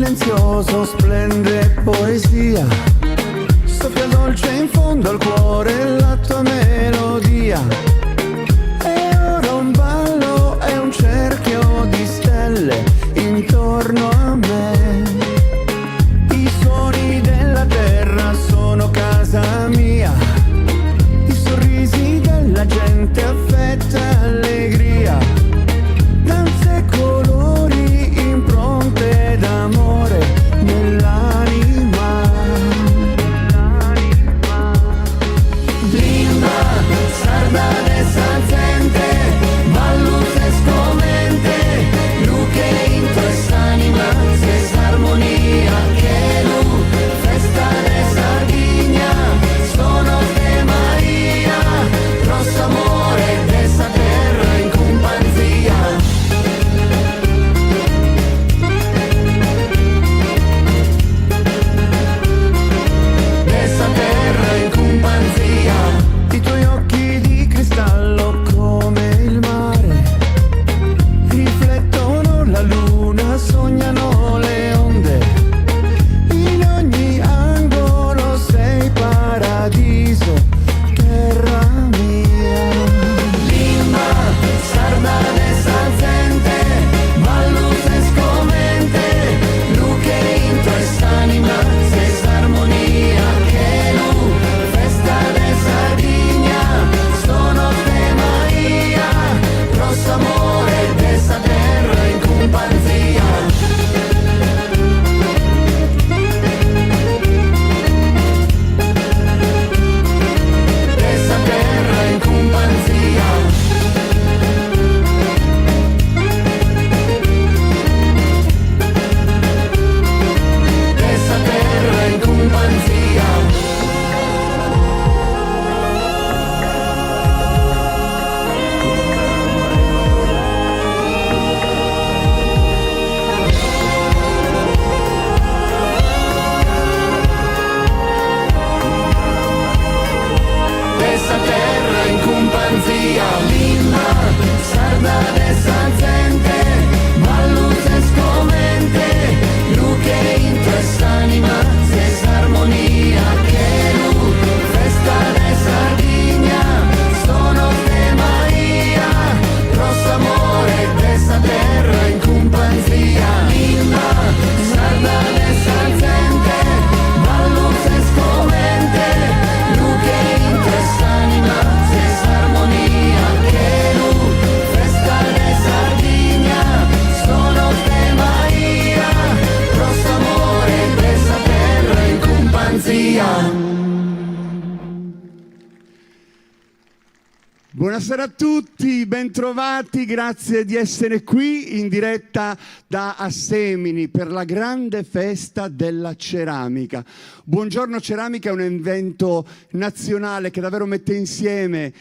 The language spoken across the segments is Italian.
silenzioso splende poesia, soffia dolce in fondo al cuore la tua melodia. E ora un ballo e un cerchio di stelle intorno a me. I suoni della terra sono casa mia, i sorrisi della gente affetta allegria, danze e colori, impronte d'amore nell'anima. Linda, sarda de sanzente, ballute scomente, luce in quest'anima, se armonia che lu, festa de Sardigna, sono de Maria, grosso amore dessa terra in companzia. Dessa terra in companzia. I tuoi occhi di cristallo come il mare riflettono la luna, sognano le onde. In ogni angolo sei paradiso, terra mia. Lima, sarda de sanzente, ballute scomente, luce in quest'anima, se armonia che lu, festa de Sardigna, sono de Maria, grosso amore dessa terra in companzia. Dessa terra in companzia. Dessa terra in companzia. Dessa terra in companzia. Lima, sarda de sanzente, ballute scomente, luce in quest'anima, se armonia che lu, festa de Sardigna, sono de Maria, grosso amore dessa terra in companzia. Lima, sarda de sanzente, ballute scomente, luce in quest'anima, se armonia che lu, festa de Sardigna, sono de Maria, grosso amore dessa terra in companzia. Buonasera a tutti, bentrovati, grazie di essere qui in diretta da Assemini per la grande festa della ceramica. Buongiorno Ceramica è un evento nazionale che davvero mette insieme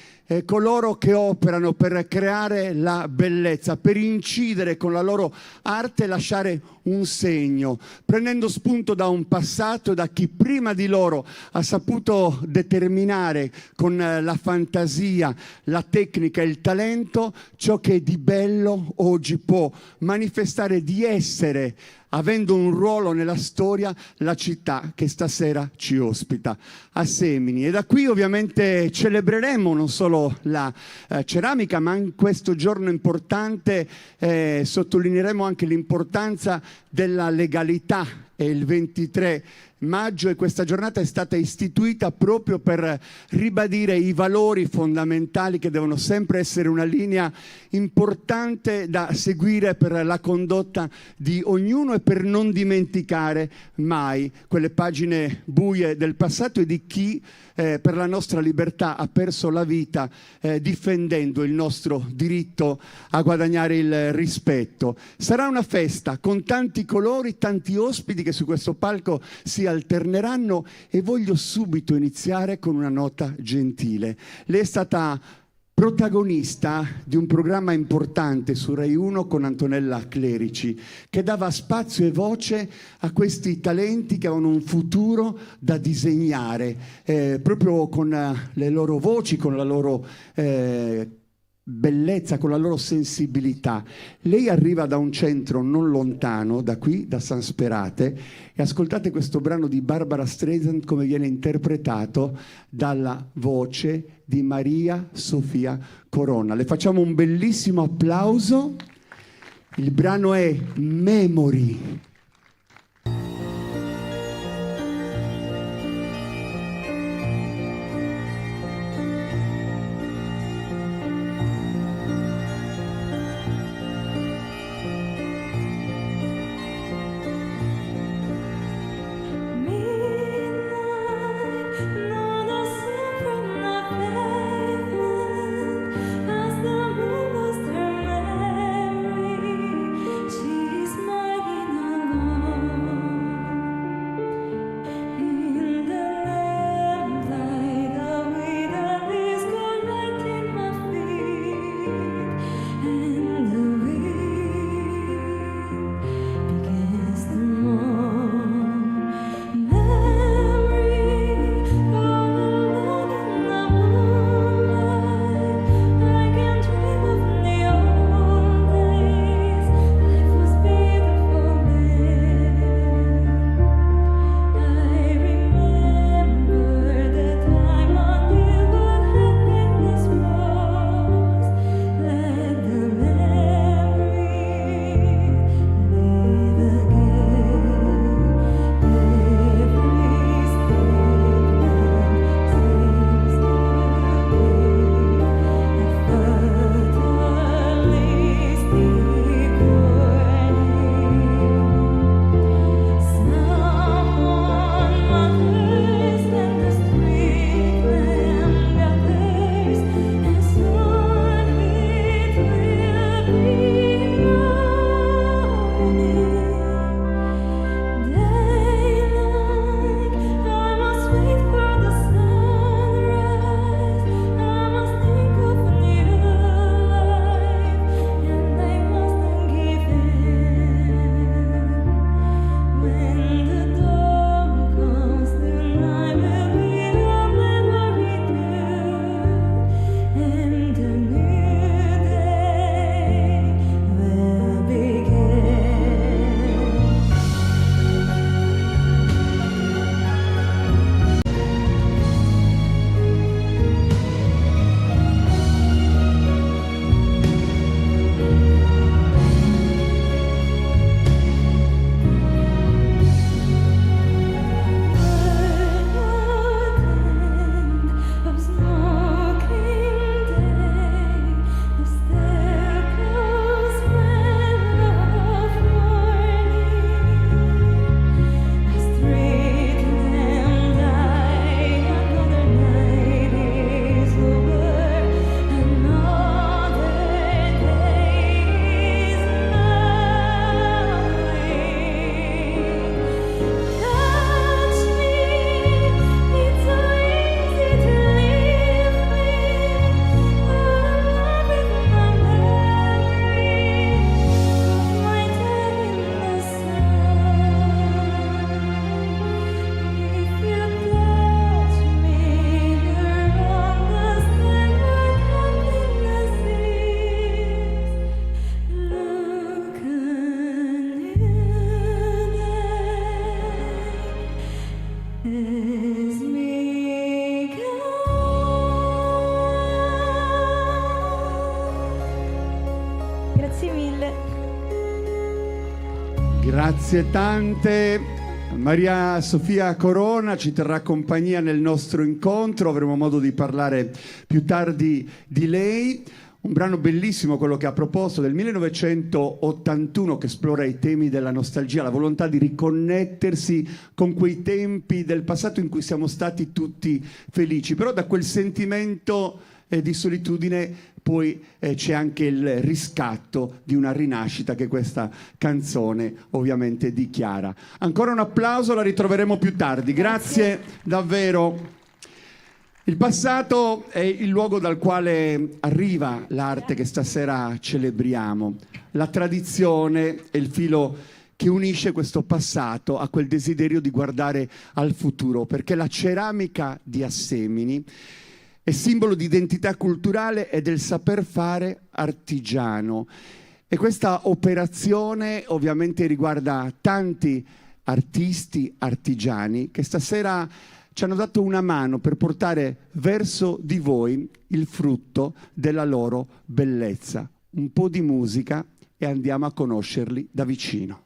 coloro che operano per creare la bellezza, per incidere con la loro arte e lasciare un segno, prendendo spunto da un passato, da chi prima di loro ha saputo determinare con la fantasia, la tecnica e il talento ciò che di bello oggi può manifestare di essere, avendo un ruolo nella storia, la città che stasera ci ospita, Assemini. E da qui ovviamente celebreremo non solo la ceramica, ma in questo giorno importante sottolineeremo anche l'importanza della legalità. È il 23 maggio e questa giornata è stata istituita proprio per ribadire i valori fondamentali che devono sempre essere una linea importante da seguire per la condotta di ognuno e per non dimenticare mai quelle pagine buie del passato e di chi per la nostra libertà ha perso la vita difendendo il nostro diritto a guadagnare il rispetto. Sarà una festa con tanti colori, tanti ospiti che su questo palco si alterneranno e voglio subito iniziare con una nota gentile. Lei è stata protagonista di un programma importante su Rai 1 con Antonella Clerici, che dava spazio e voce a questi talenti che avevano un futuro da disegnare, proprio con le loro voci, con la loro bellezza, con la loro sensibilità. Lei arriva da un centro non lontano, da qui, da San Sperate, e ascoltate questo brano di Barbara Streisand come viene interpretato dalla voce di Maria Sofia Corona. Le facciamo un bellissimo applauso. Il brano è Memory. Grazie mille. Grazie tante. Maria Sofia Corona ci terrà compagnia nel nostro incontro, avremo modo di parlare più tardi di lei. Un brano bellissimo quello che ha proposto del 1981 che esplora i temi della nostalgia, la volontà di riconnettersi con quei tempi del passato in cui siamo stati tutti felici, però da quel sentimento di solitudine poi c'è anche il riscatto di una rinascita che questa canzone ovviamente dichiara. Ancora un applauso, la ritroveremo più tardi. Grazie davvero. Il passato è il luogo dal quale arriva l'arte che stasera celebriamo. La tradizione è il filo che unisce questo passato a quel desiderio di guardare al futuro, perché la ceramica di Assemini è simbolo di identità culturale e del saper fare artigiano. E questa operazione ovviamente riguarda tanti artisti, artigiani, che stasera ci hanno dato una mano per portare verso di voi il frutto della loro bellezza. Un po' di musica e andiamo a conoscerli da vicino.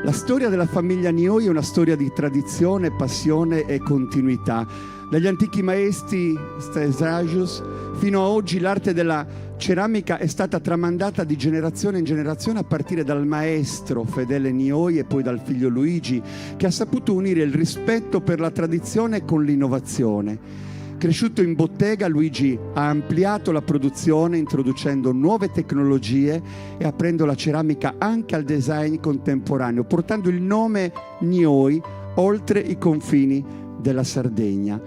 La storia della famiglia Nioi è una storia di tradizione, passione e continuità. Dagli antichi maestri Stesiagius fino a oggi l'arte della ceramica è stata tramandata di generazione in generazione a partire dal maestro Fedele Nioi e poi dal figlio Luigi, che ha saputo unire il rispetto per la tradizione con l'innovazione. Cresciuto in bottega, Luigi ha ampliato la produzione introducendo nuove tecnologie e aprendo la ceramica anche al design contemporaneo, portando il nome Nioi oltre i confini della Sardegna.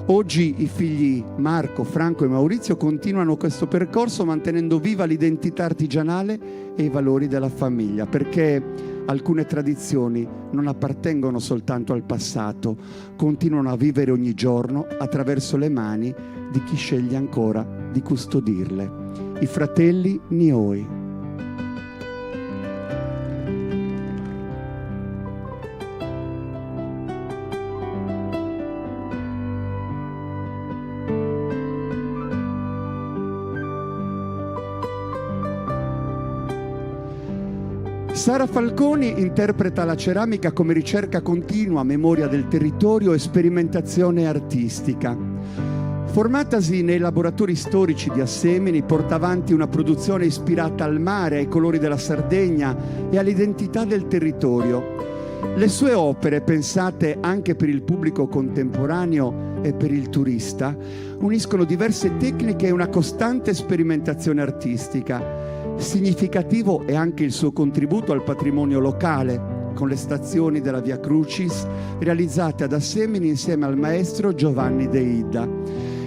Oggi i figli Marco, Franco e Maurizio continuano questo percorso mantenendo viva l'identità artigianale e i valori della famiglia, perché alcune tradizioni non appartengono soltanto al passato, continuano a vivere ogni giorno attraverso le mani di chi sceglie ancora di custodirle. I fratelli Nioi. Sara Falconi interpreta la ceramica come ricerca continua, memoria del territorio e sperimentazione artistica. Formatasi nei laboratori storici di Assemini, porta avanti una produzione ispirata al mare, ai colori della Sardegna e all'identità del territorio. Le sue opere, pensate anche per il pubblico contemporaneo e per il turista, uniscono diverse tecniche e una costante sperimentazione artistica. Significativo è anche il suo contributo al patrimonio locale, con le stazioni della Via Crucis realizzate ad Assemini insieme al maestro Giovanni De Ida.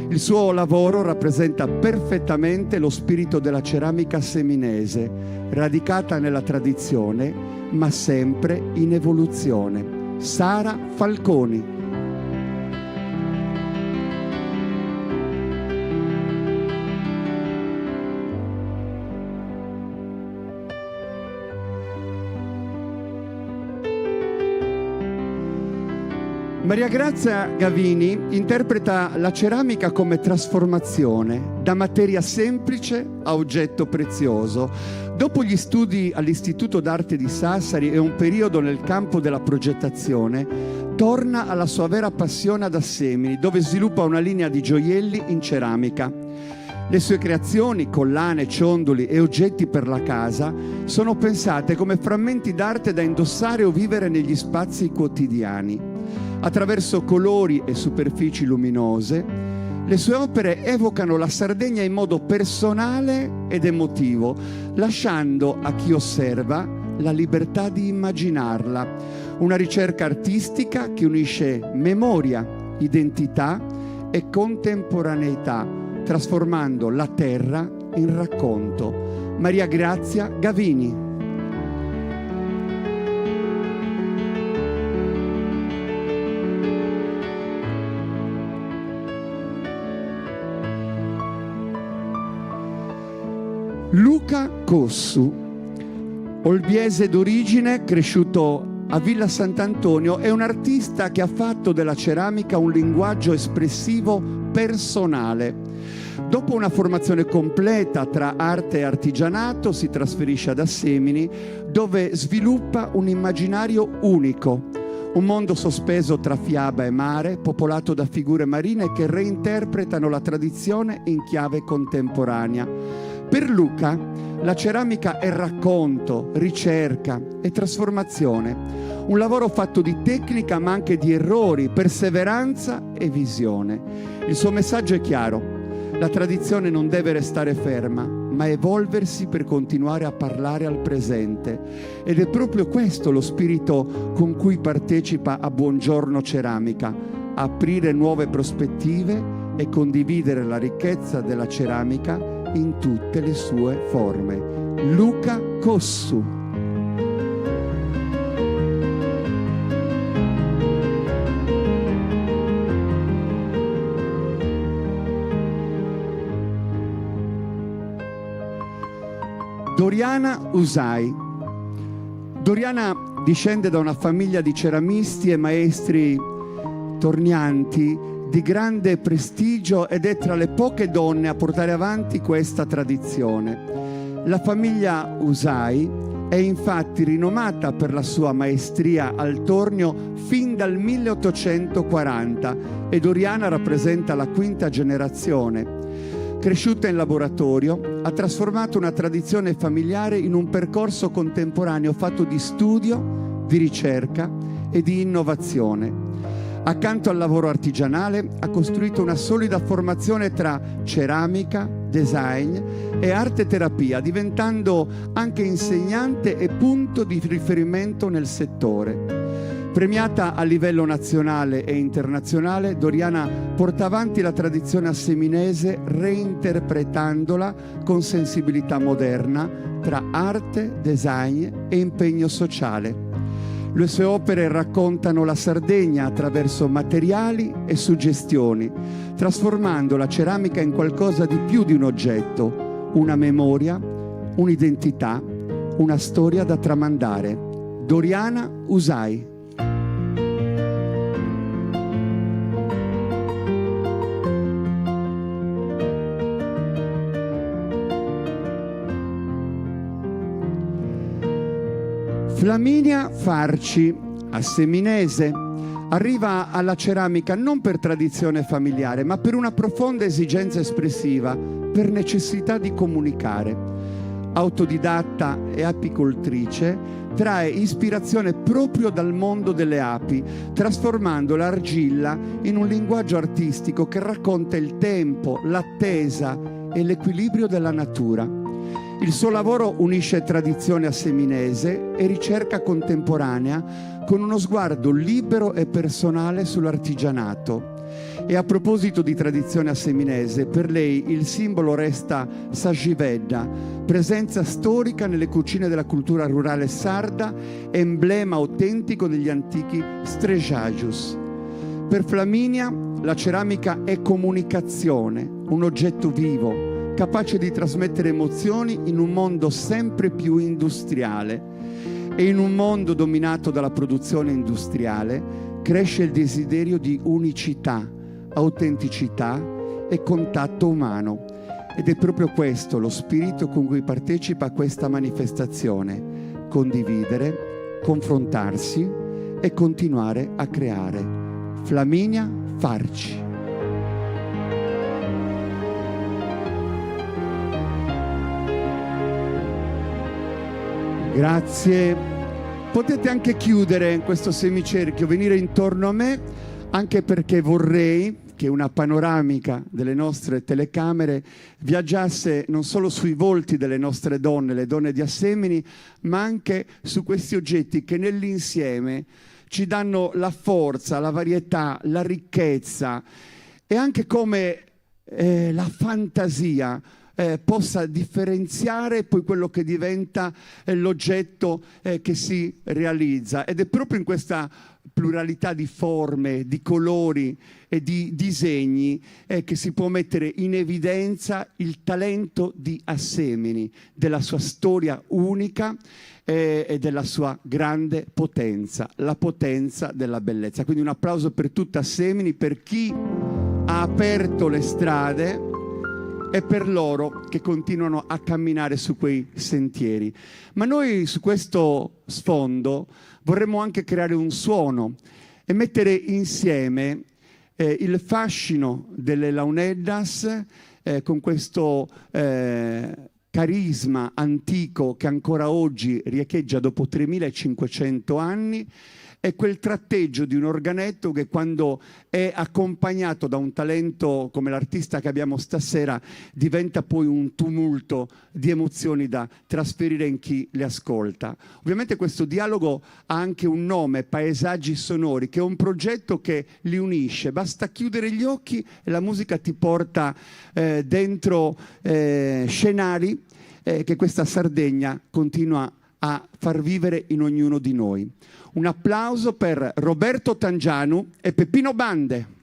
Il suo lavoro rappresenta perfettamente lo spirito della ceramica seminese, radicata nella tradizione, ma sempre in evoluzione. Sara Falconi. Maria Grazia Gavini interpreta la ceramica come trasformazione, da materia semplice a oggetto prezioso. Dopo gli studi all'Istituto d'Arte di Sassari e un periodo nel campo della progettazione, torna alla sua vera passione ad Assemini, dove sviluppa una linea di gioielli in ceramica. Le sue creazioni, collane, ciondoli e oggetti per la casa, sono pensate come frammenti d'arte da indossare o vivere negli spazi quotidiani. Attraverso colori e superfici luminose, le sue opere evocano la Sardegna in modo personale ed emotivo, lasciando a chi osserva la libertà di immaginarla. Una ricerca artistica che unisce memoria, identità e contemporaneità, trasformando la terra in racconto. Maria Grazia Gavini. Luca Cossu, olbiese d'origine, cresciuto a Villa Sant'Antonio, è un artista che ha fatto della ceramica un linguaggio espressivo personale. Dopo una formazione completa tra arte e artigianato, si trasferisce ad Assemini, dove sviluppa un immaginario unico, un mondo sospeso tra fiaba e mare, popolato da figure marine che reinterpretano la tradizione in chiave contemporanea. Per Luca, la ceramica è racconto, ricerca e trasformazione. Un lavoro fatto di tecnica ma anche di errori, perseveranza e visione. Il suo messaggio è chiaro: la tradizione non deve restare ferma, ma evolversi per continuare a parlare al presente. Ed è proprio questo lo spirito con cui partecipa a Buongiorno Ceramica: aprire nuove prospettive e condividere la ricchezza della ceramica in tutte le sue forme. Luca Cossu. Doriana Usai. Doriana discende da una famiglia di ceramisti e maestri tornianti di grande prestigio ed è tra le poche donne a portare avanti questa tradizione. La famiglia Usai è infatti rinomata per la sua maestria al tornio fin dal 1840 e Doriana rappresenta la quinta generazione. Cresciuta in laboratorio, ha trasformato una tradizione familiare in un percorso contemporaneo fatto di studio, di ricerca e di innovazione. Accanto al lavoro artigianale ha costruito una solida formazione tra ceramica, design e arte terapia, diventando anche insegnante e punto di riferimento nel settore. Premiata a livello nazionale e internazionale, Doriana porta avanti la tradizione asseminese reinterpretandola con sensibilità moderna tra arte, design e impegno sociale. Le sue opere raccontano la Sardegna attraverso materiali e suggestioni, trasformando la ceramica in qualcosa di più di un oggetto, una memoria, un'identità, una storia da tramandare. Doriana Usai. Flaminia Farci, asseminese, arriva alla ceramica non per tradizione familiare, ma per una profonda esigenza espressiva, per necessità di comunicare. Autodidatta e apicoltrice, trae ispirazione proprio dal mondo delle api, trasformando l'argilla in un linguaggio artistico che racconta il tempo, l'attesa e l'equilibrio della natura. Il suo lavoro unisce tradizione asseminese e ricerca contemporanea con uno sguardo libero e personale sull'artigianato. E a proposito di tradizione asseminese, per lei il simbolo resta Sagivedda, presenza storica nelle cucine della cultura rurale sarda, emblema autentico degli antichi stregiagius. Per Flaminia la ceramica è comunicazione, un oggetto vivo, capace di trasmettere emozioni in un mondo sempre più industriale. E in un mondo dominato dalla produzione industriale cresce il desiderio di unicità, autenticità e contatto umano. Ed è proprio questo lo spirito con cui partecipa a questa manifestazione: condividere, confrontarsi e continuare a creare. Flaminia Farci. Grazie. Potete anche chiudere questo semicerchio, venire intorno a me, anche perché vorrei che una panoramica delle nostre telecamere viaggiasse non solo sui volti delle nostre donne, le donne di Assemini, ma anche su questi oggetti che nell'insieme ci danno la forza, la varietà, la ricchezza e anche come la fantasia possa differenziare poi quello che diventa l'oggetto che si realizza. Ed è proprio in questa pluralità di forme, di colori e di disegni che si può mettere in evidenza il talento di Assemini, della sua storia unica e della sua grande potenza, la potenza della bellezza. Quindi un applauso per tutta Assemini, per chi ha aperto le strade e per loro che continuano a camminare su quei sentieri. Ma noi su questo sfondo vorremmo anche creare un suono e mettere insieme il fascino delle Launeddas con questo carisma antico che ancora oggi riecheggia dopo 3500 anni è quel tratteggio di un organetto che quando è accompagnato da un talento come l'artista che abbiamo stasera diventa poi un tumulto di emozioni da trasferire in chi le ascolta. Ovviamente questo dialogo ha anche un nome, Paesaggi Sonori, che è un progetto che li unisce. Basta chiudere gli occhi e la musica ti porta dentro scenari che questa Sardegna continua a far vivere in ognuno di noi. Un applauso per Roberto Tangianu e Peppino Bande.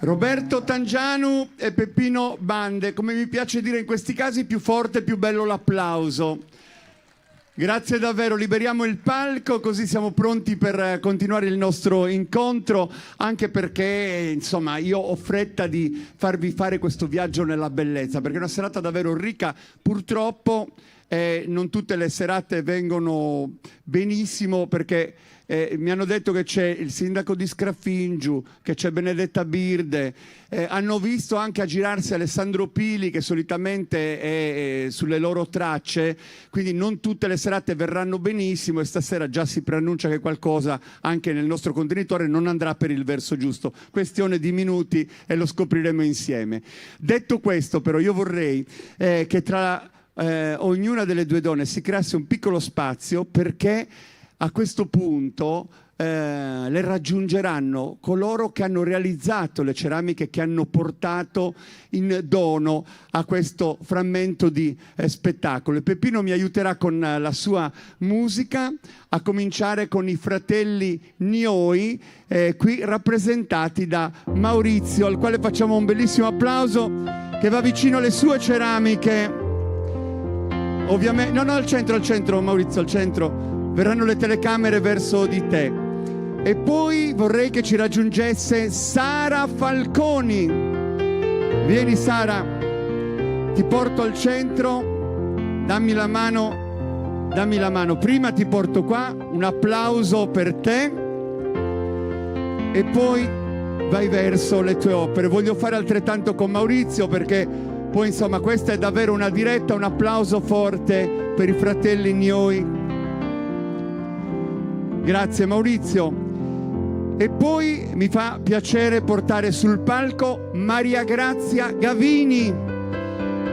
Roberto Tangianu e Peppino Bande. Come mi piace dire in questi casi, più forte, più bello l'applauso. Grazie davvero, liberiamo il palco così siamo pronti per continuare il nostro incontro, anche perché insomma io ho fretta di farvi fare questo viaggio nella bellezza, perché è una serata davvero ricca. Purtroppo non tutte le serate vengono benissimo, perché mi hanno detto che c'è il sindaco di Scrafingiu, che c'è Benedetta Birde, hanno visto anche aggirarsi Alessandro Pili, che solitamente è sulle loro tracce, quindi non tutte le serate verranno benissimo e stasera già si preannuncia che qualcosa anche nel nostro contenitore non andrà per il verso giusto. Questione di minuti e lo scopriremo insieme. Detto questo, però, io vorrei che tra ognuna delle due donne si creasse un piccolo spazio, perché a questo punto le raggiungeranno coloro che hanno realizzato le ceramiche che hanno portato in dono a questo frammento di spettacolo. E Peppino mi aiuterà con la sua musica, a cominciare con i fratelli Nioi, qui rappresentati da Maurizio, al quale facciamo un bellissimo applauso, che va vicino alle sue ceramiche. Ovviamente, no, al centro, Maurizio, al centro. Verranno le telecamere verso di te. E poi vorrei che ci raggiungesse Sara Falconi. Vieni Sara, ti porto al centro, dammi la mano. Prima ti porto qua, un applauso per te. E poi vai verso le tue opere. Voglio fare altrettanto con Maurizio, perché poi insomma questa è davvero una diretta. Un applauso forte per i fratelli Nioi. Grazie Maurizio. E poi mi fa piacere portare sul palco Maria Grazia Gavini.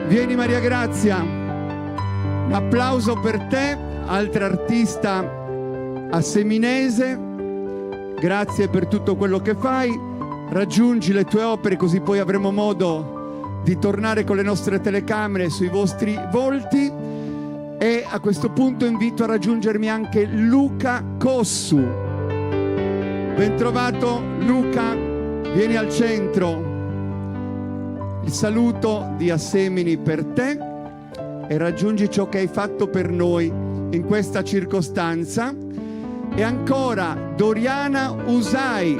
Vieni Maria Grazia. Un applauso per te, altra artista asseminese. Grazie per tutto quello che fai. Raggiungi le tue opere, così poi avremo modo di tornare con le nostre telecamere sui vostri volti. E a questo punto invito a raggiungermi anche Luca Cossu. Ben trovato Luca, vieni al centro. Il saluto di Assemini per te, e raggiungi ciò che hai fatto per noi in questa circostanza. E ancora Doriana Usai.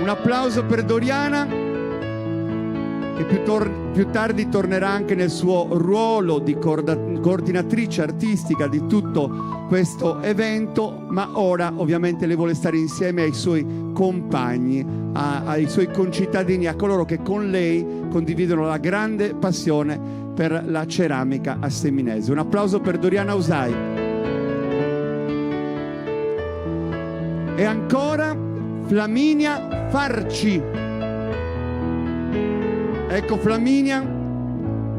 Un applauso per Doriana, che più tardi tornerà anche nel suo ruolo di coordinatrice artistica di tutto questo evento, ma ora ovviamente lei vuole stare insieme ai suoi compagni, ai suoi concittadini, a coloro che con lei condividono la grande passione per la ceramica asseminese. Un applauso per Doriana Usai. E ancora Flaminia Farci. Ecco Flaminia,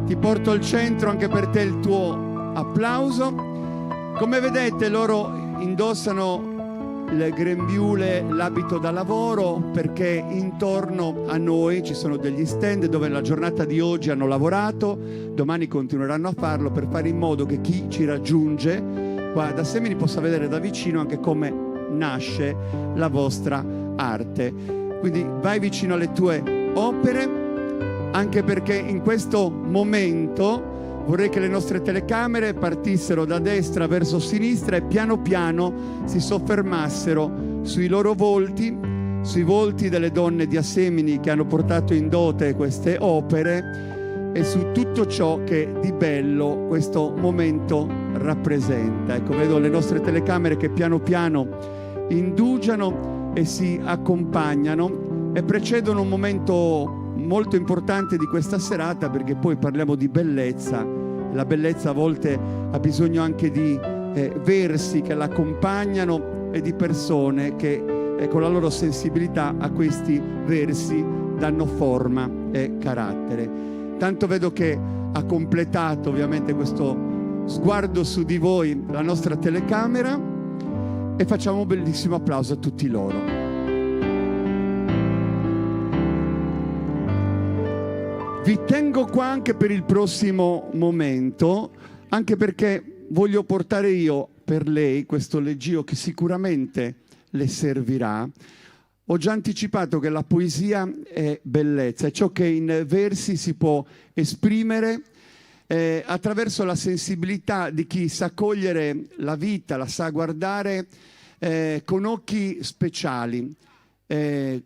ti porto al centro, anche per te il tuo applauso. Come vedete loro indossano il grembiule, l'abito da lavoro, perché intorno a noi ci sono degli stand dove la giornata di oggi hanno lavorato, domani continueranno a farlo, per fare in modo che chi ci raggiunge qua da Assemini possa vedere da vicino anche come nasce la vostra arte. Quindi vai vicino alle tue opere, anche perché in questo momento vorrei che le nostre telecamere partissero da destra verso sinistra e piano piano si soffermassero sui loro volti, sui volti delle donne di Assemini che hanno portato in dote queste opere, e su tutto ciò che di bello questo momento rappresenta. Ecco, vedo le nostre telecamere che piano piano indugiano e si accompagnano e precedono un momento molto importante di questa serata, perché poi parliamo di bellezza. La bellezza a volte ha bisogno anche di versi che l'accompagnano e di persone che con la loro sensibilità a questi versi danno forma e carattere. Tanto vedo che ha completato ovviamente questo sguardo su di voi la nostra telecamera, e facciamo un bellissimo applauso a tutti loro. Vi tengo qua anche per il prossimo momento, anche perché voglio portare io per lei questo leggio che sicuramente le servirà. Ho già anticipato che la poesia è bellezza, è ciò che in versi si può esprimere attraverso la sensibilità di chi sa cogliere la vita, la sa guardare con occhi speciali.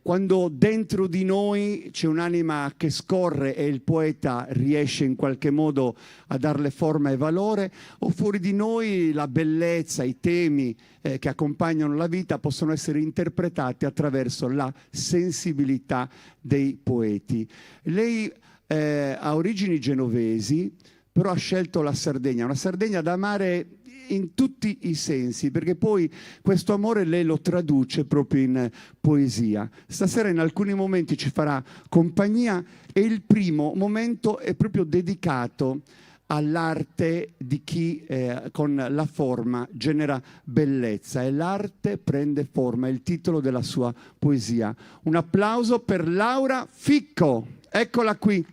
Quando dentro di noi c'è un'anima che scorre e il poeta riesce in qualche modo a darle forma e valore, o fuori di noi la bellezza, i temi che accompagnano la vita possono essere interpretati attraverso la sensibilità dei poeti. Lei ha origini genovesi, però ha scelto la Sardegna, una Sardegna da amare in tutti i sensi, perché poi questo amore lei lo traduce proprio in poesia. Stasera in alcuni momenti ci farà compagnia e il primo momento è proprio dedicato all'arte di chi con la forma genera bellezza, e l'arte prende forma, è il titolo della sua poesia. Un applauso per Laura Ficco, eccola qui.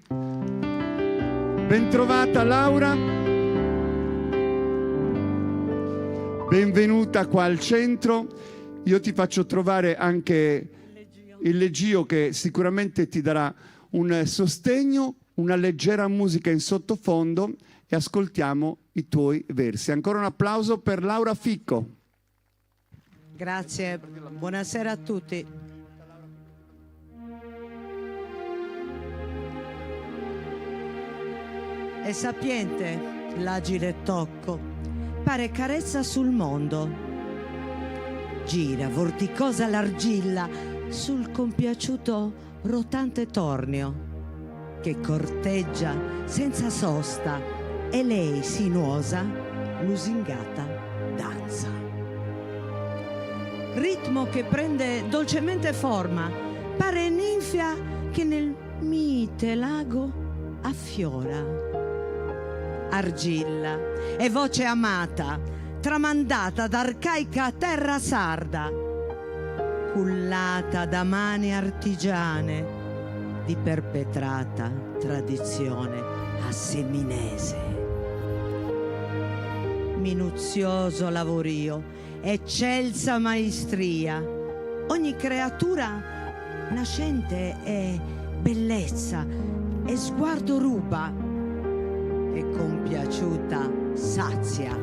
Bentrovata Laura. Benvenuta qua al centro. Io ti faccio trovare anche il leggio che sicuramente ti darà un sostegno, una leggera musica in sottofondo, e ascoltiamo i tuoi versi. Ancora un applauso per Laura Ficco. Grazie, buonasera a tutti. È sapiente l'agile tocco, pare carezza sul mondo. Gira vorticosa l'argilla sul compiaciuto rotante tornio, che corteggia senza sosta, e lei sinuosa, lusingata, danza. Ritmo che prende dolcemente forma, pare ninfia che nel mite lago affiora. Argilla e voce amata, tramandata d'arcaica terra sarda, cullata da mani artigiane di perpetrata tradizione asseminese. Minuzioso lavorio, eccelsa maestria, ogni creatura nascente è bellezza, e sguardo ruba e compiaciuta sazia,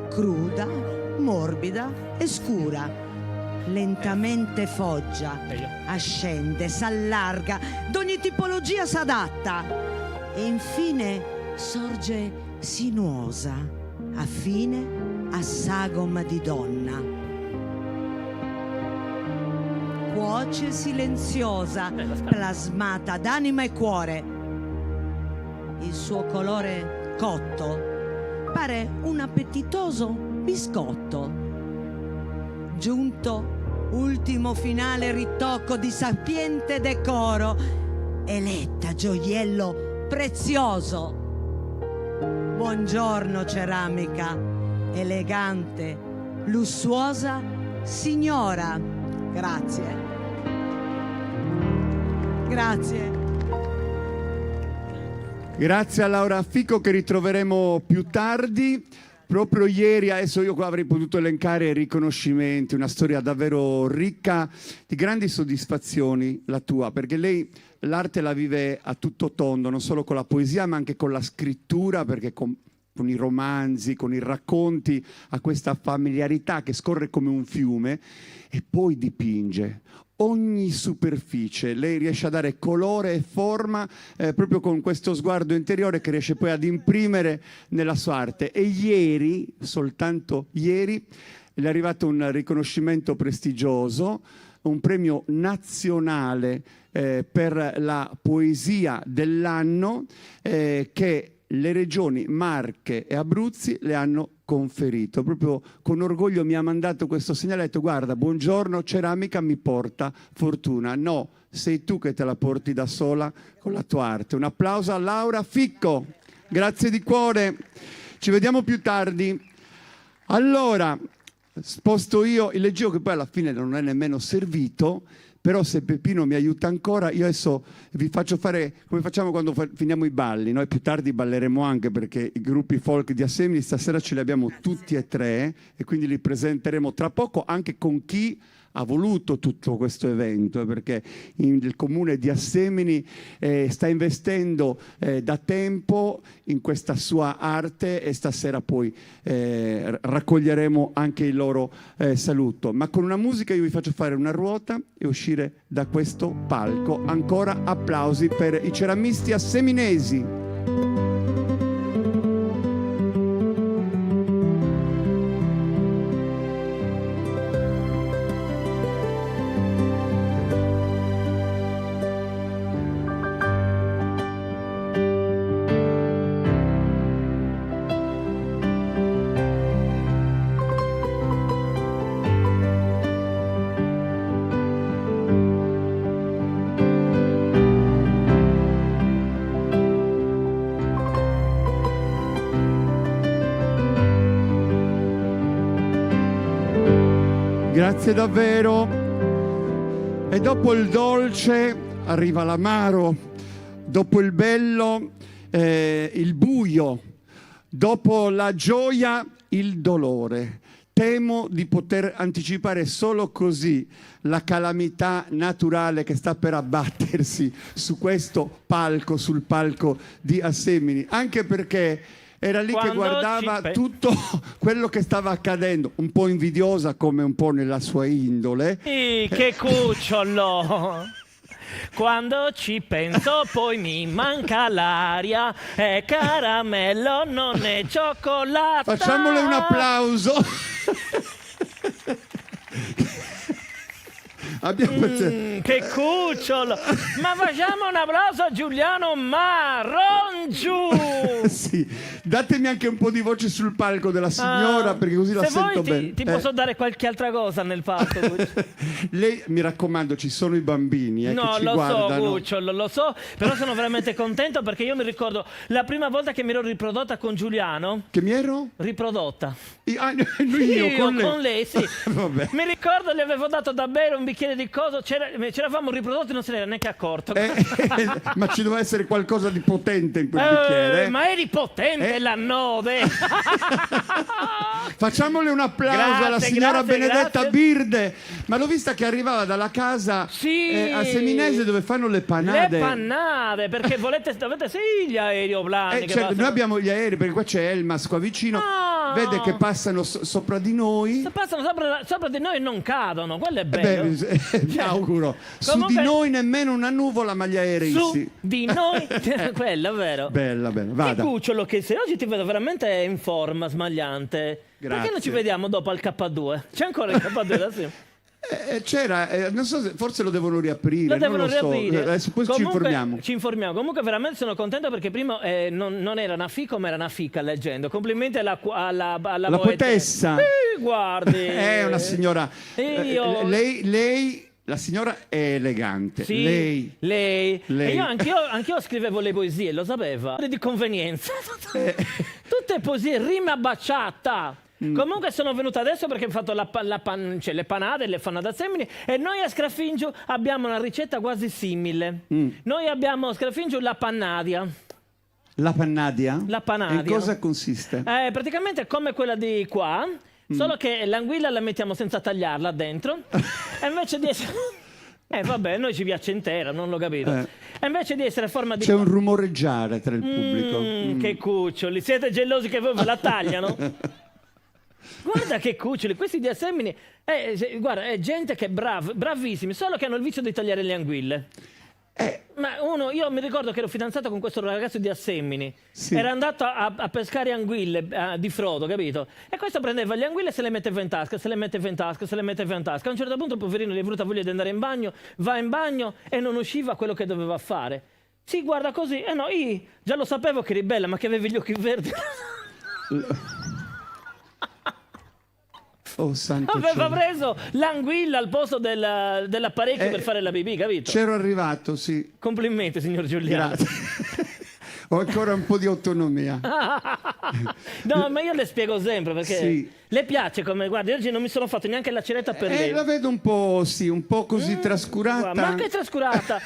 cruda, morbida e scura, lentamente foggia, ascende, s'allarga, d'ogni tipologia s'adatta, e infine sorge sinuosa, affine a sagoma di donna. Cuoce silenziosa, plasmata d'anima e cuore. Il suo colore cotto pare un appetitoso biscotto. Giunto ultimo finale ritocco di sapiente decoro, eletta gioiello prezioso. Buongiorno ceramica, elegante, lussuosa signora. Grazie. Grazie. Grazie a Laura Ficco, che ritroveremo più tardi. Proprio ieri, adesso io qua avrei potuto elencare riconoscimenti, una storia davvero ricca di grandi soddisfazioni, la tua, perché lei l'arte la vive a tutto tondo, non solo con la poesia ma anche con la scrittura, perché con i romanzi, con i racconti ha questa familiarità che scorre come un fiume, e poi dipinge. Ogni superficie, lei riesce a dare colore e forma proprio con questo sguardo interiore che riesce poi ad imprimere nella sua arte. E ieri, soltanto ieri, le è arrivato un riconoscimento prestigioso, un premio nazionale per la poesia dell'anno che le regioni Marche e Abruzzi le hanno conferito. Proprio con orgoglio mi ha mandato questo segnaletto: guarda, buongiorno ceramica, mi porta fortuna. No, sei tu che te la porti da sola con la tua arte. Un applauso a Laura Ficco, grazie di cuore, ci vediamo più tardi. Allora, sposto io il leggio, che poi alla fine non è nemmeno servito, però se Peppino mi aiuta ancora, io adesso vi faccio fare come facciamo quando finiamo i balli. Noi più tardi balleremo anche, perché i gruppi folk di Assemini stasera ce li abbiamo tutti e tre, e quindi li presenteremo tra poco anche con chi ha voluto tutto questo evento, perché il comune di Assemini sta investendo da tempo in questa sua arte e stasera poi raccoglieremo anche il loro saluto. Ma con una musica io vi faccio fare una ruota e uscire da questo palco. Ancora applausi per i ceramisti asseminesi. Grazie davvero. E dopo il dolce arriva l'amaro, dopo il bello il buio, dopo la gioia il dolore. Temo di poter anticipare solo così la calamità naturale che sta per abbattersi su questo palco, sul palco di Assemini, anche perché era lì che guardava tutto quello che stava accadendo, un po' invidiosa come un po' nella sua indole. Che cucciolo! Quando ci penso poi mi manca l'aria, è caramello, non è cioccolata. Facciamole un applauso. Che cucciolo! Ma facciamo un applauso a Giuliano Marrongiu! Sì, datemi anche un po' di voce sul palco della signora, perché così la sento bene. Ti posso dare qualche altra cosa nel palco. Lei, mi raccomando, ci sono i bambini che ci lo guardano. So, cucciolo, lo so, però sono veramente contento perché io mi ricordo la prima volta che mi ero riprodotta con Giuliano. Che mi ero? Riprodotta. Io con lei, sì. Vabbè. Mi ricordo, gli avevo dato da bere un bicchiere di coso, ci eravamo riprodotti e non se n'era neanche accorto. Ma ci doveva essere qualcosa di potente in quel bicchiere. Ma eri potente la 9. Facciamole un applauso alla signora Benedetta Birde. Ma l'ho vista che arrivava dalla casa a Seminese dove fanno le panade. Le panade, perché avete gli aeroplani. Certo, noi abbiamo gli aerei, perché qua c'è Elmas qua vicino. Vede che passano sopra di noi. Passano sopra di noi e non cadono, quello è bello. Mi auguro. Comunque, su di noi nemmeno una nuvola, ma gli aerei sì. Di noi, quello è vero. Bella, vada. Che cucciolo che sei, oggi ti vedo veramente in forma, smagliante. Grazie. Perché non ci vediamo dopo al K2? C'è ancora il K2 da sì? C'era, non so se forse lo devono riaprire. Lo devono riaprire. Adesso poi ci informiamo. Comunque veramente sono contento perché prima non era una fica ma era una fica leggendo. Complimenti alla poetessa. Guardi. È una signora. Lei la signora è elegante. Sì, lei. E anch'io scrivevo le poesie, lo sapeva. Di convenienza. Tutte poesie, rima baciata. Comunque sono venuta adesso perché ho fatto le panade, le fanno da semini e noi a Scrafingio abbiamo una ricetta quasi simile. Noi abbiamo a Scrafingio la pannadia. La pannadia? La pannadia. In cosa consiste? Praticamente è come quella di qua, solo che l'anguilla la mettiamo senza tagliarla dentro e invece di essere... vabbè, noi ci piace intera, non l'ho capito. E invece di essere a forma di... C'è un rumoreggiare tra il pubblico. Che cuccioli, siete gelosi che voi ve la tagliano? Guarda che cuccioli, questi di Assemini, guarda, è gente che è bravissimi, solo che hanno il vizio di tagliare le anguille. Ma io mi ricordo che ero fidanzato con questo ragazzo di Assemini, sì. Era andato a pescare anguille di frodo, capito? E questo prendeva le anguille e se le metteva in tasca, se le metteva in tasca, se le metteva in tasca. A un certo punto il poverino gli è venuta voglia di andare in bagno, va in bagno e non usciva quello che doveva fare. Si guarda così, no, io già lo sapevo che eri bella, ma che avevi gli occhi verdi. Oh, santo aveva cielo. Preso l'anguilla al posto dell'apparecchio per fare la pipì, capito? C'ero arrivato, sì. Complimenti, signor Giuliano. Grazie. Ho ancora un po' di autonomia. No, ma io le spiego sempre perché le piace come, guardi, oggi non mi sono fatto neanche la ceretta per lei. La vedo un po', un po' così trascurata. Ma che trascurata?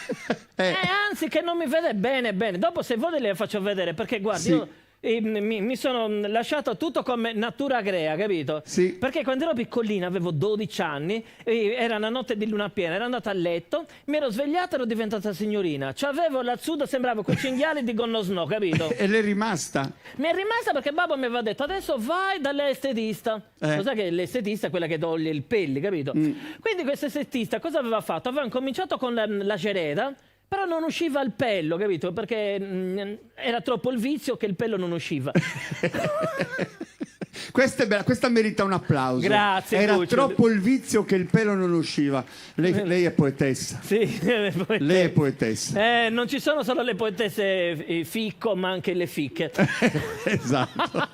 Anzi, che non mi vede bene. Dopo se vuole le faccio vedere, perché guardi, mi sono lasciato tutto come natura crea, capito? Sì. Perché quando ero piccolina, avevo 12 anni, era una notte di luna piena, ero andata a letto, mi ero svegliata e ero diventata signorina. C'avevo la zuda, sembravo quei cinghiali di Gonno Snow, capito? E l'è rimasta? Mi è rimasta perché babbo mi aveva detto adesso vai dall'estetista. Lo sai che l'estetista è quella che toglie il pelli, capito? Quindi questo estetista cosa aveva fatto? Aveva incominciato con la cereta, però non usciva il pelo, capito? Perché era troppo il vizio che il pelo non usciva. Questa è bella, questa merita un applauso. Grazie, Era Cuccio. troppo il vizio che il pelo non usciva. Lei è poetessa. Sì, Lei è poetessa. non ci sono solo le poetesse ficco, ma anche le ficche. Esatto.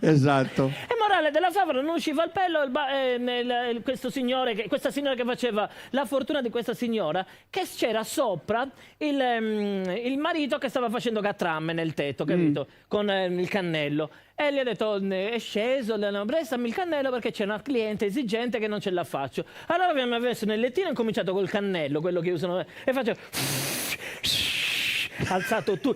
Esatto. E morale della favola, non usciva il pelo, questa signora che faceva la fortuna di questa signora, che c'era sopra il marito che stava facendo catramme nel tetto, capito? Con il cannello. E gli ha detto, è sceso, prestami il cannello perché c'è una cliente esigente che non ce la faccio. Allora mi ha messo nel lettino e ho cominciato col cannello, quello che usano, e faccio... alzato tu...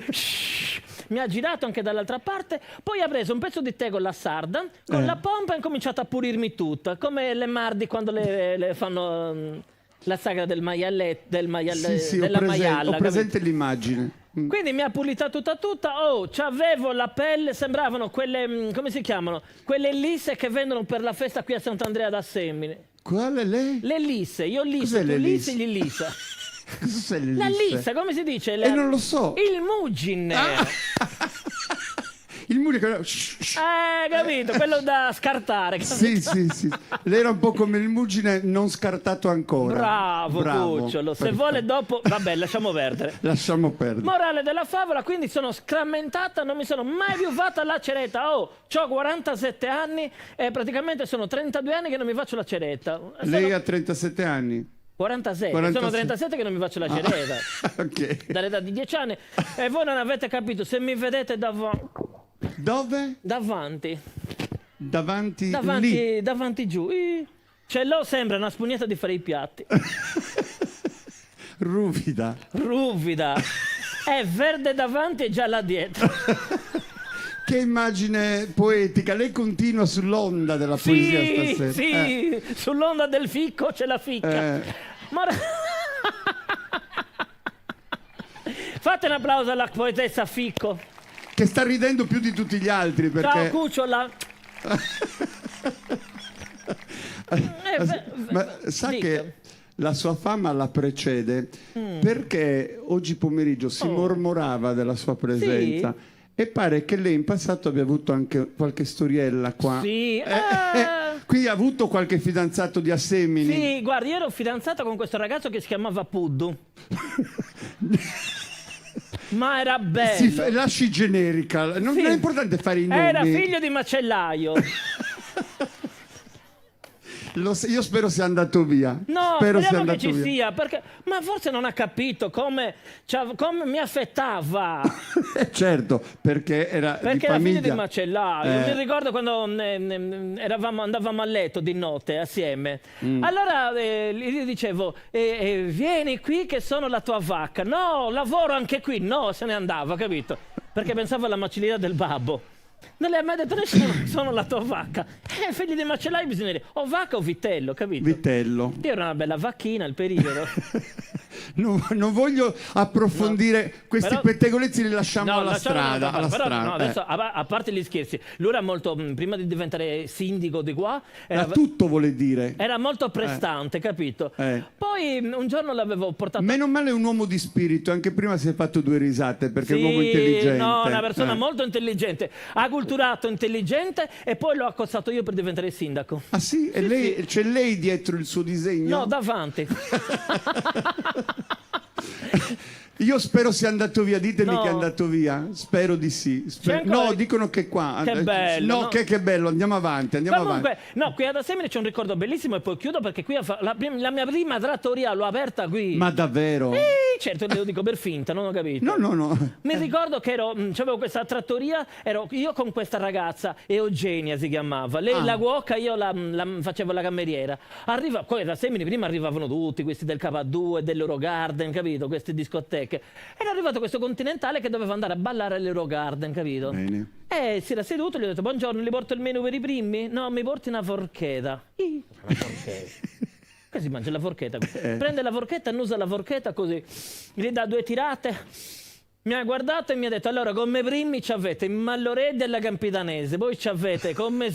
Mi ha girato anche dall'altra parte, poi ha preso un pezzo di tè con la sarda, con la pompa e ha cominciato a pulirmi tutta, come le Mardi quando le fanno la sagra del maialletto, Sì, della maialla. ho presente l'immagine. Quindi mi ha pulita tutta, c'avevo la pelle, sembravano quelle, come si chiamano? Quelle lisse che vendono per la festa qui a Sant'Andrea da Semine. Qual è lei? Le lisse, io lisso, Cos'è tu le lissi, lisse? gli lissa. Cos'è le La lisse? lissa, come si dice? Non lo so. Il mugine. Il munico. Capito, quello da scartare. Sì. Lei era un po' come il mugine non scartato ancora. Bravo. Cucciolo. Se Perfetto. vuole dopo, vabbè, lasciamo perdere. Lasciamo perdere. Morale della favola, quindi sono scrammentata, non mi sono mai più fatta la ceretta. Ho 47 anni e praticamente sono 32 anni che non mi faccio la ceretta. Lei ha 37 anni. 46, 46. sono 37 che non mi faccio la ceretta. Ok. Dall'età di 10 anni. E voi non avete capito, se mi vedete Dove? davanti, Lì. davanti giù. Ce l'ho, sembra una spugnetta di fare i piatti. Ruvida. Ruvida. È verde davanti e gialla dietro. Che immagine poetica. Lei continua sull'onda della poesia stasera. Sì, sull'onda del ficco c'è la ficca. Fate un applauso alla poetessa Ficco. Che sta ridendo più di tutti gli altri perché... Ciao Cucciola. Ma sa dica. che la sua fama la precede perché oggi pomeriggio si mormorava della sua presenza e pare che lei in passato abbia avuto anche qualche storiella qua. Sì. Qui ha avuto qualche fidanzato di Assemini. Sì, guardi, io ero fidanzata con questo ragazzo che si chiamava Puddu. Ma era bello. Lasci generica, non è importante fare i nomi. Era figlio di macellaio. Io spero sia andato via. No, spero sia speriamo che andato ci via. sia, perché... Ma forse non ha capito come mi affettava. Certo, perché era Perché di era figlio famiglia. di macellaio. Mi ricordo quando andavamo a letto di notte assieme. Allora gli dicevo, vieni qui che sono la tua vacca. No, lavoro anche qui. No, se ne andava, capito? Perché pensavo alla macelleria del babbo. Non le ha mai detto nessuno, sono la tua vacca. Figli di macellaio bisogna dire o vacca o vitello, capito? Vitello. Io ero una bella vacchina al periodo. Non voglio approfondire questi Però- pettegolezzi, li lasciamo alla lasciamo strada. un'altra Alla parte. Però, strada. no, adesso, a parte gli scherzi, lui era molto, prima di diventare sindaco di qua, Ma tutto vuole dire. era molto prestante, capito? Poi un giorno l'avevo portato... Meno male è un uomo di spirito, anche prima si è fatto 2 risate perché è un uomo Sì, intelligente. no, una persona molto intelligente, acculturato, intelligente, e poi l'ho accostato io per diventare sindaco. Ah sì? E lei, c'è lei dietro il suo disegno? No, davanti. Io spero sia andato via, ditemi No. che è andato via. Spero di sì. C'è ancora- No, dicono che è qua. Che bello, No, no? che bello, andiamo avanti, Comunque, no, qui ad Assemini c'è un ricordo bellissimo e poi chiudo perché qui la mia prima trattoria l'ho aperta qui. Ma davvero? certo, te lo dico per finta, non ho capito. No. Mi ricordo che c'avevo questa trattoria, ero io con questa ragazza, Eugenia si chiamava. Lei la cuoca, io la facevo la cameriera. Poi da Semini prima arrivavano tutti, questi del K2, dell'Eurogarden, capito? Queste discoteche. Era arrivato questo continentale che doveva andare a ballare all'Eurogarden, capito? Bene. Si era seduto e gli ho detto: buongiorno, li porto il menù per i primi? No, mi porti una forchetta. Una forchetta. Che si mangia la forchetta? Prende la forchetta, annusa la forchetta così, gli dà 2 tirate. Mi ha guardato e mi ha detto: allora, come primi ci avete i malloreddi e la campidanese, poi ci avete come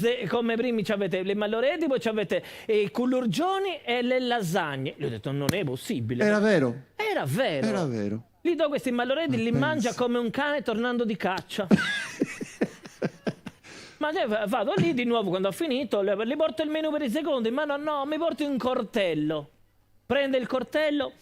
primi ci avete le malloreddi, poi ci avete i culurgioni e le lasagne. Gli ho detto: non è possibile. Era vero. Era vero. Era vero. Gli do questi malloreddi, li mangia come un cane tornando di caccia. Ma vado lì di nuovo quando ho finito, gli porto il menù per i secondi, ma no, mi porti un cortello. Prende il cortello,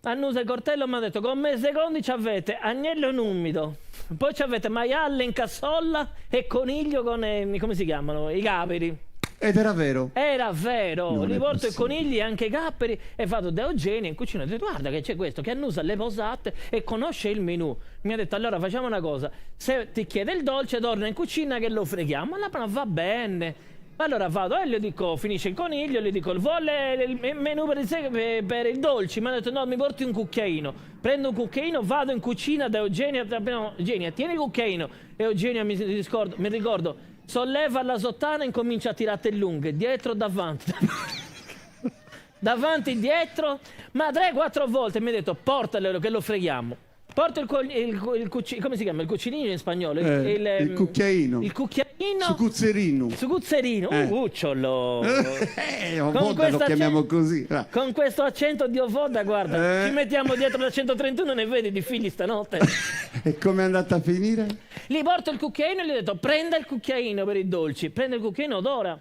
annusa il cortello, mi ha detto: come secondi ci avete agnello in umido, poi ci avete maiale in cassolla e coniglio con, come si chiamano, i caperi. Ed era vero. Era vero, Non li è porto i possibile. conigli e anche i capperi e vado da Eugenia in cucina e ho detto: guarda che c'è questo che annusa le posate e conosce il menù. Mi ha detto: allora facciamo una cosa, se ti chiede il dolce torna in cucina che lo freghiamo. Ma va bene. Allora vado e gli dico: finisce il coniglio, gli dico: vuole il menù per il dolce? Mi ha detto: no, mi porti un cucchiaino. Prendo un cucchiaino, vado in cucina da Eugenia, Eugenia tieni il cucchiaino. E Eugenia mi ricordo solleva la sottana e incomincia a tirare lunghe, dietro, davanti. Davanti, dietro, ma 3-4 volte mi ha detto: portalo che lo freghiamo. Porto il come si chiama? Il cuccinino in spagnolo? Il cucchiaino. Il cucchiaino. Sucuzzerino. Sucuzzerino, cucciolo. Ovoda lo chiamiamo così. Con questo accento di Ovoda, guarda, ci mettiamo dietro la 131 e vedi di figli stanotte. E come è andata a finire? Gli porto il cucchiaino e gli ho detto: prenda il cucchiaino per i dolci. Prende il cucchiaino, odora.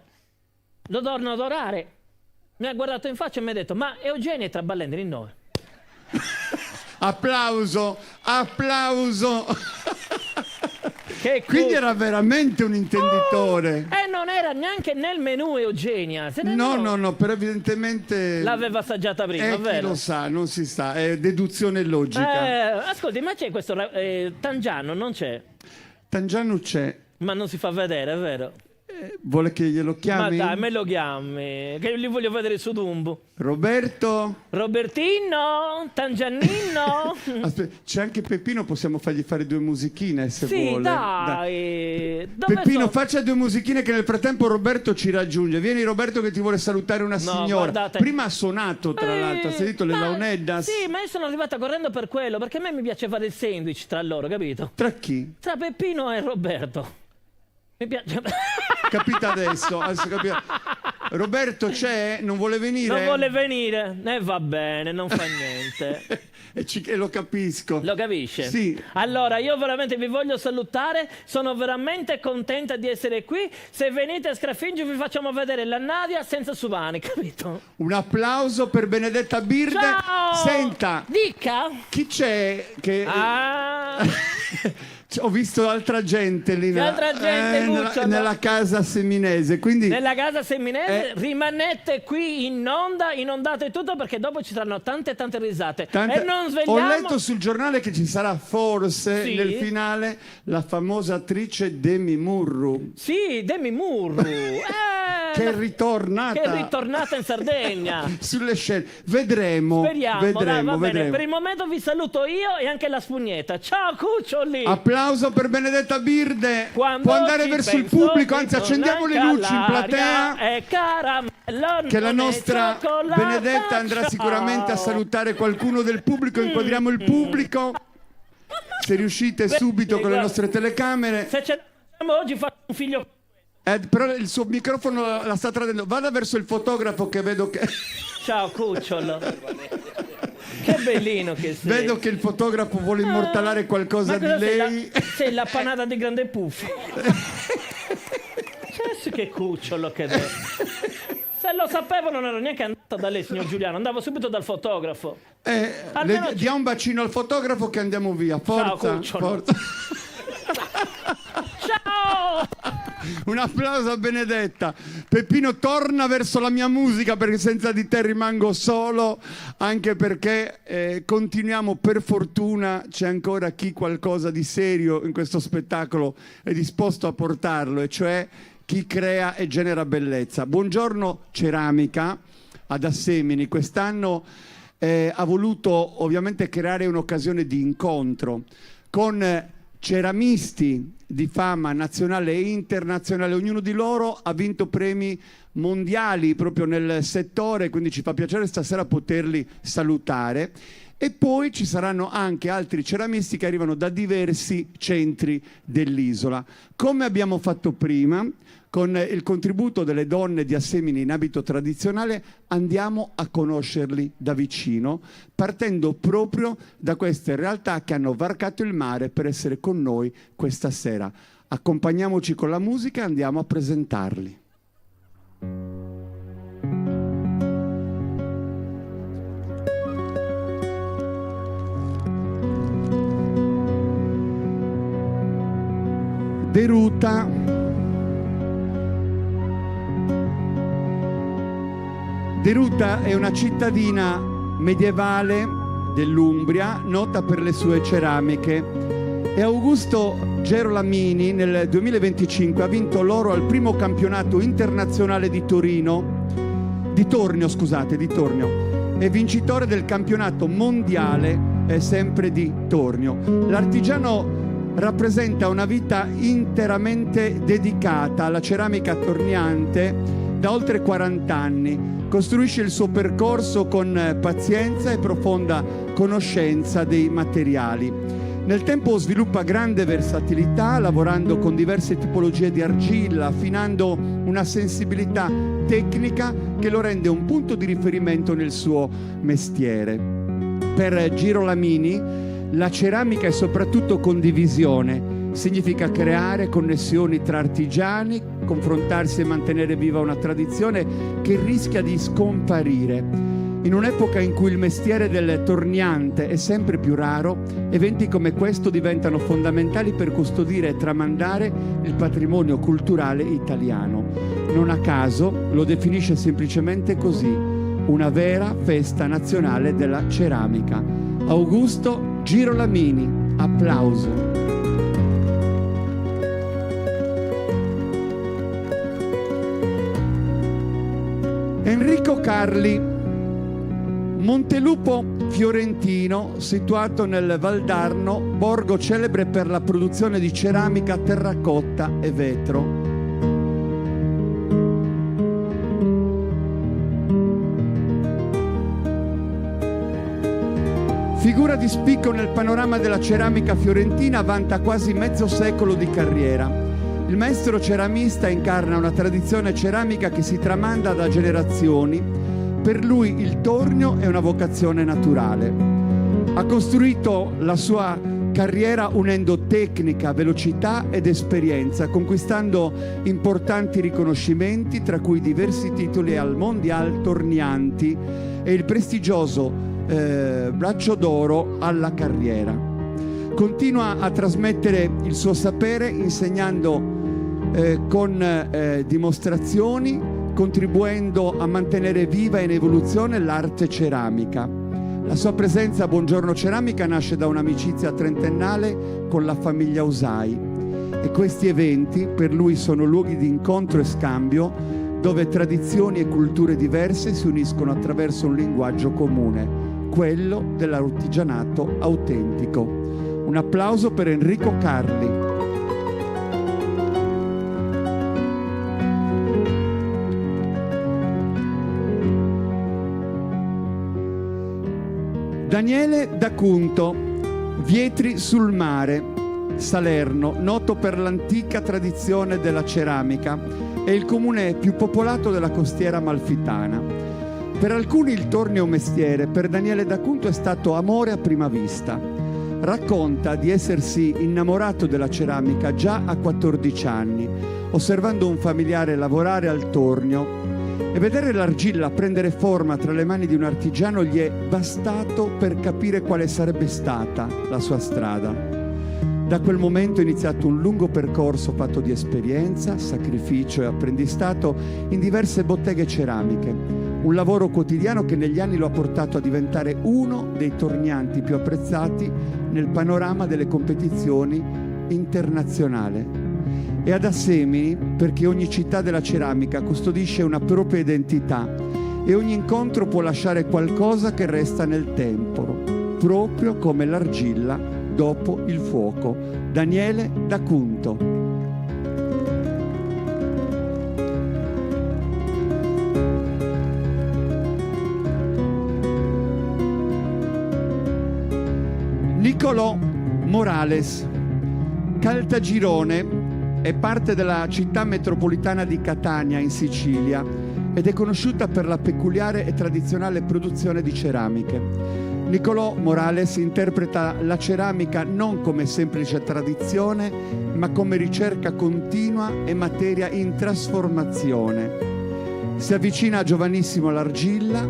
Lo torno ad odorare. Mi ha guardato in faccia e mi ha detto: ma Eugenia è traballente in noi. Applauso. Quindi era veramente un intenditore. E non era neanche nel menù Eugenia. No, però evidentemente l'aveva assaggiata prima, chi vero? lo sa, non si sa, è deduzione logica. Ascolti, ma c'è questo Tangiano, non c'è? Tangiano c'è. Ma non si fa vedere, è vero? Vuole che glielo chiami? Ma dai, me lo chiami, che li voglio vedere su Dumbo. Roberto? Robertino? Tangiannino? Aspetta, c'è anche Peppino, possiamo fargli fare 2 musichine se sì, vuole. dai. Dove Peppino, sono? faccia 2 musichine che nel frattempo Roberto ci raggiunge. Vieni Roberto che ti vuole salutare una signora. Guardate. Prima ha suonato, tra l'altro, ha sentito le Launeddas. Sì, ma io sono arrivata correndo per quello, perché a me mi piace fare il sandwich tra loro, capito? Tra chi? Tra Peppino e Roberto. Mi piace. Capita adesso. Roberto c'è? Non vuole venire? Non vuole venire? Va bene, non fa niente. E lo capisco. Lo capisce? Sì. Allora, io veramente vi voglio salutare, sono veramente contenta di essere qui. Se venite a Scarafingio vi facciamo vedere la Nadia senza Subani, capito? Un applauso per Benedetta Birde. Ciao! Senta, Dica! chi c'è che... Ah! Ho visto altra gente lì nella casa seminese, quindi... Nella casa seminese rimanete qui in onda, inondate tutto, perché dopo ci saranno tante risate. E non svegliamo... Ho letto sul giornale che ci sarà forse nel finale la famosa attrice Demi Moore. Sì, Demi Moore. Che è ritornata. Che è ritornata in Sardegna. Sulle scene. Vedremo. Speriamo. Dai, va bene. Vedremo. Per il momento vi saluto io e anche la spugnetta. Ciao cuccioli. Applauso per Benedetta Birde. Quando può andare verso il pubblico, anzi accendiamo le luci in platea. Che la nostra Benedetta andrà sicuramente a salutare qualcuno del pubblico. Inquadriamo il pubblico. Se riuscite subito con le nostre telecamere. Se ce oggi faccio un figlio. Però il suo microfono la sta tradendo. Vada verso il fotografo che vedo che... Ciao cucciolo. Che bellino che sei. Vedo che il fotografo vuole immortalare qualcosa di lei. Sei la panata di grande puff. Che cucciolo che è. Se lo sapevo non ero neanche andato da lei, signor Giuliano. Andavo subito dal fotografo. Dia un bacino al fotografo che andiamo via. Forza. Ciao cucciolo. Forza. Ciao. Un applauso a Benedetta. Peppino, torna verso la mia musica perché senza di te rimango solo, anche perché continuiamo, per fortuna c'è ancora chi qualcosa di serio in questo spettacolo è disposto a portarlo, e cioè chi crea e genera bellezza. Buongiorno Ceramica ad Assemini quest'anno ha voluto ovviamente creare un'occasione di incontro con ceramisti di fama nazionale e internazionale. Ognuno di loro ha vinto premi mondiali proprio nel settore, quindi ci fa piacere stasera poterli salutare. E poi ci saranno anche altri ceramisti che arrivano da diversi centri dell'isola. Come abbiamo fatto prima, con il contributo delle donne di Assemini in abito tradizionale, andiamo a conoscerli da vicino, partendo proprio da queste realtà che hanno varcato il mare per essere con noi questa sera. Accompagniamoci con la musica e andiamo a presentarli. Deruta è una cittadina medievale dell'Umbria, nota per le sue ceramiche, e Augusto Gerolamini nel 2025 ha vinto l'oro al primo campionato internazionale di Tornio, e vincitore del campionato mondiale sempre di Tornio. L'artigiano rappresenta una vita interamente dedicata alla ceramica torniante da oltre 40 anni. Costruisce il suo percorso con pazienza e profonda conoscenza dei materiali. Nel tempo sviluppa grande versatilità, lavorando con diverse tipologie di argilla, affinando una sensibilità tecnica che lo rende un punto di riferimento nel suo mestiere. Per Gerolamini la ceramica è soprattutto condivisione. Significa creare connessioni tra artigiani, confrontarsi e mantenere viva una tradizione che rischia di scomparire. In un'epoca in cui il mestiere del torniante è sempre più raro, eventi come questo diventano fondamentali per custodire e tramandare il patrimonio culturale italiano. Non a caso lo definisce semplicemente così: una vera festa nazionale della ceramica. Augusto Gerolamini, applauso. Enrico Carli, Montelupo fiorentino, situato nel Valdarno, borgo celebre per la produzione di ceramica, terracotta e vetro. Figura di spicco nel panorama della ceramica fiorentina, vanta quasi mezzo secolo di carriera. Il maestro ceramista incarna una tradizione ceramica che si tramanda da generazioni. Per lui il tornio è una vocazione naturale. Ha costruito la sua carriera unendo tecnica, velocità ed esperienza, conquistando importanti riconoscimenti, tra cui diversi titoli al Mondial Tornianti e il prestigioso Braccio d'Oro alla carriera. Continua a trasmettere il suo sapere insegnando con dimostrazioni, contribuendo a mantenere viva e in evoluzione l'arte ceramica. La sua presenza a Buongiorno Ceramica nasce da un'amicizia trentennale con la famiglia Usai, e questi eventi per lui sono luoghi di incontro e scambio, dove tradizioni e culture diverse si uniscono attraverso un linguaggio comune, quello dell'artigianato autentico. Un applauso per Enrico Carli. Daniele D'Acunto, Vietri sul Mare, Salerno, noto per l'antica tradizione della ceramica, è il comune più popolato della costiera amalfitana. Per alcuni il tornio è un mestiere, per Daniele D'Acunto è stato amore a prima vista. Racconta di essersi innamorato della ceramica già a 14 anni, osservando un familiare lavorare al tornio, e vedere l'argilla prendere forma tra le mani di un artigiano gli è bastato per capire quale sarebbe stata la sua strada. Da quel momento è iniziato un lungo percorso fatto di esperienza, sacrificio e apprendistato in diverse botteghe ceramiche. Un lavoro quotidiano che negli anni lo ha portato a diventare uno dei tornianti più apprezzati nel panorama delle competizioni internazionali. E ad Assemini perché ogni città della ceramica custodisce una propria identità e ogni incontro può lasciare qualcosa che resta nel tempo, proprio come l'argilla dopo il fuoco. Daniele D'Acunto. Nicolò Morales. Caltagirone è parte della città metropolitana di Catania in Sicilia ed è conosciuta per la peculiare e tradizionale produzione di ceramiche. Nicolò Morales interpreta la ceramica non come semplice tradizione, ma come ricerca continua e materia in trasformazione. Si avvicina giovanissimo all'argilla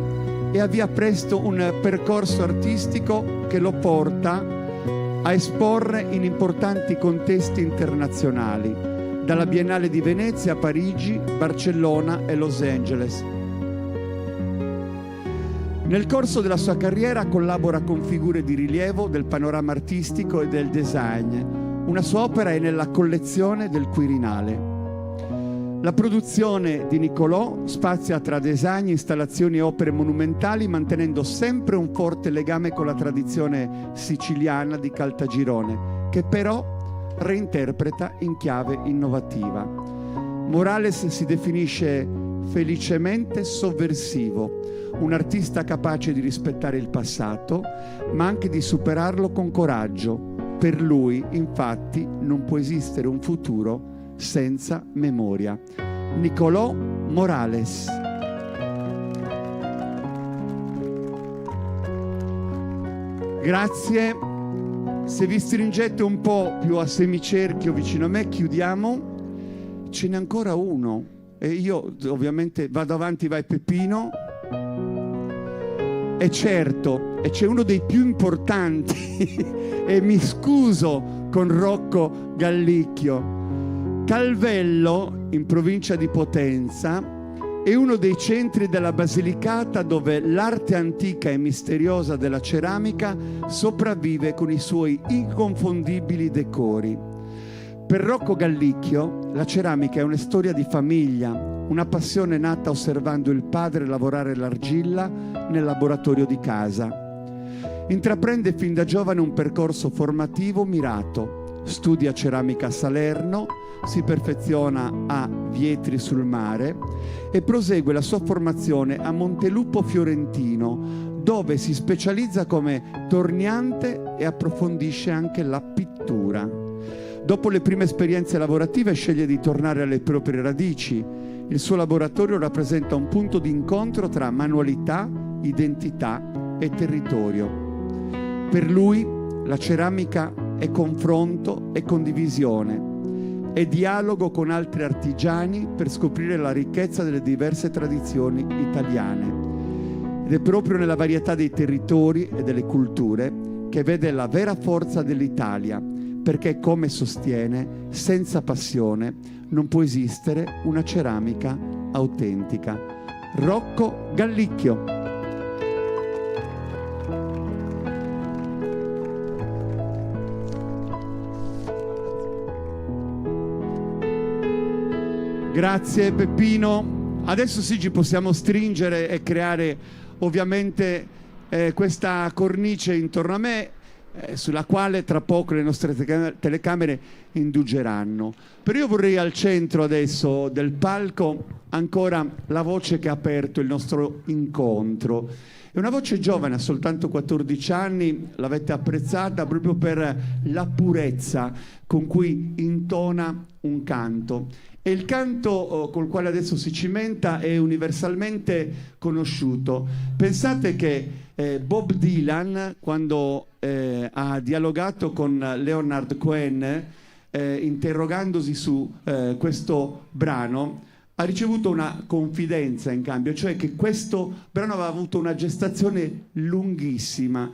e avvia presto un percorso artistico che lo porta a esporre in importanti contesti internazionali, dalla Biennale di Venezia a Parigi, Barcellona e Los Angeles. Nel corso della sua carriera collabora con figure di rilievo del panorama artistico e del design. Una sua opera è nella collezione del Quirinale. La produzione di Nicolò spazia tra design, installazioni e opere monumentali, mantenendo sempre un forte legame con la tradizione siciliana di Caltagirone, che però reinterpreta in chiave innovativa. Morales si definisce felicemente sovversivo, un artista capace di rispettare il passato, ma anche di superarlo con coraggio. Per lui, infatti, non può esistere un futuro senza memoria. Nicolò Morales. Grazie. Se vi stringete un po' più a semicerchio vicino a me, chiudiamo. Ce n'è ancora uno. E io ovviamente vado avanti, vai Peppino. E certo, e c'è uno dei più importanti, e mi scuso con Rocco Gallicchio. Calvello, in provincia di Potenza, è uno dei centri della Basilicata dove l'arte antica e misteriosa della ceramica sopravvive con i suoi inconfondibili decori. Per Rocco Gallicchio la ceramica è una storia di famiglia, una passione nata osservando il padre lavorare l'argilla nel laboratorio di casa. Intraprende fin da giovane un percorso formativo mirato, studia ceramica a Salerno, si perfeziona a Vietri sul Mare e prosegue la sua formazione a Montelupo Fiorentino, dove si specializza come torniante e approfondisce anche la pittura. Dopo le prime esperienze lavorative sceglie di tornare alle proprie radici. Il suo laboratorio rappresenta un punto di incontro tra manualità, identità e territorio. Per lui la ceramica è confronto e condivisione, è dialogo con altri artigiani per scoprire la ricchezza delle diverse tradizioni italiane. Ed è proprio nella varietà dei territori e delle culture che vede la vera forza dell'Italia, perché, come sostiene, senza passione non può esistere una ceramica autentica. Rocco Gallicchio. Grazie Peppino. Adesso sì, ci possiamo stringere e creare ovviamente questa cornice intorno a me, sulla quale tra poco le nostre telecamere indugeranno. Però io vorrei al centro adesso del palco ancora la voce che ha aperto il nostro incontro. È una voce giovane, ha soltanto 14 anni, l'avete apprezzata proprio per la purezza con cui intona un canto. E il canto col quale adesso si cimenta è universalmente conosciuto. Pensate che Bob Dylan, quando ha dialogato con Leonard Cohen, interrogandosi su questo brano, ha ricevuto una confidenza in cambio, cioè che questo brano aveva avuto una gestazione lunghissima.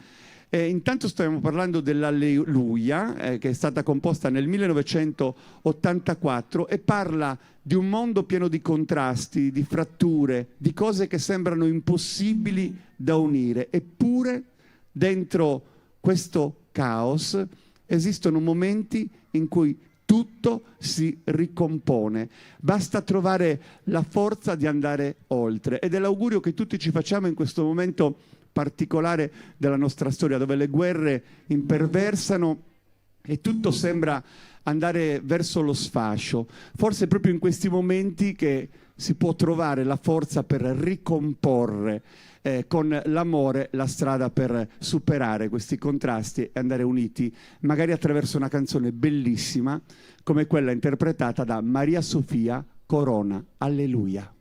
Intanto stiamo parlando dell'Alleluia, che è stata composta nel 1984 e parla di un mondo pieno di contrasti, di fratture, di cose che sembrano impossibili da unire. Eppure, dentro questo caos, esistono momenti in cui tutto si ricompone. Basta trovare la forza di andare oltre. Ed è l'augurio che tutti ci facciamo in questo momento particolare della nostra storia, dove le guerre imperversano e tutto sembra andare verso lo sfascio. Forse è proprio in questi momenti che si può trovare la forza per ricomporre con l'amore la strada per superare questi contrasti e andare uniti, magari attraverso una canzone bellissima come quella interpretata da Maria Sofia Corona. Alleluia.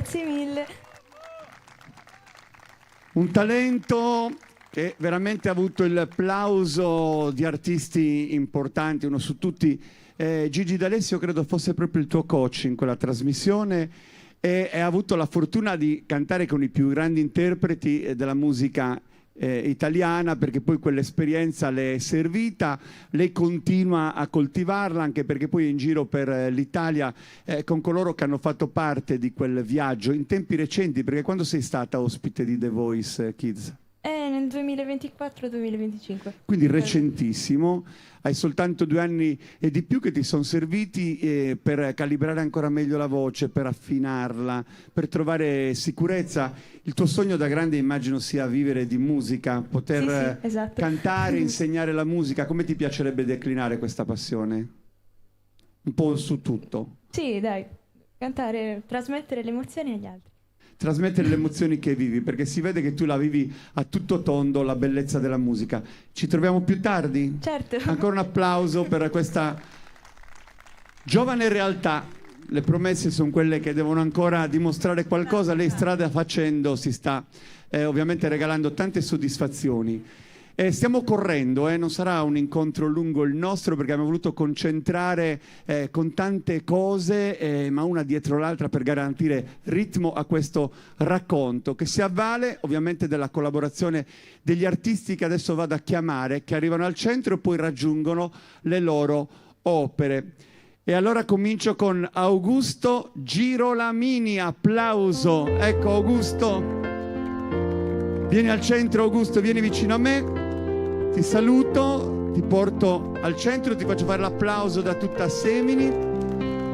Grazie mille. Un talento che veramente ha avuto il plauso di artisti importanti, uno su tutti. Gigi D'Alessio credo fosse proprio il tuo coach in quella trasmissione e ha avuto la fortuna di cantare con i più grandi interpreti della musica italiana, perché poi quell'esperienza le è servita, lei continua a coltivarla, anche perché poi è in giro per l'Italia con coloro che hanno fatto parte di quel viaggio in tempi recenti, perché quando sei stata ospite di The Voice Kids? Nel 2024-2025. Quindi recentissimo, hai soltanto 2 anni e di più che ti sono serviti per calibrare ancora meglio la voce, per affinarla, per trovare sicurezza. Il tuo sogno da grande immagino sia vivere di musica, poter Sì, esatto. cantare, insegnare la musica. Come ti piacerebbe declinare questa passione? Un po' su tutto. Sì, dai, cantare, trasmettere le emozioni agli altri. Trasmettere le emozioni che vivi, perché si vede che tu la vivi a tutto tondo, la bellezza della musica. Ci troviamo più tardi? Certo. Ancora un applauso per questa giovane realtà. Le promesse sono quelle che devono ancora dimostrare qualcosa. Lei strada facendo si sta ovviamente regalando tante soddisfazioni. Stiamo correndo, non sarà un incontro lungo il nostro, perché abbiamo voluto concentrare con tante cose, ma una dietro l'altra, per garantire ritmo a questo racconto, che si avvale ovviamente della collaborazione degli artisti che adesso vado a chiamare, che arrivano al centro e poi raggiungono le loro opere. E allora comincio con Augusto Girolamini, applauso. Ecco Augusto, vieni al centro. Augusto, vieni vicino a me. Ti saluto, ti porto al centro, ti faccio fare l'applauso da tutta Semini.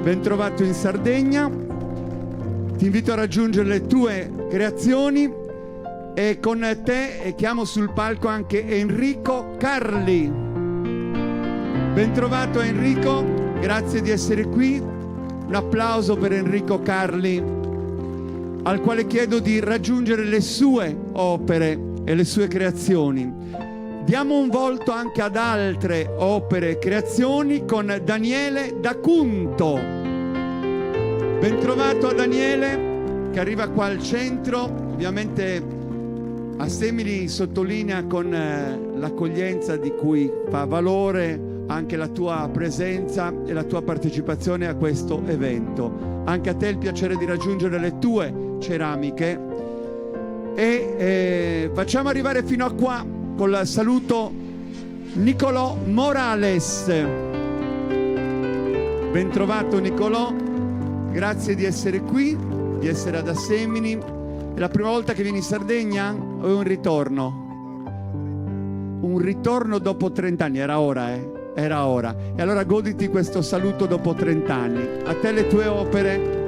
Ben trovato in Sardegna. Ti invito a raggiungere le tue creazioni e con te chiamo sul palco anche Enrico Carli. Ben trovato Enrico, grazie di essere qui. Un applauso per Enrico Carli, al quale chiedo di raggiungere le sue opere e le sue creazioni. Diamo un volto anche ad altre opere e creazioni con Daniele D'Acunto. Ben trovato a Daniele, che arriva qua al centro. Ovviamente a Semini sottolinea con l'accoglienza di cui fa valore anche la tua presenza e la tua partecipazione a questo evento. Anche a te il piacere di raggiungere le tue ceramiche. E facciamo arrivare fino a qua col saluto Nicolò Morales. Ben trovato Nicolò, grazie di essere qui, di essere ad Assemini. È la prima volta che vieni in Sardegna o è un ritorno? Un ritorno dopo 30 anni, era ora, era ora. E allora goditi questo saluto dopo 30 anni. A te le tue opere.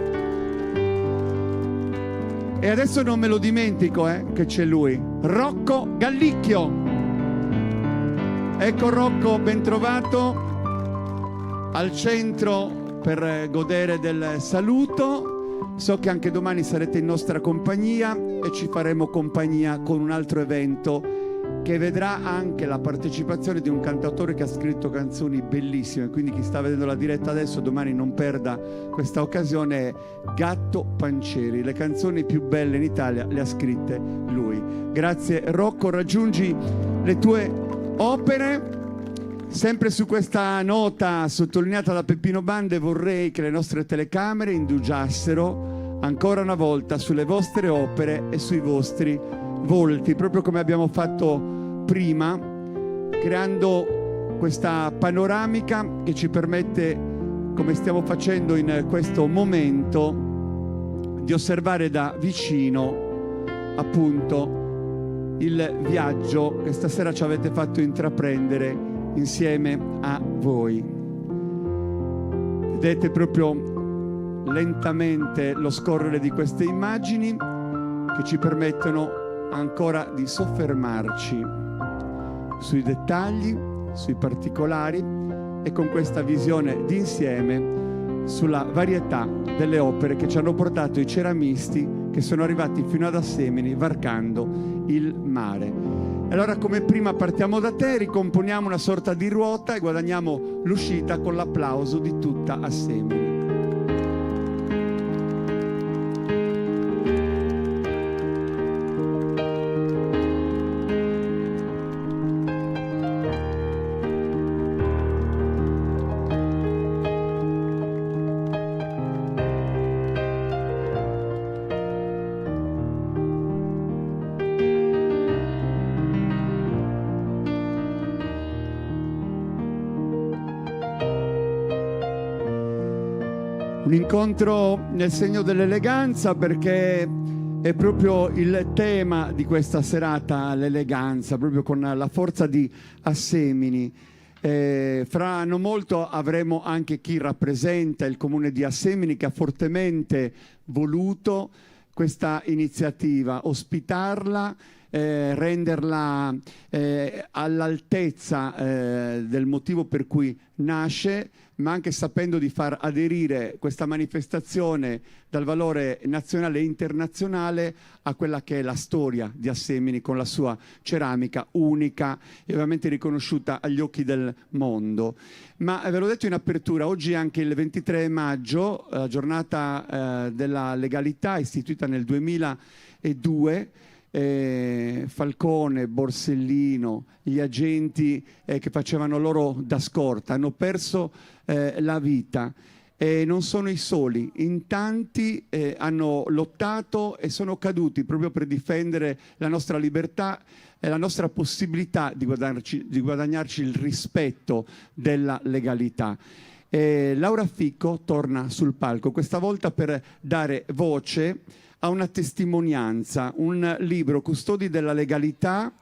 E adesso non me lo dimentico che c'è lui, Rocco Gallicchio. Ecco Rocco, ben trovato al centro per godere del saluto. So che anche domani sarete in nostra compagnia e ci faremo compagnia con un altro evento che vedrà anche la partecipazione di un cantautore che ha scritto canzoni bellissime, quindi chi sta vedendo la diretta adesso domani non perda questa occasione. Gatto Pancieri, le canzoni più belle in Italia le ha scritte lui. Grazie Rocco, raggiungi le tue opere. Sempre su questa nota sottolineata da Peppino Bande vorrei che le nostre telecamere indugiassero ancora una volta sulle vostre opere e sui vostri volti, proprio come abbiamo fatto prima, creando questa panoramica che ci permette, come stiamo facendo in questo momento, di osservare da vicino appunto il viaggio che stasera ci avete fatto intraprendere insieme a voi. Vedete proprio lentamente lo scorrere di queste immagini che ci permettono ancora di soffermarci sui dettagli, sui particolari e con questa visione d'insieme sulla varietà delle opere che ci hanno portato i ceramisti che sono arrivati fino ad Assemini varcando il mare. Allora, come prima partiamo da te, ricomponiamo una sorta di ruota e guadagniamo l'uscita con l'applauso di tutta Assemini. Un incontro nel segno dell'eleganza, perché è proprio il tema di questa serata, l'eleganza, proprio con la forza di Assemini. Fra non molto avremo anche chi rappresenta il comune di Assemini, che ha fortemente voluto questa iniziativa, ospitarla, renderla all'altezza del motivo per cui nasce, ma anche sapendo di far aderire questa manifestazione dal valore nazionale e internazionale a quella che è la storia di Assemini, con la sua ceramica unica e ovviamente riconosciuta agli occhi del mondo. Ma ve l'ho detto in apertura, oggi è anche il 23 maggio, la giornata della legalità, istituita nel 2002. Falcone, Borsellino, gli agenti che facevano loro da scorta hanno perso la vita, e non sono i soli, in tanti hanno lottato e sono caduti proprio per difendere la nostra libertà e la nostra possibilità di guadagnarci il rispetto della legalità. Laura Ficco torna sul palco, questa volta per dare voce a una testimonianza, un libro, Custodi della legalità,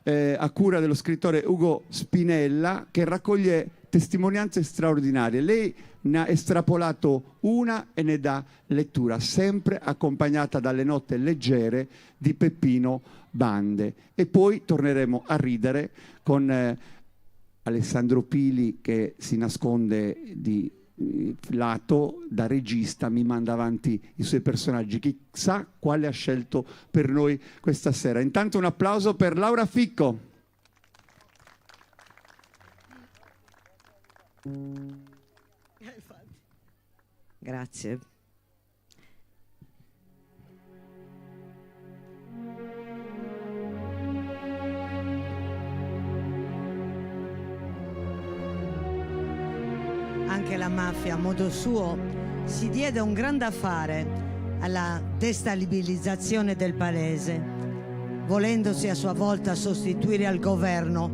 a cura dello scrittore Ugo Spinella, che raccoglie testimonianze straordinarie. Lei ne ha estrapolato una e ne dà lettura, sempre accompagnata dalle note leggere di Peppino Bande. E poi torneremo a ridere con Alessandro Pili, che si nasconde di lato da regista, mi manda avanti i suoi personaggi, chissà quale ha scelto per noi questa sera. Intanto un applauso per Laura Ficco. Grazie. Anche la mafia, a modo suo, si diede un grande affare alla destabilizzazione del paese, volendosi a sua volta sostituire al governo,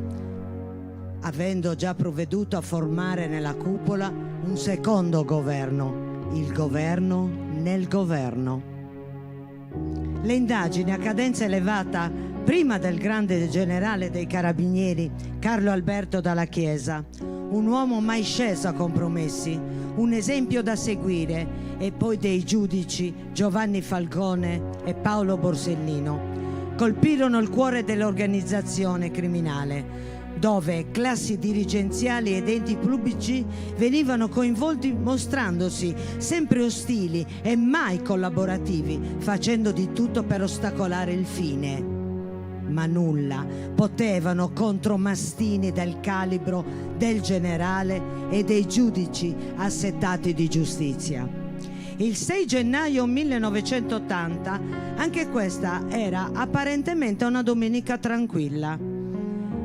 avendo già provveduto a formare nella cupola un secondo governo, il governo nel governo. Le indagini a cadenza elevata, prima del grande generale dei carabinieri Carlo Alberto Dalla Chiesa, un uomo mai sceso a compromessi, un esempio da seguire, e poi dei giudici Giovanni Falcone e Paolo Borsellino, colpirono il cuore dell'organizzazione criminale, dove classi dirigenziali ed enti pubblici venivano coinvolti, mostrandosi sempre ostili e mai collaborativi, facendo di tutto per ostacolare il fine. Ma nulla potevano contro mastini del calibro del generale e dei giudici assetati di giustizia. Il 6 gennaio 1980, anche questa era apparentemente una domenica tranquilla,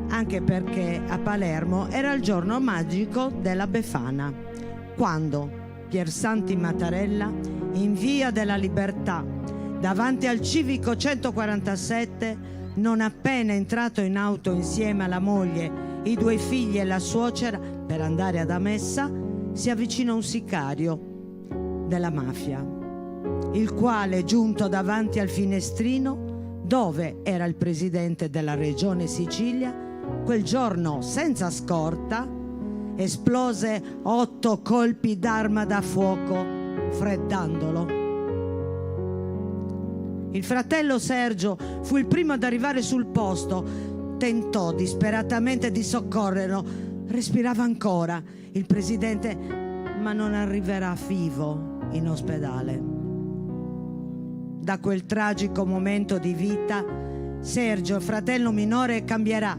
anche perché a Palermo era il giorno magico della Befana, quando Piersanti Mattarella, in via della Libertà, davanti al civico 147, non appena entrato in auto insieme alla moglie, i due figli e la suocera per andare ad Amessa, si avvicinò un sicario della mafia, il quale, giunto davanti al finestrino dove era il presidente della regione Sicilia, quel giorno senza scorta esplose 8 colpi d'arma da fuoco, freddandolo. Il fratello Sergio fu il primo ad arrivare sul posto, tentò disperatamente di soccorrerlo, respirava ancora il presidente, ma non arriverà vivo in ospedale. Da quel tragico momento di vita, Sergio, il fratello minore, cambierà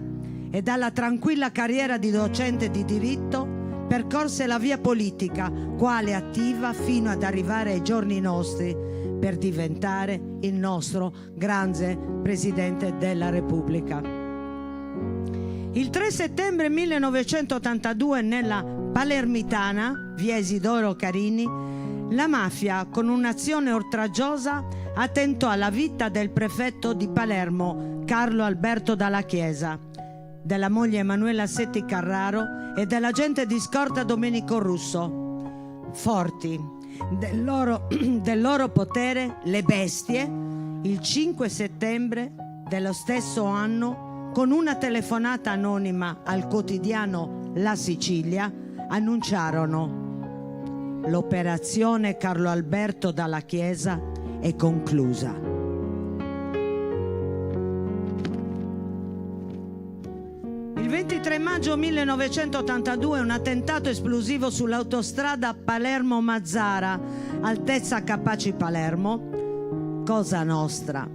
e dalla tranquilla carriera di docente di diritto percorse la via politica, quale attiva fino ad arrivare ai giorni nostri, per diventare il nostro grande Presidente della Repubblica. Il 3 settembre 1982, nella Palermitana, via Isidoro Carini, la mafia, con un'azione oltraggiosa, attentò alla vita del prefetto di Palermo, Carlo Alberto Dalla Chiesa, della moglie Emanuela Setti Carraro e dell'agente di scorta Domenico Russo. Forti del loro potere le bestie, il 5 settembre dello stesso anno, con una telefonata anonima al quotidiano La Sicilia, annunciarono: l'operazione Carlo Alberto Dalla Chiesa è conclusa. Il 23 maggio 1982 un attentato esplosivo sull'autostrada Palermo-Mazzara, altezza Capaci Palermo, Cosa Nostra,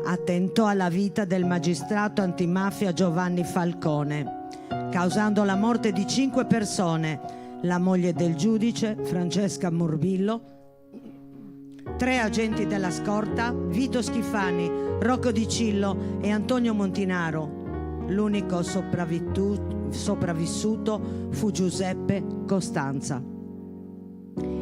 attentò alla vita del magistrato antimafia Giovanni Falcone, causando la morte di 5 persone, la moglie del giudice Francesca Morbillo, 3 agenti della scorta, Vito Schifani, Rocco Di Cillo e Antonio Montinaro. L'unico sopravvissuto fu Giuseppe Costanza.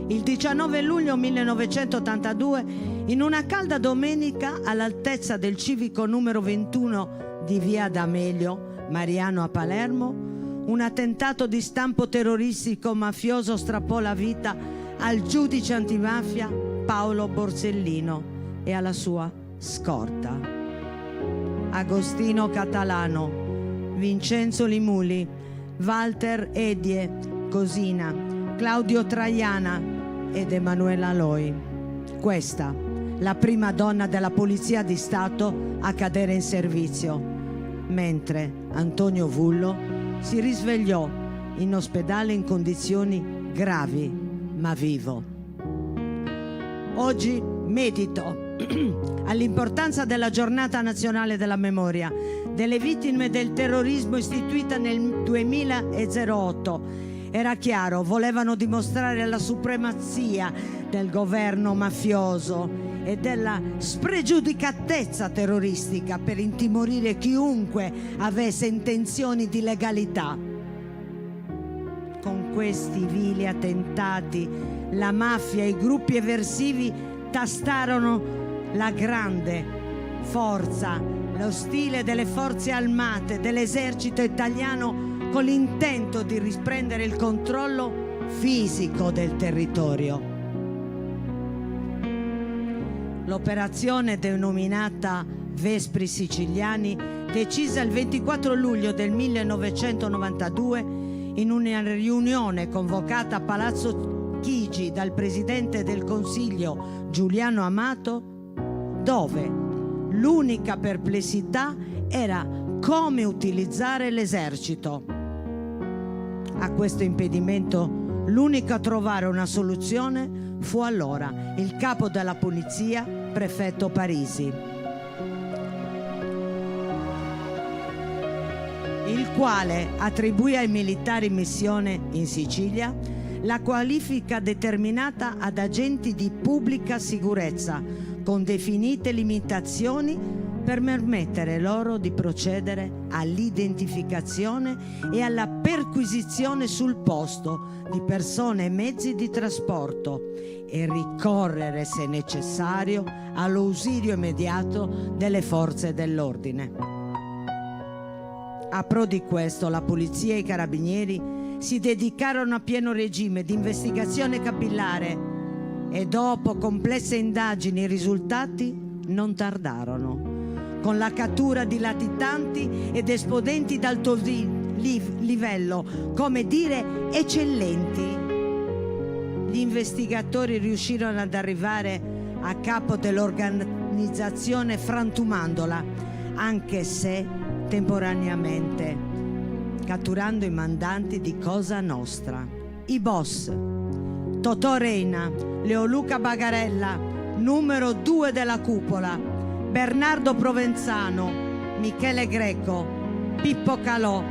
Il 19 luglio 1982, in una calda domenica all'altezza del civico numero 21 di via D'Amelio, Mariano a Palermo, un attentato di stampo terroristico mafioso strappò la vita al giudice antimafia Paolo Borsellino e alla sua scorta. Agostino Catalano, Vincenzo Limuli, Walter Edie Cosina, Claudio Traiana ed Emanuela Loi. Questa, la prima donna della Polizia di Stato a cadere in servizio, mentre Antonio Vullo si risvegliò in ospedale in condizioni gravi, ma vivo. Oggi medito all'importanza della giornata nazionale della memoria delle vittime del terrorismo istituita nel 2008. Era chiaro, volevano dimostrare la supremazia del governo mafioso e della spregiudicatezza terroristica per intimorire chiunque avesse intenzioni di legalità. Con questi vili attentati la mafia e i gruppi eversivi tastarono la grande forza, lo stile delle forze armate, dell'esercito italiano, con l'intento di riprendere il controllo fisico del territorio. L'operazione denominata Vespri Siciliani, decisa il 24 luglio del 1992 in una riunione convocata a Palazzo Chigi dal Presidente del Consiglio Giuliano Amato, dove l'unica perplessità era come utilizzare l'esercito. A questo impedimento l'unico a trovare una soluzione fu allora il capo della polizia, prefetto Parisi, il quale attribuì ai militari in missione in Sicilia la qualifica determinata ad agenti di pubblica sicurezza, con definite limitazioni per permettere loro di procedere all'identificazione e alla perquisizione sul posto di persone e mezzi di trasporto e ricorrere, se necessario, all'ausilio immediato delle forze dell'ordine. A pro di questo, la polizia e i carabinieri si dedicarono a pieno regime di investigazione capillare e dopo complesse indagini i risultati non tardarono, con la cattura di latitanti ed esponenti d'alto livello, come dire eccellenti. Gli investigatori riuscirono ad arrivare a capo dell'organizzazione frantumandola, anche se temporaneamente, catturando i mandanti di Cosa Nostra. I boss: Totò Reina, Leoluca Bagarella, numero 2 della cupola, Bernardo Provenzano, Michele Greco, Pippo Calò,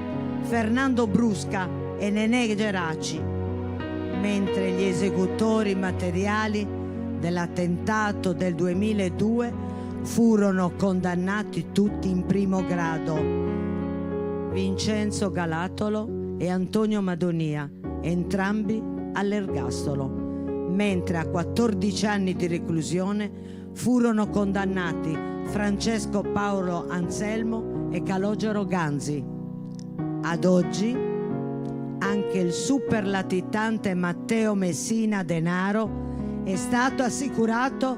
Fernando Brusca e Nenè Geraci, mentre gli esecutori materiali dell'attentato del 2002 furono condannati tutti in primo grado: Vincenzo Galatolo e Antonio Madonia, entrambi all'ergastolo, mentre a 14 anni di reclusione furono condannati Francesco Paolo Anselmo e Calogero Ganzi. Ad oggi anche il super latitante Matteo Messina Denaro è stato assicurato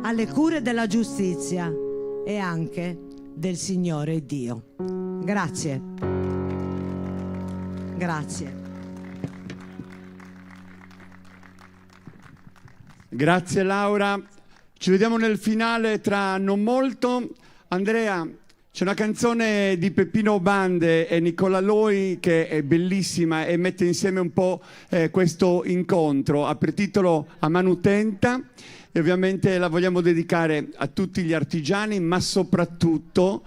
alle cure della giustizia e anche del Signore Dio. Grazie. Grazie. Grazie Laura. Ci vediamo nel finale tra non molto. Andrea, c'è una canzone di Peppino Bande e Nicola Loi che è bellissima e mette insieme un po' questo incontro. Ha per titolo A Manu Tenta e ovviamente la vogliamo dedicare a tutti gli artigiani, ma soprattutto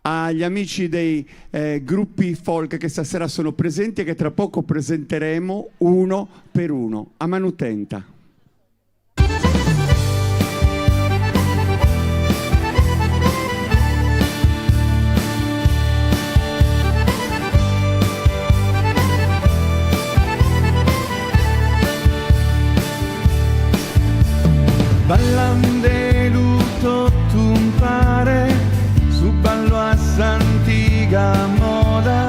agli amici dei gruppi folk che stasera sono presenti e che tra poco presenteremo uno per uno. A Manu Tenta. Ballande lutto tumpare su ballo a s'antica moda,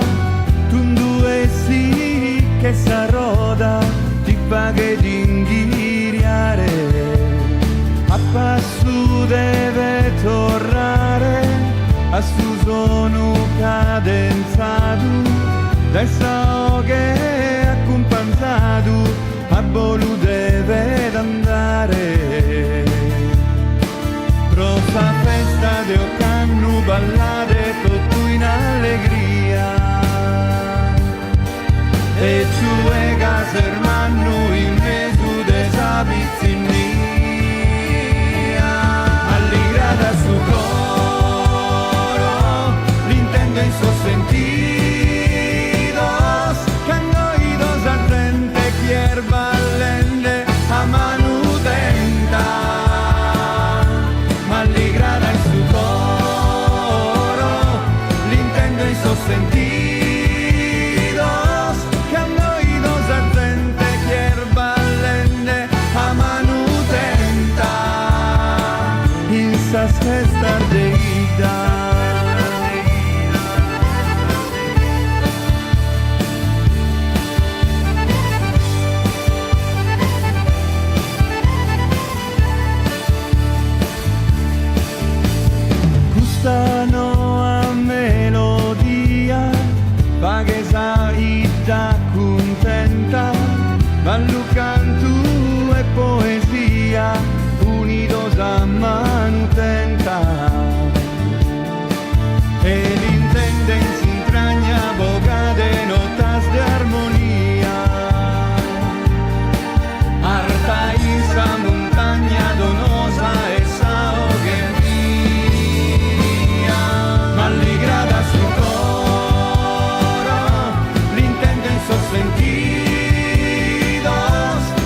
tu due sì che s'arroda ti paghe di inghiriare, a passo deve tornare a su sono cadenzato dai sao che accompagnato a bolu deve andare. Rosa festa de cannu ballare tutto in allegria e tue case hermano in mezzo de sabizzinia alligrada su coro l'intendo in suo sentidos cannoidos al frente quier ballende a manu tenta sentidos que annoidos a gente quier ballende a manu tenta in sas festas de ida. Gustano a melodia Paghesa ida contenta, ballo canto e poesia, unidos a manu tenta. E l'intendenza intragna bocade notas de armonia, arta isa montagna donosa e sao che mia, malligrada su sentidos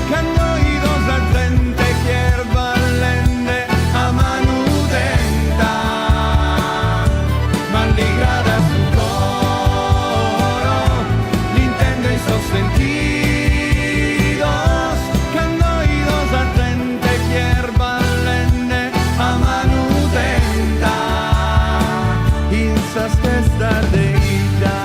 que annoidos a gente quier ballende a manu tenta malligrada su coro l'intendo in sos sentidos que annoidos a gente quier ballende a manu tenta in sas festas de ida.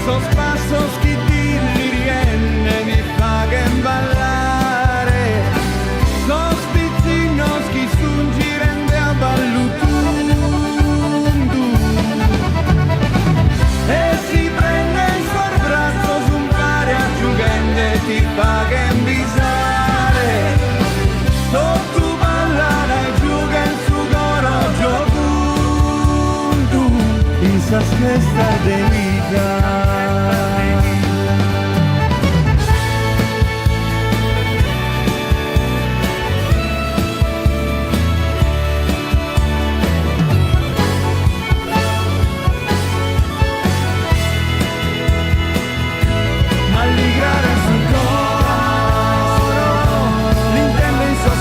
Esos pasos que dirli rienne mi paguen ballare, los pizzinos che sungiren de a ballutundu e si prende in suor braccio un pare a giugende ti paguen bisare, tu ballare e giuguen su coro giogundu in sas festa de vida.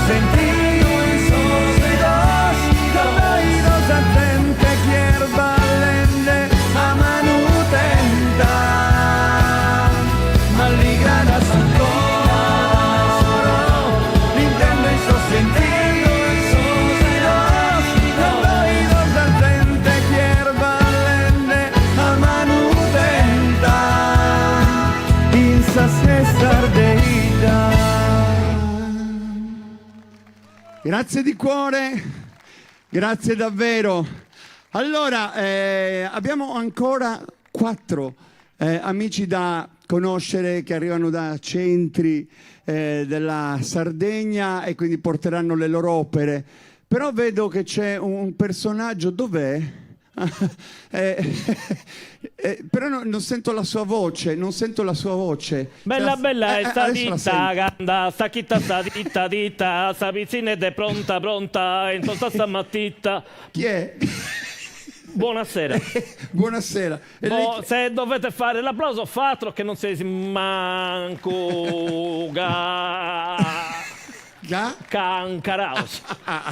Sentidos, caballos a gente quier ballende a manu tenta. Grazie di cuore, grazie davvero. Allora, abbiamo ancora 4 amici da conoscere che arrivano da centri della Sardegna e quindi porteranno le loro opere. Però vedo che c'è un personaggio, dov'è? Però non sento la sua voce, non sento la sua voce. Bella bella è sta adesso la ditta, sento. ganda, sta chitta sta ditta, sta pizzina ed è pronta, in tutta sta matita. Chi è? Buonasera. Buonasera. E lei chi- Se dovete fare l'applauso, fatelo che non sei manco Ga? cancaraos.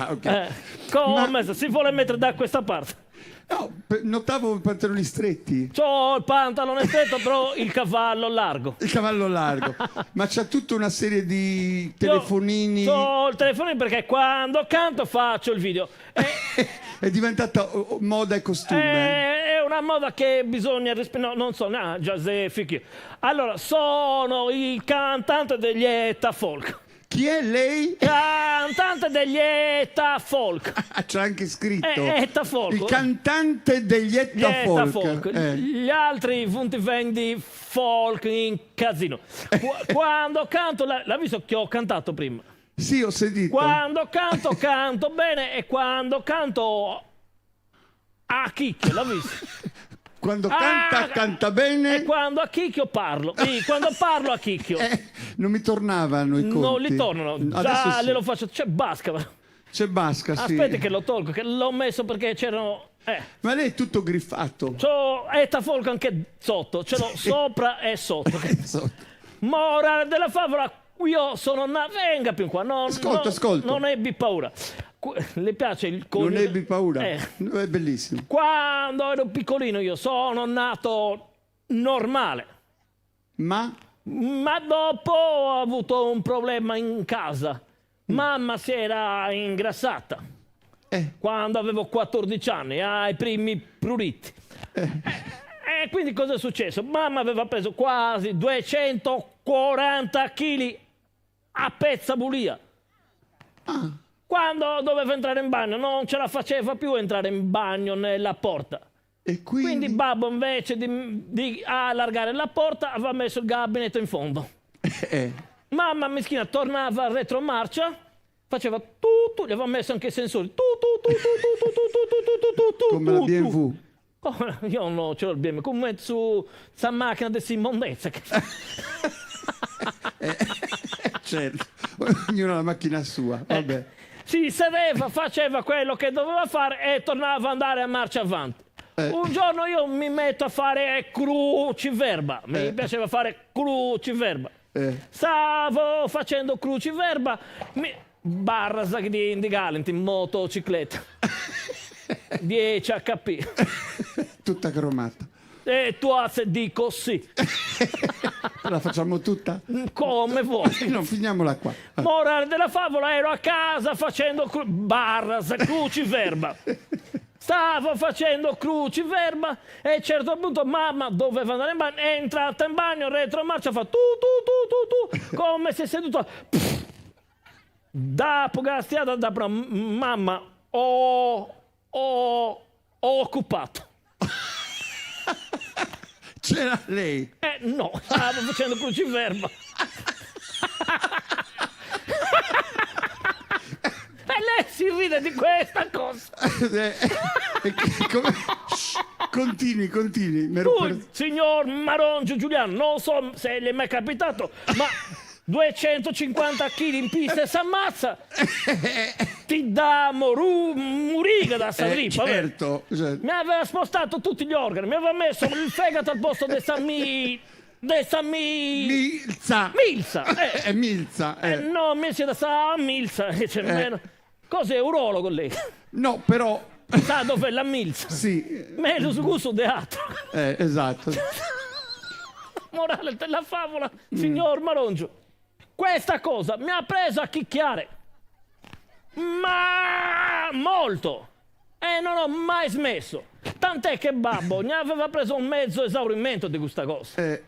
Ok. Come se si vuole mettere da questa parte. No, notavo i pantaloni stretti. C'ho il pantalone stretto, però il cavallo largo. Il cavallo largo, ma c'ha tutta una serie di telefonini. C'ho il telefonino perché quando canto faccio il video. È diventata moda e costume. È una moda che bisogna rispettare. No, non so, già se fichi. Allora, sono il cantante degli Etta Folk. Chi è lei? Cantante degli Etta Folk. C'è anche scritto. Etta Folk. Il cantante degli Etta Gli Etta Folk. Gli altri punti vendi folk in casino. Quando canto, l'ha visto che ho cantato prima? Sì, ho sentito. Quando canto bene e quando canto a chicchio, l'ha visto? Quando canta E bene. quando a chicchio parlo. Sì, quando parlo a chicchio. Non mi tornavano i conti. Non li tornano. Adesso Già sì. glielo faccio. C'è Basca. C'è Basca, sì. Aspetti che lo tolgo, che l'ho messo perché c'erano. Ma lei è tutto griffato. C'ho Etta Folk anche sotto. Ce l'ho sopra e sotto. Sotto. Morale della favola. Io sono venga più qua. Ascolta. Non ebbi paura. Le piace il Non coniglio? ebbi paura. È bellissimo. Quando ero piccolino io sono nato normale. Ma Ma dopo ho avuto un problema in casa. Mamma si era ingrassata quando avevo 14 anni, ai primi pruriti. E quindi cosa è successo? Mamma aveva preso quasi 240 kg a pezza bulia. Quando doveva entrare in bagno non ce la faceva più entrare in bagno nella porta. e Quindi babbo invece di allargare la porta aveva messo il gabinetto in fondo. Mamma meschina tornava a retromarcia, faceva tu, gli aveva messo anche i sensori. come la BMW. Io non ce l'ho il BMW, come su sta macchina di immondezza. Certo, ognuno ha la macchina sua. Vabbè. Si sedeva, faceva quello che doveva fare e tornava ad andare a marcia avanti. Un giorno io mi metto a fare cruciverba, mi piaceva fare cruciverba. Stavo facendo cruciverba, barra di Galent in motocicletta, 10 HP. Tutta cromata. E tu dico sì, La facciamo tutta? come vuoi. Non finiamola qua. Morale della favola, ero a casa facendo cruciverba. Stavo facendo cruciverba e a un certo punto mamma doveva andare in bagno, è entrata in bagno, retromarcia, fa tu, come si è seduta. Dopo gastiata, mamma, ho occupato. C'era lei. No, stavo facendo cruciverba. E lei si ride di questa cosa. Continui. m'ero Lui, signor Marongio Giuliano, non so se le è mai capitato, ma 250 kg in pista e s'ammazza, ti dà muriga da Sanrippa. certo. Mi aveva spostato tutti gli organi, mi aveva messo il fegato al posto di Milza. Milza. È Milza. No, Milza da sta Milza. Cos'è urologo lei? No, però Sa dov'è la Milza? sì. Meno su gusto teatro. Esatto. Morale della favola, signor Marongio. Questa cosa mi ha preso a chicchiare. Ma molto. E non ho mai smesso. Tant'è che babbo ne aveva preso un mezzo esaurimento di questa cosa.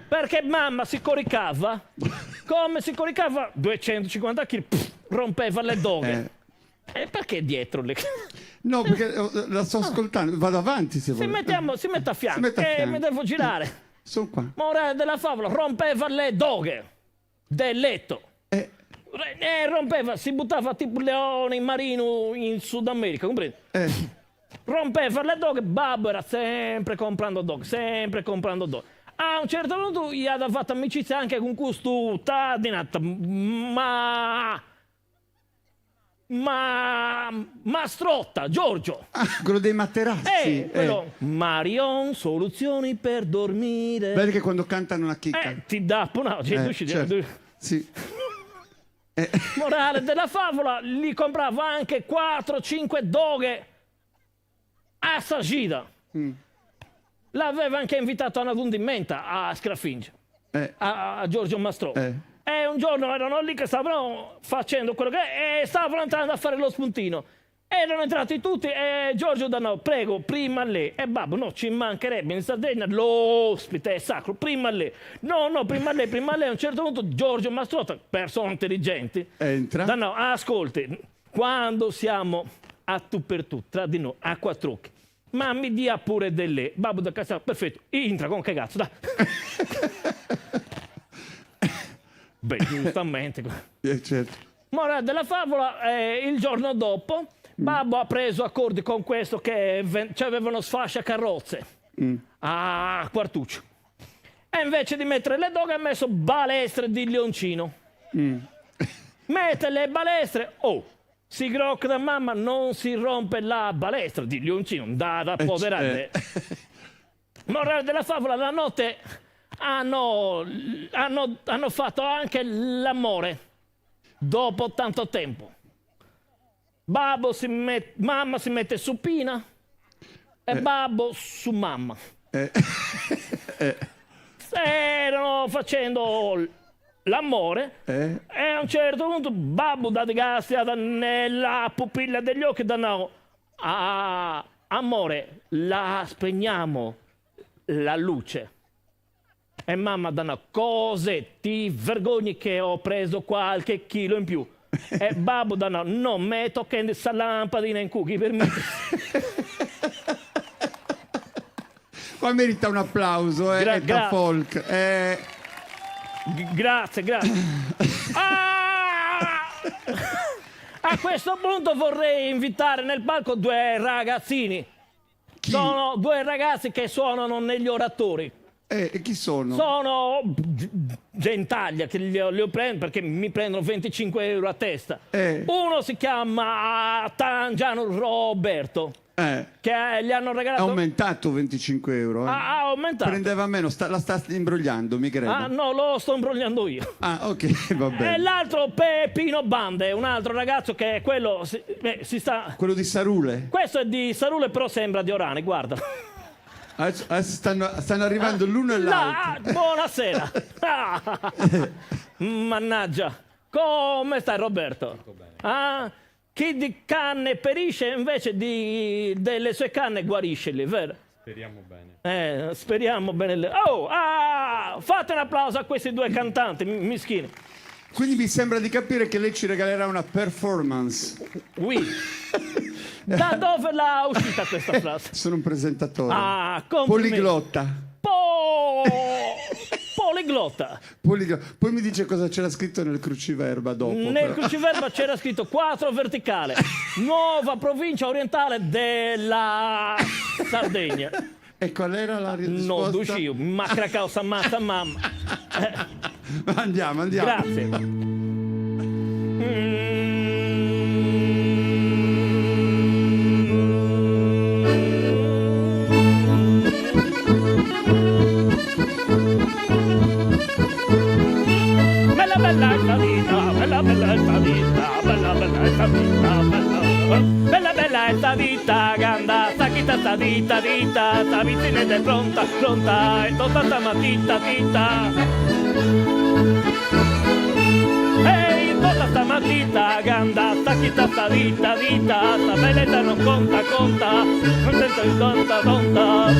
Perché mamma si coricava. Come si coricava? 250 kg. rompeva le doghe. E perché dietro le... No, perché la sto ascoltando. Vado avanti se vuoi. Si mette a fianco, mette a che fianco. mi devo girare. Sono qua. Morale della favola, rompeva le doghe del letto. Eh, Rompeva, si buttava tipo un leone marino in Sud America, comprendi? Rompeva le doghe, babbo era sempre comprando dog, sempre comprando dog. A un certo punto gli ha fatto amicizia anche con questo Tadinat, Mastrotta, Giorgio. quello dei materassi. Quello, Marion, soluzioni per dormire. Vedi che quando cantano una chicca. Ti dà no, Certo. Sì. Morale della favola, gli comprava anche 4-5 doghe a Sagida. L'aveva anche invitato a una condimenta a Scrafinge, a Giorgio Mastro. E un giorno erano lì che stavano facendo quello che... E stavano entrando a fare lo spuntino. Erano entrati tutti e Giorgio Danò, prego, prima lei. E babbo, no, ci mancherebbe in Sardegna l'ospite è sacro, prima lei. No, prima lei. A un certo punto Giorgio Mastrotta, persona intelligente, Entra. Danò, ascolti, quando siamo a tu per tu, tra di noi, a quattro occhi, ma mi dia pure delle... Babbo da casa, perfetto, entra con che cazzo, dai. Beh, giustamente. Certo. Morale della favola, il giorno dopo, babbo ha preso accordi con questo che avevano sfascia carrozze a Quartuccio. E invece di mettere le doghe ha messo balestre di leoncino. Mette le balestre, si grocca da mamma, non si rompe la balestra di leoncino, da poverate. Morale della favola, la notte hanno fatto anche l'amore dopo tanto tempo. Mamma si mette su Pina e babbo su mamma. Erano facendo l'amore e a un certo punto babbo da disgrazia nella pupilla degli occhi danno amore, la spegniamo la luce. E mamma danno cose, ti vergogni che ho preso qualche chilo in più. E babbo danno non mi tocca questa lampadina in cookie per me. Qua merita un applauso, è da folk. Grazie. A questo punto vorrei invitare nel palco due ragazzini. Chi? Sono due ragazzi che suonano negli oratori. Chi sono? Sono gentaglia che li ho preso perché mi prendono 25 euro a testa. Uno si chiama Tangiano Roberto. Che gli hanno regalato... Ha aumentato 25 euro. Ha aumentato. Prendeva meno, la sta imbrogliando, mi credo. No, lo sto imbrogliando io. Ok, va bene. E l'altro Peppino Bande, un altro ragazzo che è quello... si sta... Quello di Sarule? Questo è di Sarule, però sembra di Orane, guarda. Adesso stanno arrivando l'uno e l'altro. Buonasera. Mannaggia. Come stai, Roberto? Molto bene. Chi di canne perisce invece delle sue canne guarisce lì, vero? Speriamo bene. Speriamo bene. Fate un applauso a questi due cantanti mischini. Quindi mi sembra di capire che lei ci regalerà una performance. Oui. Da dove l'ha uscita questa frase? Sono un presentatore. Complimenti. Poliglotta. Poliglotta. Poi mi dice cosa c'era scritto nel cruciverba dopo. Nel cruciverba c'era scritto 4 verticale, nuova provincia orientale della Sardegna. E qual era la risposta? No, Duccio, ma cracao s'ammazza mamma. Andiamo. Grazie. Bella esta vita, ganda, saquita esta dita, sta vittina ed è pronta, e tutta sta matita, ehi, tutta sta matita, ganda, saquita sta dita, sta bellezza non conta, non sento il tonta.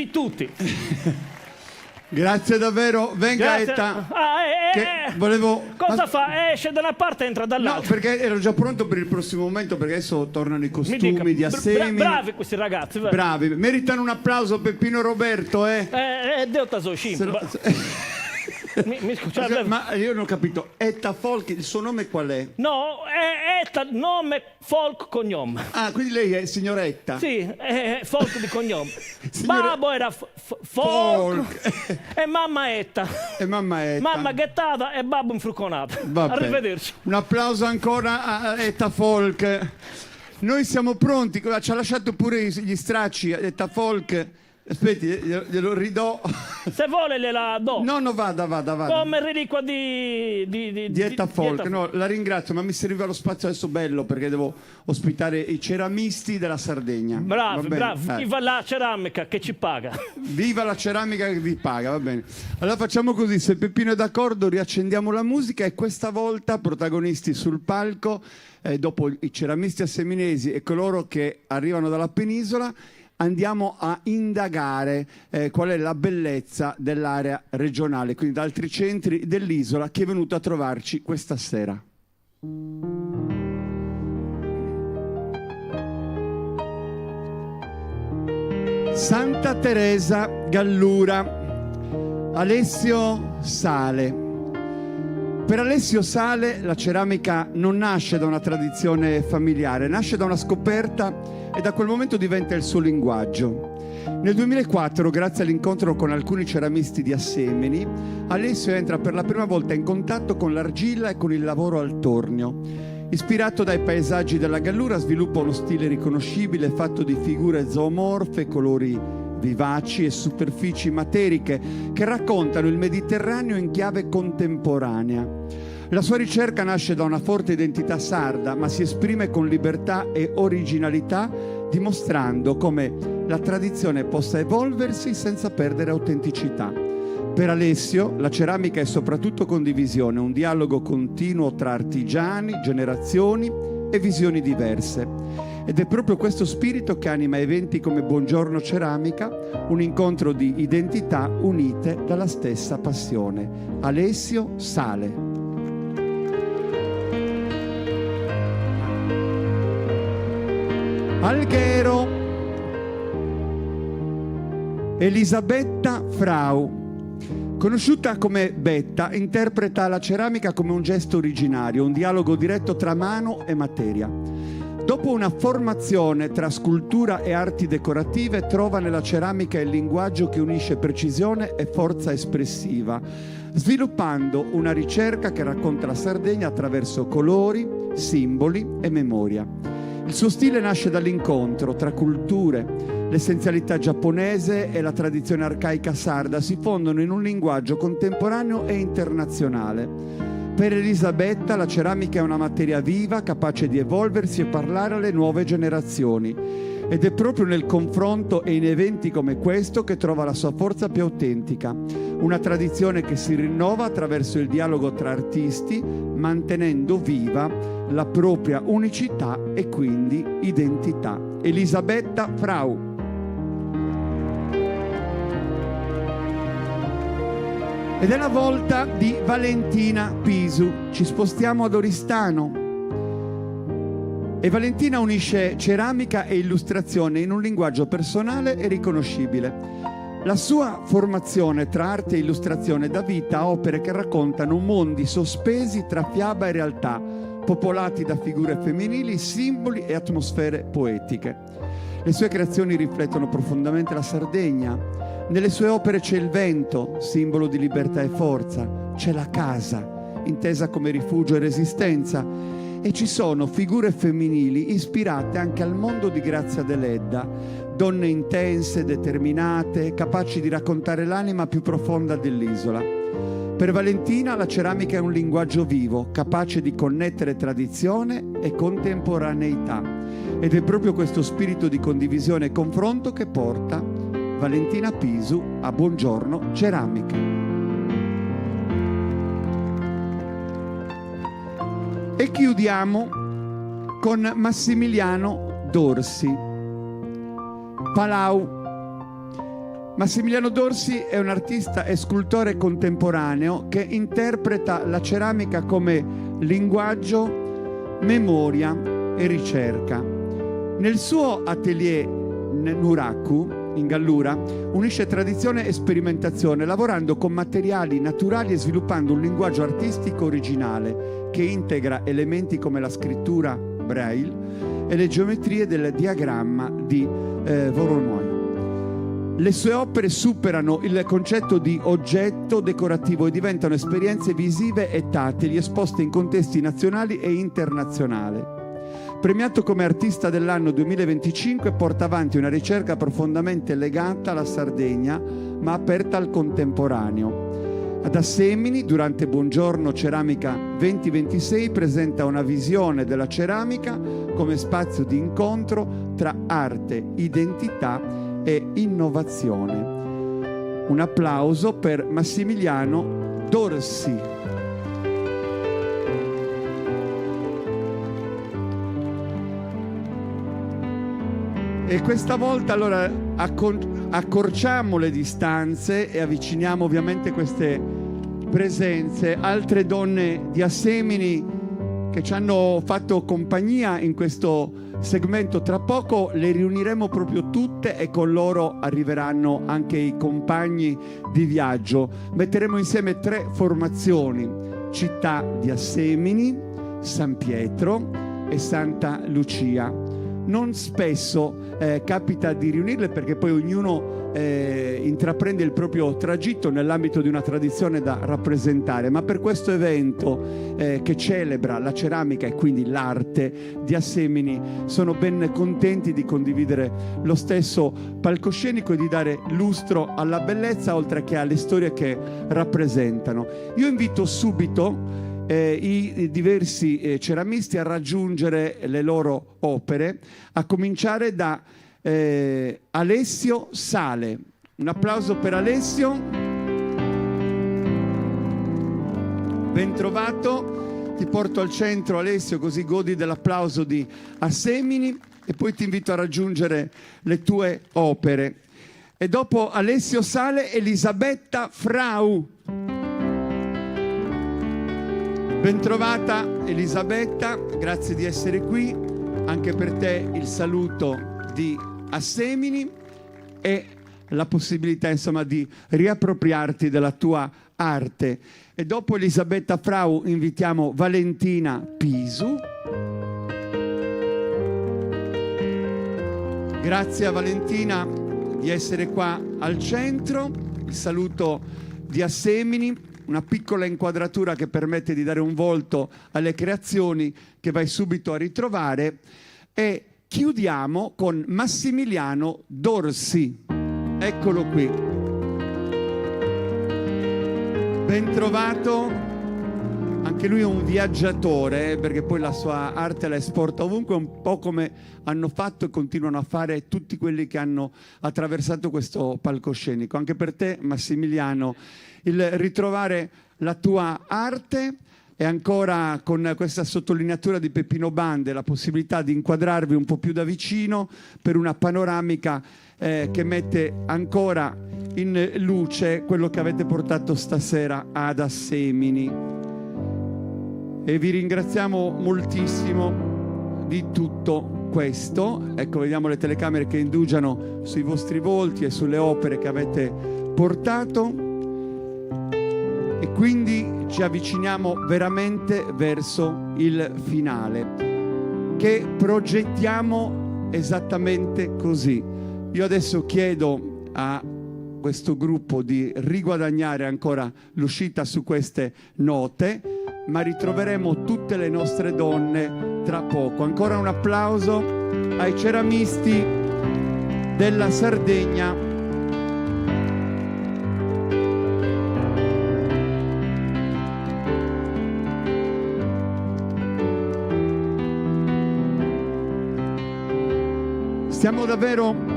Di tutti. Grazie davvero, venga Grazie. Etta. Ah, Volevo... Cosa fa? Esce da una parte e entra No, dall'altra. perché ero già pronto per il prossimo momento, perché adesso tornano i Mi costumi dica, di Assemini. bravi questi ragazzi. vero? Bravi, meritano un applauso Peppino e Roberto, Deuta Soshi. Se no- Mi scusa, Ma io non ho capito, Etta Folk, il suo nome qual è? no, è nome folk cognome. Ah, quindi lei è signoretta? Sì, è folk di cognome. Signora- Babbo era folk Folk. e mamma Etta. E mamma Etta. Mamma ghettata e babbo infruconato. Vabbè. Arrivederci. Un applauso ancora a Etta Folk. Noi siamo pronti, ci ha lasciato pure gli stracci, Etta Folk. Aspetti, glielo ridò. Se vuole gliela do. No, vada. Come reliquia di Etta Folk, Etta no, la ringrazio, ma mi serviva lo spazio adesso bello perché devo ospitare i ceramisti della Sardegna. Va Bravi, bene? bravi. Viva la ceramica che ci paga. Viva la ceramica che vi paga, va bene. Allora facciamo così, se Peppino è d'accordo riaccendiamo la musica e questa volta protagonisti sul palco, dopo i ceramisti asseminesi e coloro che arrivano dalla penisola, andiamo a indagare qual è la bellezza dell'area regionale, quindi da altri centri dell'isola, che è venuto a trovarci questa sera. Santa Teresa Gallura, Alessio Sale. Per Alessio Sale la ceramica non nasce da una tradizione familiare, nasce da una scoperta e da quel momento diventa il suo linguaggio. Nel 2004, grazie all'incontro con alcuni ceramisti di Assemini, Alessio entra per la prima volta in contatto con l'argilla e con il lavoro al tornio. Ispirato dai paesaggi della Gallura, sviluppa uno stile riconoscibile fatto di figure zoomorfe, colori vivaci e superfici materiche che raccontano il Mediterraneo in chiave contemporanea. La sua ricerca nasce da una forte identità sarda, ma si esprime con libertà e originalità, dimostrando come la tradizione possa evolversi senza perdere autenticità. Per Alessio la ceramica è soprattutto condivisione, un dialogo continuo tra artigiani, generazioni e visioni diverse. Ed è proprio questo spirito che anima eventi come Buongiorno Ceramica, un incontro di identità unite dalla stessa passione. Alessio Sale. Alghero. Elisabetta Frau. Conosciuta come Betta, interpreta la ceramica come un gesto originario, un dialogo diretto tra mano e materia. Dopo una formazione tra scultura e arti decorative, trova nella ceramica il linguaggio che unisce precisione e forza espressiva, sviluppando una ricerca che racconta la Sardegna attraverso colori, simboli e memoria. Il suo stile nasce dall'incontro tra culture. L'essenzialità giapponese e la tradizione arcaica sarda si fondono in un linguaggio contemporaneo e internazionale. Per Elisabetta la ceramica è una materia viva, capace di evolversi e parlare alle nuove generazioni. Ed è proprio nel confronto e in eventi come questo che trova la sua forza più autentica. Una tradizione che si rinnova attraverso il dialogo tra artisti, mantenendo viva la propria unicità e quindi identità. Elisabetta Frau. Ed è la volta di Valentina Pisu. Ci spostiamo ad Oristano. E Valentina unisce ceramica e illustrazione in un linguaggio personale e riconoscibile. La sua formazione tra arte e illustrazione dà vita a opere che raccontano mondi sospesi tra fiaba e realtà, popolati da figure femminili, simboli e atmosfere poetiche. Le sue creazioni riflettono profondamente la Sardegna. Nelle sue opere c'è il vento, simbolo di libertà e forza, c'è la casa, intesa come rifugio e resistenza, e ci sono figure femminili ispirate anche al mondo di Grazia Deledda, donne intense, determinate, capaci di raccontare l'anima più profonda dell'isola. Per Valentina la ceramica è un linguaggio vivo, capace di connettere tradizione e contemporaneità, ed è proprio questo spirito di condivisione e confronto che porta Valentina Pisu a Buongiorno Ceramica. E chiudiamo con Massimiliano Dorsi. Palau. Massimiliano Dorsi è un artista e scultore contemporaneo che interpreta la ceramica come linguaggio, memoria e ricerca. Nel suo atelier Nuraku, in Gallura, unisce tradizione e sperimentazione, lavorando con materiali naturali e sviluppando un linguaggio artistico originale che integra elementi come la scrittura Braille e le geometrie del diagramma di Voronoi. Le sue opere superano il concetto di oggetto decorativo e diventano esperienze visive e tattili esposte in contesti nazionali e internazionali. Premiato come artista dell'anno 2025, porta avanti una ricerca profondamente legata alla Sardegna, ma aperta al contemporaneo. Ad Assemini, durante Buongiorno Ceramica 2026, presenta una visione della ceramica come spazio di incontro tra arte, identità e innovazione. Un applauso per Massimiliano Dorsi. E questa volta allora accorciamo le distanze e avviciniamo ovviamente queste presenze, altre donne di Assemini che ci hanno fatto compagnia in questo segmento. Tra poco le riuniremo proprio tutte e con loro arriveranno anche i compagni di viaggio. Metteremo insieme 3 formazioni: Città di Assemini, San Pietro e Santa Lucia. Non spesso capita di riunirle perché poi ognuno intraprende il proprio tragitto nell'ambito di una tradizione da rappresentare, ma per questo evento che celebra la ceramica e quindi l'arte di Assemini sono ben contenti di condividere lo stesso palcoscenico e di dare lustro alla bellezza oltre che alle storie che rappresentano. Io invito subito i diversi ceramisti a raggiungere le loro opere, a cominciare da Alessio Sale. Un applauso per Alessio. Ben trovato. Ti porto al centro, Alessio, così godi dell'applauso di Assemini e poi ti invito a raggiungere le tue opere. E dopo Alessio Sale, Elisabetta Frau. Bentrovata Elisabetta, grazie di essere qui. Anche per te il saluto di Assemini e la possibilità insomma di riappropriarti della tua arte. E dopo Elisabetta Frau invitiamo Valentina Pisu. Grazie a Valentina di essere qua al centro. Il saluto di Assemini. Una piccola inquadratura che permette di dare un volto alle creazioni che vai subito a ritrovare. E chiudiamo con Massimiliano Dorsi. Eccolo qui. Ben trovato. Anche lui è un viaggiatore, perché poi la sua arte la esporta ovunque, un po' come hanno fatto e continuano a fare tutti quelli che hanno attraversato questo palcoscenico. Anche per te, Massimiliano, il ritrovare la tua arte e ancora con questa sottolineatura di Peppino Bande la possibilità di inquadrarvi un po' più da vicino per una panoramica che mette ancora in luce quello che avete portato stasera ad Assemini. E vi ringraziamo moltissimo di tutto questo. Ecco, vediamo le telecamere che indugiano sui vostri volti e sulle opere che avete portato. E quindi ci avviciniamo veramente verso il finale, che progettiamo esattamente così. Io adesso chiedo a questo gruppo di riguadagnare ancora l'uscita su queste note, ma ritroveremo tutte le nostre donne tra poco. Ancora un applauso ai ceramisti della Sardegna. Siamo davvero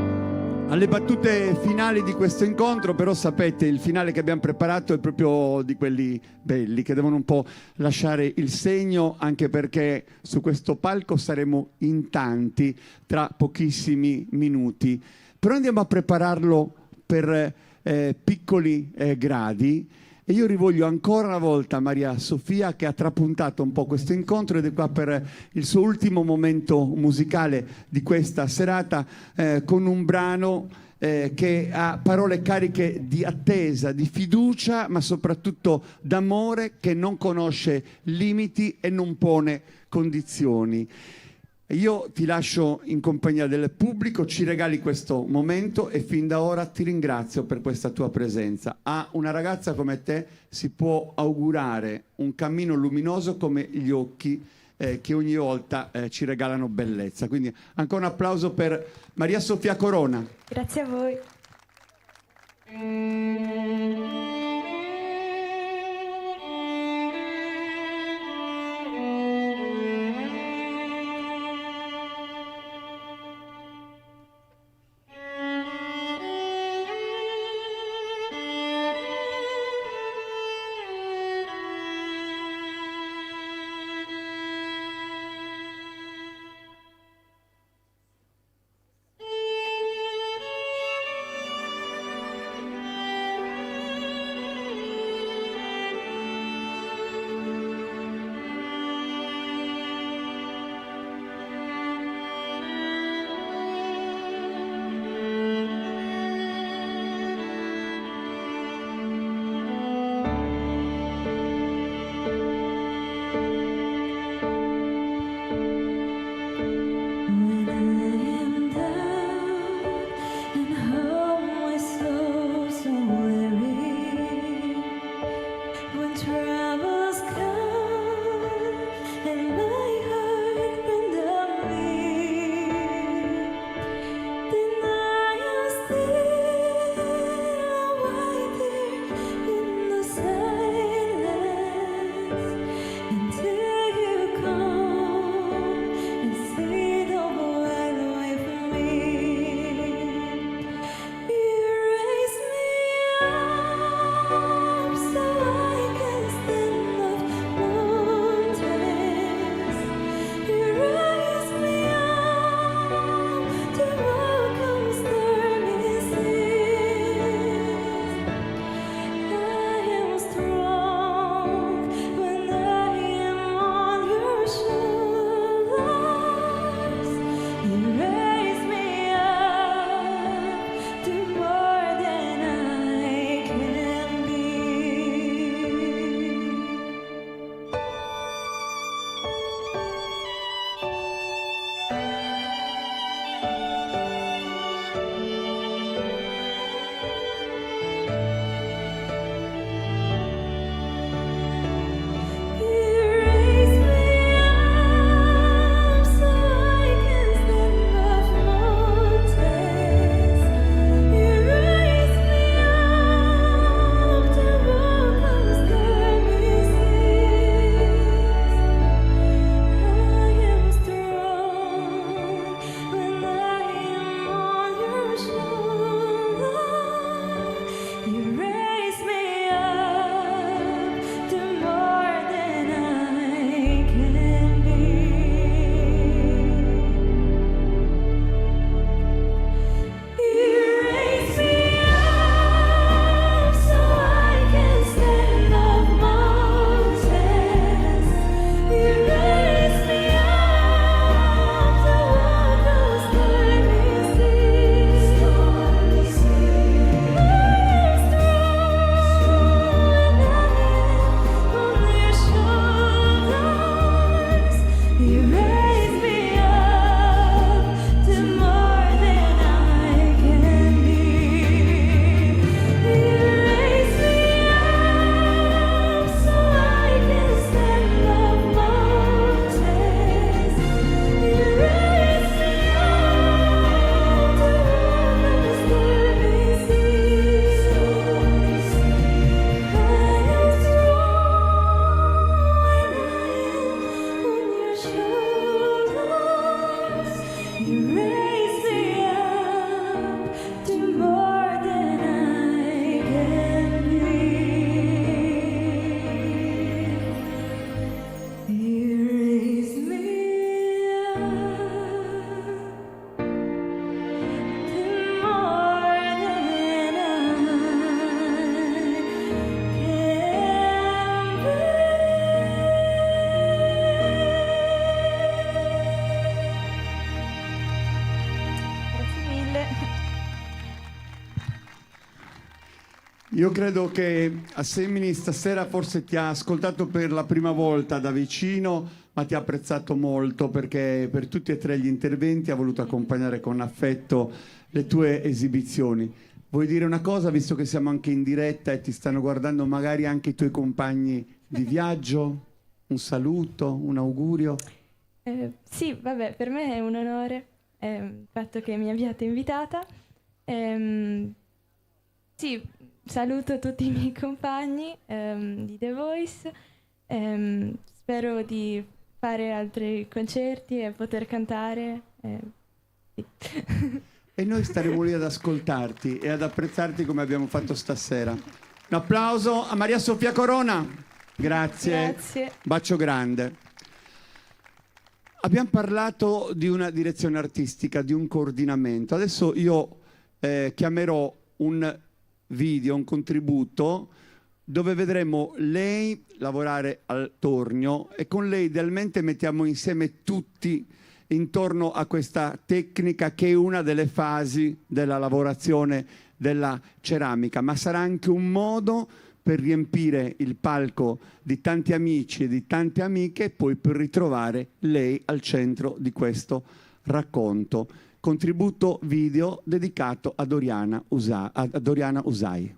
alle battute finali di questo incontro, però sapete, il finale che abbiamo preparato è proprio di quelli belli, che devono un po' lasciare il segno, anche perché su questo palco saremo in tanti tra pochissimi minuti. Però andiamo a prepararlo per piccoli gradi. E io rivoglio ancora una volta Maria Sofia, che ha trapuntato un po' questo incontro ed è qua per il suo ultimo momento musicale di questa serata, con un brano che ha parole cariche di attesa, di fiducia, ma soprattutto d'amore, che non conosce limiti e non pone condizioni. Io ti lascio in compagnia del pubblico, ci regali questo momento e fin da ora ti ringrazio per questa tua presenza. A una ragazza come te si può augurare un cammino luminoso come gli occhi che ogni volta ci regalano bellezza. Quindi ancora un applauso per Maria Sofia Corona. Grazie a voi. Io credo che a Semini stasera forse ti ha ascoltato per la prima volta da vicino, ma ti ha apprezzato molto perché per tutti e tre gli interventi ha voluto accompagnare con affetto le tue esibizioni. Vuoi dire una cosa, visto che siamo anche in diretta e ti stanno guardando magari anche i tuoi compagni di viaggio? Un saluto, un augurio? Sì, vabbè, per me è un onore il fatto che mi abbiate invitata. Sì, saluto tutti i miei compagni di The Voice. Spero di fare altri concerti e poter cantare. Sì. E noi staremo lì ad ascoltarti e ad apprezzarti come abbiamo fatto stasera. Un applauso a Maria Sofia Corona. Grazie. Grazie. Bacio grande. Abbiamo parlato di una direzione artistica, di un coordinamento. Adesso io chiamerò un video, un contributo, dove vedremo lei lavorare al tornio e con lei idealmente mettiamo insieme tutti intorno a questa tecnica che è una delle fasi della lavorazione della ceramica, ma sarà anche un modo per riempire il palco di tanti amici e di tante amiche e poi per ritrovare lei al centro di questo racconto. Contributo video dedicato a Doriana Usai.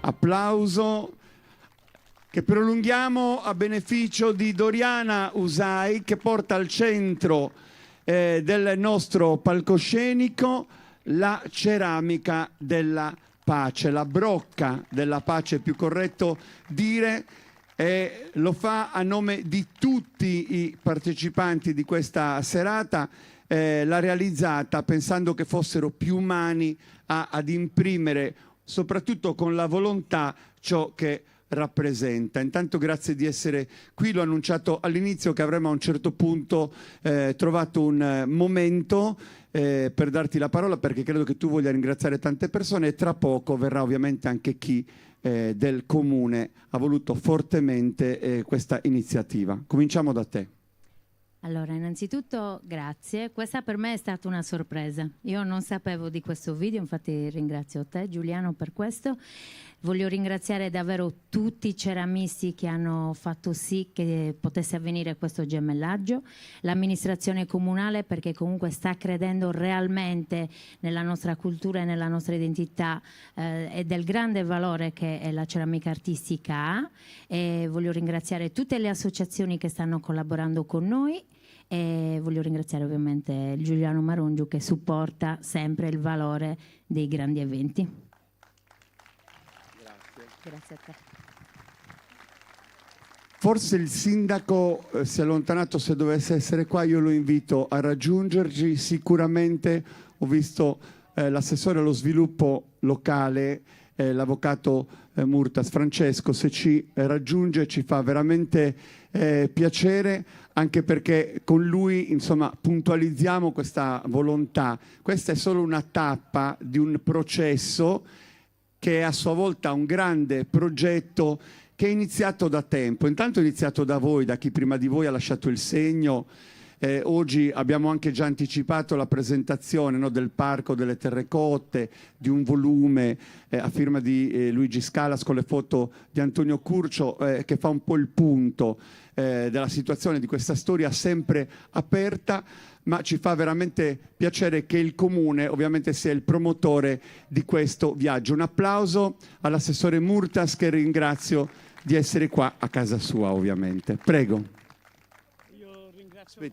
Applauso che prolunghiamo a beneficio di Doriana Usai, che porta al centro del nostro palcoscenico la ceramica della pace, la brocca della pace, è più corretto dire, e lo fa a nome di tutti i partecipanti di questa serata. L'ha realizzata pensando che fossero più umani ad imprimere, soprattutto con la volontà, ciò che rappresenta. Intanto grazie di essere qui, l'ho annunciato all'inizio che avremmo a un certo punto trovato un momento per darti la parola, perché credo che tu voglia ringraziare tante persone e tra poco verrà ovviamente anche chi del comune ha voluto fortemente questa iniziativa. Cominciamo da te. Allora, innanzitutto grazie. Questa per me è stata una sorpresa. Io non sapevo di questo video, infatti ringrazio te Giuliano per questo. Voglio ringraziare davvero tutti i ceramisti che hanno fatto sì che potesse avvenire questo gemellaggio, l'amministrazione comunale perché comunque sta credendo realmente nella nostra cultura e nella nostra identità e del grande valore che la ceramica artistica ha. E voglio ringraziare tutte le associazioni che stanno collaborando con noi. E voglio ringraziare ovviamente Giuliano Marungiu che supporta sempre il valore dei grandi eventi. Grazie a te. Forse il sindaco si è allontanato, se dovesse essere qua io lo invito a raggiungerci. Sicuramente ho visto l'assessore allo sviluppo locale, l'avvocato Murtas. Francesco, se ci raggiunge ci fa veramente piacere, anche perché con lui insomma puntualizziamo questa volontà. Questa è solo una tappa di un processo che è a sua volta un grande progetto che è iniziato da tempo. Intanto è iniziato da voi, da chi prima di voi ha lasciato il segno. Oggi abbiamo anche già anticipato la presentazione, no, del Parco delle Terrecotte, di un volume a firma di Luigi Scalas con le foto di Antonio Curcio, che fa un po' il punto della situazione di questa storia sempre aperta, ma ci fa veramente piacere che il Comune ovviamente sia il promotore di questo viaggio. Un applauso all'assessore Murtas, che ringrazio di essere qua a casa sua ovviamente. Prego.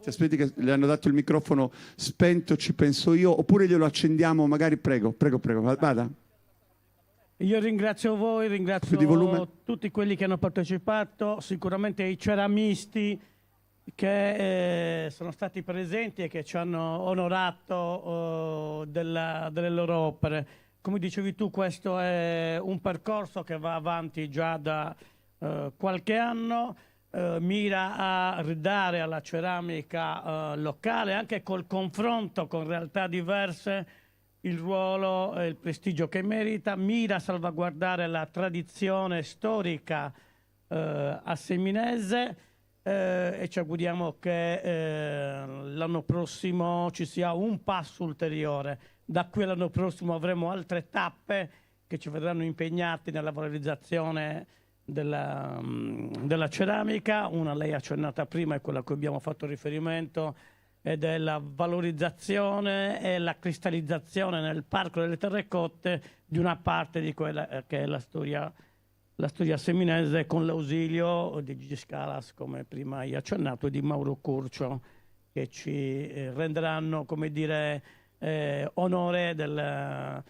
Aspetti che le hanno dato il microfono spento, ci penso io, oppure glielo accendiamo magari. Prego, vada. Io ringrazio voi, ringrazio tutti quelli che hanno partecipato, sicuramente i ceramisti che sono stati presenti e che ci hanno onorato delle loro opere. Come dicevi tu, questo è un percorso che va avanti già da qualche anno. Mira a ridare alla ceramica locale, anche col confronto con realtà diverse, il ruolo e il prestigio che merita. Mira a salvaguardare la tradizione storica asseminese e ci auguriamo che l'anno prossimo ci sia un passo ulteriore. Da qui all'anno prossimo avremo altre tappe che ci vedranno impegnati nella valorizzazione della ceramica. Una lei ha accennata prima, è quella a cui abbiamo fatto riferimento, ed è la valorizzazione e la cristallizzazione nel Parco delle Terrecotte di una parte di quella che è la storia seminese, con l'ausilio di Gigi Scalas, come prima hai accennato, e di Mauro Curcio, che ci renderanno, come dire, onore delle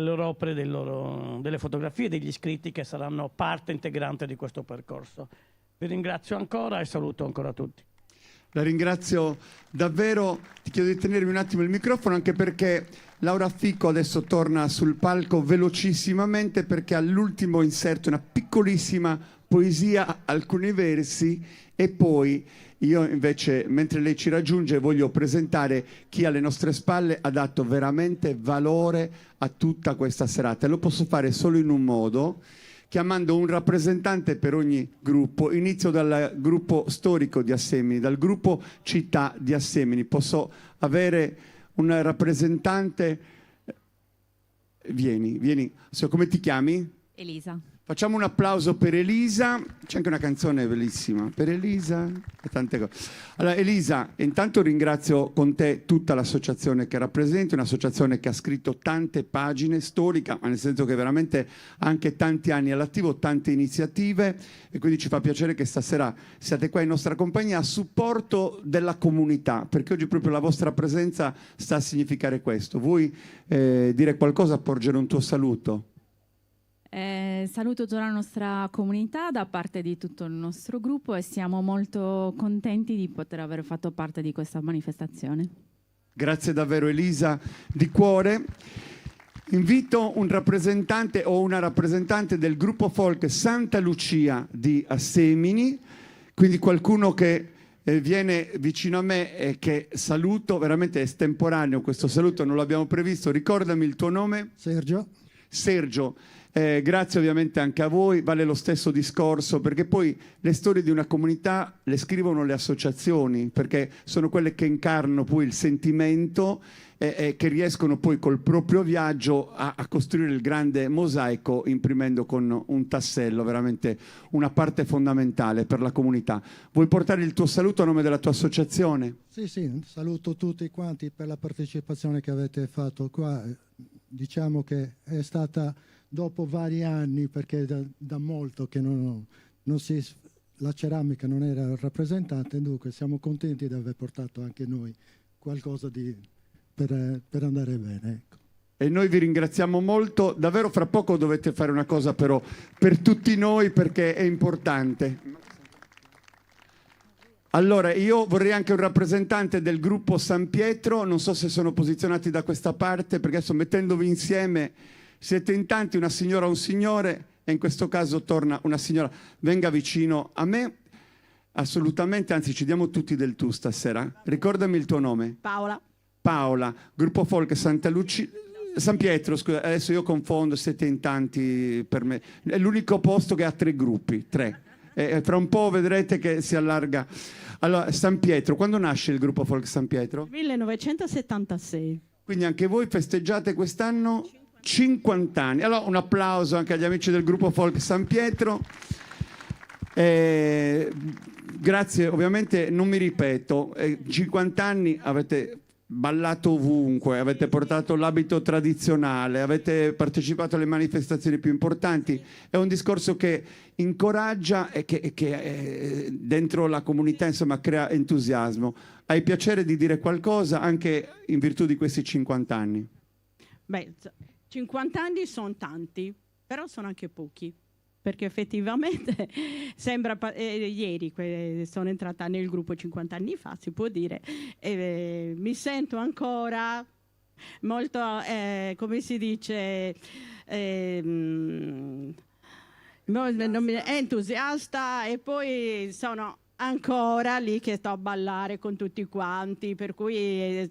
loro opere, delle fotografie, degli scritti che saranno parte integrante di questo percorso. Vi ringrazio ancora e saluto ancora tutti. La ringrazio davvero, ti chiedo di tenermi un attimo il microfono, anche perché Laura Ficco adesso torna sul palco velocissimamente, perché all'ultimo inserto una piccolissima poesia, alcuni versi, e poi io invece, mentre lei ci raggiunge, voglio presentare chi alle nostre spalle ha dato veramente valore a tutta questa serata. E lo posso fare solo in un modo, chiamando un rappresentante per ogni gruppo. Inizio dal gruppo storico di Assemini, dal gruppo città di Assemini. Posso avere un rappresentante? Vieni. Come ti chiami? Elisa. Facciamo un applauso per Elisa. C'è anche una canzone bellissima per Elisa e tante cose. Allora Elisa, intanto ringrazio con te tutta l'associazione che rappresenti, un'associazione che ha scritto tante pagine, storica, ma nel senso che veramente ha anche tanti anni all'attivo, tante iniziative, e quindi ci fa piacere che stasera siate qua in nostra compagnia a supporto della comunità, perché oggi proprio la vostra presenza sta a significare questo. Vuoi dire qualcosa, porgere un tuo saluto? Saluto tutta la nostra comunità da parte di tutto il nostro gruppo e siamo molto contenti di poter aver fatto parte di questa manifestazione. Grazie davvero Elisa, di cuore. Invito un rappresentante o una rappresentante del gruppo folk Santa Lucia di Assemini, quindi qualcuno che viene vicino a me e che saluto, veramente è estemporaneo questo saluto, non l'abbiamo previsto. Ricordami il tuo nome? Sergio. Sergio, Grazie ovviamente anche a voi, vale lo stesso discorso, perché poi le storie di una comunità le scrivono le associazioni, perché sono quelle che incarnano poi il sentimento e che riescono poi col proprio viaggio a costruire il grande mosaico, imprimendo con un tassello veramente una parte fondamentale per la comunità. Vuoi portare il tuo saluto a nome della tua associazione? Sì, saluto tutti quanti per la partecipazione che avete fatto qua. Diciamo che è stata dopo vari anni, perché da molto che la ceramica non era rappresentata, dunque siamo contenti di aver portato anche noi qualcosa per andare bene. Ecco. E noi vi ringraziamo molto. Davvero fra poco dovete fare una cosa però per tutti noi, perché è importante. Allora, io vorrei anche un rappresentante del gruppo San Pietro, non so se sono posizionati da questa parte, perché adesso mettendovi insieme siete in tanti, una signora o un signore, e in questo caso torna una signora. Venga vicino a me, assolutamente, anzi ci diamo tutti del tu stasera. Ricordami il tuo nome. Paola. Paola, gruppo folk Santa Lucia, San Pietro, scusa, adesso io confondo, siete in tanti per me. È l'unico posto che ha 3 gruppi, 3. Fra un po' vedrete che si allarga. Allora, San Pietro, quando nasce il gruppo folk San Pietro? 1976. Quindi anche voi festeggiate quest'anno 50 anni. Allora un applauso anche agli amici del gruppo folk San Pietro. Grazie, ovviamente non mi ripeto, 50 anni avete ballato ovunque, avete portato l'abito tradizionale, avete partecipato alle manifestazioni più importanti. È un discorso che incoraggia e che dentro la comunità, insomma, crea entusiasmo. Hai piacere di dire qualcosa anche in virtù di questi 50 anni? Beh, 50 anni sono tanti, però sono anche pochi, perché effettivamente sembra ieri sono entrata nel gruppo 50 anni fa, si può dire, e mi sento ancora molto, come si dice, entusiasta, e poi sono ancora lì che sto a ballare con tutti quanti, per cui è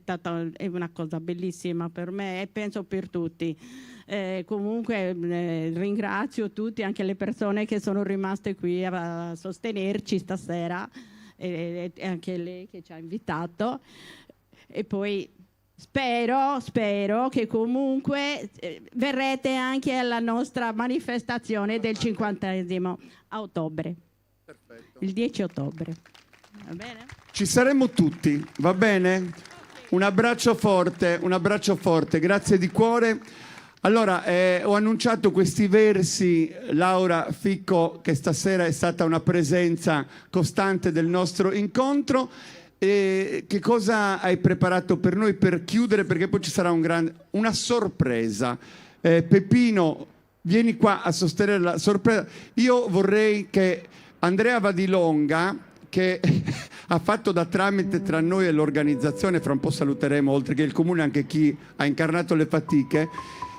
una cosa bellissima per me e penso per tutti. Comunque ringrazio tutti, anche le persone che sono rimaste qui a sostenerci stasera, e anche lei che ci ha invitato, e poi spero che comunque verrete anche alla nostra manifestazione del 50° a ottobre. Perfetto. Il 10 ottobre. Va bene? Ci saremo tutti, va bene? Un abbraccio forte, grazie di cuore. Allora, ho annunciato questi versi, Laura Ficco, che stasera è stata una presenza costante del nostro incontro. Che cosa hai preparato per noi per chiudere? Perché poi ci sarà una sorpresa. Peppino, vieni qua a sostenere la sorpresa. Io vorrei che Andrea Vadilonga, che ha fatto da tramite tra noi e l'organizzazione, fra un po' saluteremo, oltre che il comune, anche chi ha incarnato le fatiche,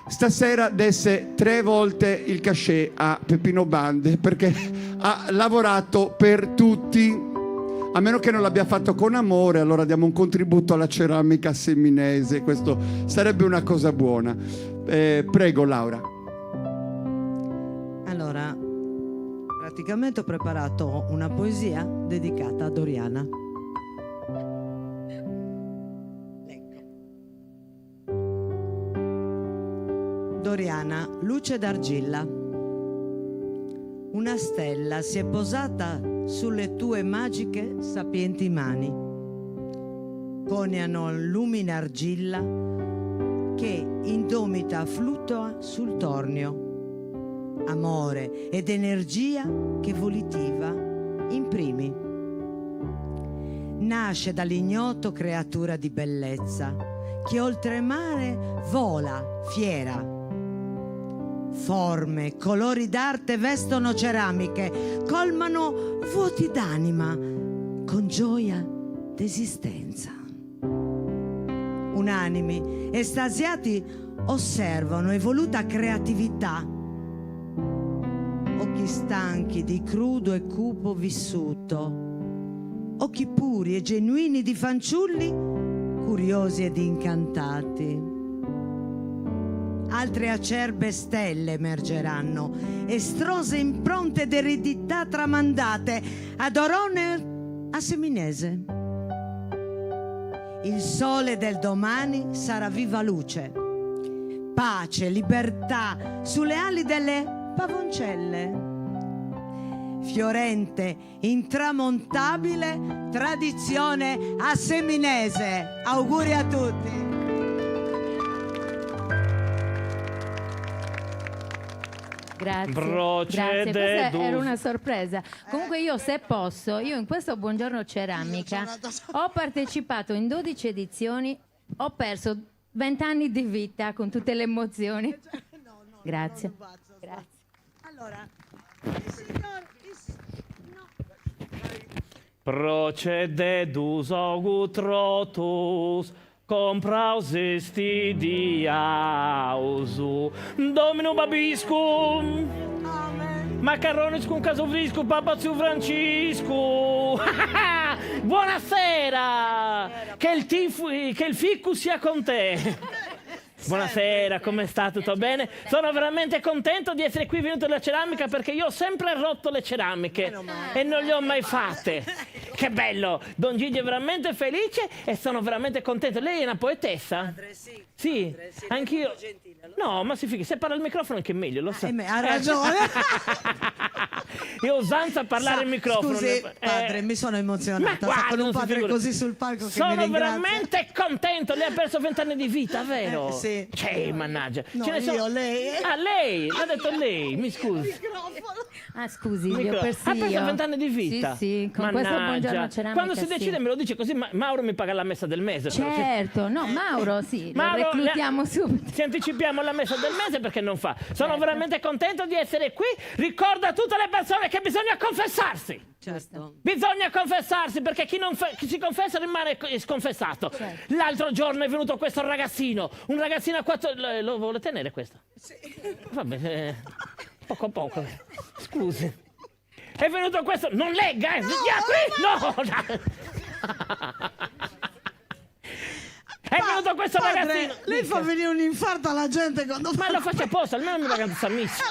stasera desse 3 volte il cachet a Peppino Bande, perché ha lavorato per tutti. A meno che non l'abbia fatto con amore, allora diamo un contributo alla ceramica seminese, questo sarebbe una cosa buona. Prego Laura. Allora, praticamente ho preparato una poesia dedicata a Doriana. Doriana, luce d'argilla. Una stella si è posata sulle tue magiche sapienti mani. Coniano lumine argilla che indomita fluttua sul tornio. Amore ed energia che volitiva imprimi. Nasce dall'ignoto creatura di bellezza che oltremare vola fiera. Forme, colori d'arte vestono ceramiche, colmano vuoti d'anima con gioia d'esistenza. Unanimi, estasiati, osservano evoluta creatività. Occhi stanchi di crudo e cupo vissuto, occhi puri e genuini di fanciulli curiosi ed incantati. altre acerbe stelle emergeranno, estrose impronte d'eredità tramandate ad Orone a Seminese. Il sole del domani sarà viva luce, pace, libertà sulle ali delle pavoncelle. Fiorente, intramontabile tradizione a Seminese. Auguri a tutti. Grazie. Procede Questa dus. era una sorpresa. Comunque io, se posso, io in questo Buongiorno Ceramica ho partecipato in 12 edizioni, ho perso 20 anni di vita con tutte le emozioni. Grazie. Grazie. Allora, Procededus augutrotus, compraus esti diausu, Dominum babiscum, macarronis cum casovriscum, papazio Francisco. Buonasera, che il ficus sia con te. Buonasera, come sta? Tutto bene? Sono veramente contento di essere qui venuto alla ceramica, perché io ho sempre rotto le ceramiche e non le ho mai fatte. Che bello! Don Gigi è veramente felice e sono veramente contento. Lei è una poetessa? Padre, sì. Sì, anch'io. No, ma si fighi, se parla al microfono anche meglio, lo so. Ha ragione. Io ho usanza a parlare al microfono. Scusi, padre, mi sono emozionata. Ma Con un non si padre figuri. così sul palco che Sono mi ringrazia. veramente contento. Lei ha perso 20 anni di vita, vero? Sì. Cioè, mannaggia. No, Ce ne sono- io, lei. Ah, lei? L'ha detto lei, mi scusi. Ah, scusi, li Micro- ho persi ha perso io. 20 anni di vita. Sì, sì, con questo Mannaggia. Buongiorno Ceramica. Quando si sì. decide me lo dice così, Mauro mi paga la messa del mese. però. Certo, no, Mauro, sì, Mauro, lo reclutiamo subito. Ci anticipiamo la messa del mese perché non fa. Sono veramente contento di essere qui. Ricordo a tutte le persone che bisogna confessarsi. Certo. Bisogna confessarsi, perché chi si confessa rimane sconfessato. L'altro giorno è venuto questo ragazzino, un ragazzino a 4... Lo vuole tenere questo? Sì. Vabbè, poco a poco. Scusi. È venuto questo... Non legga, via qui! No! È venuto questo ragazzino... Lei fa venire un infarto alla gente quando Ma lo faccio apposta, almeno mi paga questa missa.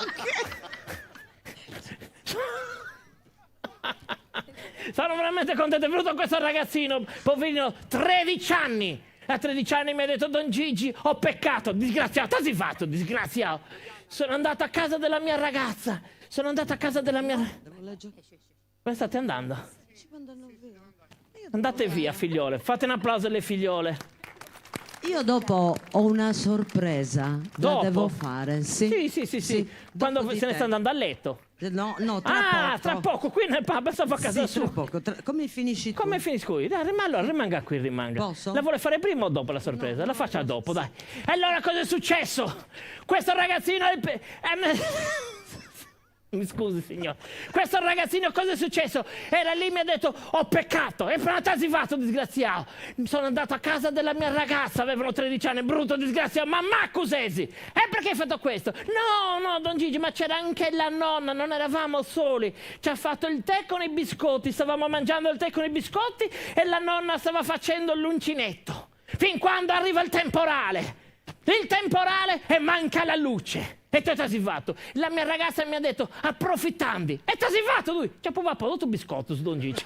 Sono veramente contento, è venuto questo ragazzino, poverino, 13 anni. A 13 anni mi ha detto: Don Gigi, ho peccato, disgraziato. Cosa hai fatto, disgraziato? Sono andato a casa della mia ragazza. Sono andato a casa della mia... Dove state andando? Andate via, figliole. Fate un applauso alle figliole. Io dopo ho una sorpresa. Dopo? La devo fare. Sì, Sì. Quando Dopo di se ne te. sta andando a letto. No, tra poco. Tra poco, qui nel pub, stavo a casa Sì, tra sua. poco. Come finisci tu? Come finisco io? Dai, allora rimanga qui, rimanga. Posso? La vuole fare prima o dopo la sorpresa? La faccia dopo, dai. Allora, cosa è successo? Questo ragazzino... Mi scusi, signor. Questo ragazzino, cosa è successo? Era lì, mi ha detto: ho peccato, è fanatasivato, disgraziato. Sono andato a casa della mia ragazza, avevano 13 anni, brutto disgraziato. Mamma, accusesi! E perché hai fatto questo? No, Don Gigi, ma c'era anche la nonna, non eravamo soli. Ci ha fatto il tè con i biscotti, stavamo mangiando il tè con i biscotti e la nonna stava facendo l'uncinetto. Fin quando arriva il temporale. Il temporale e manca la luce. E tu hai fatto? La mia ragazza mi ha detto: approfittandi. E tu hai fatto lui? Ci ha provato tutto biscotto su Don Gigi.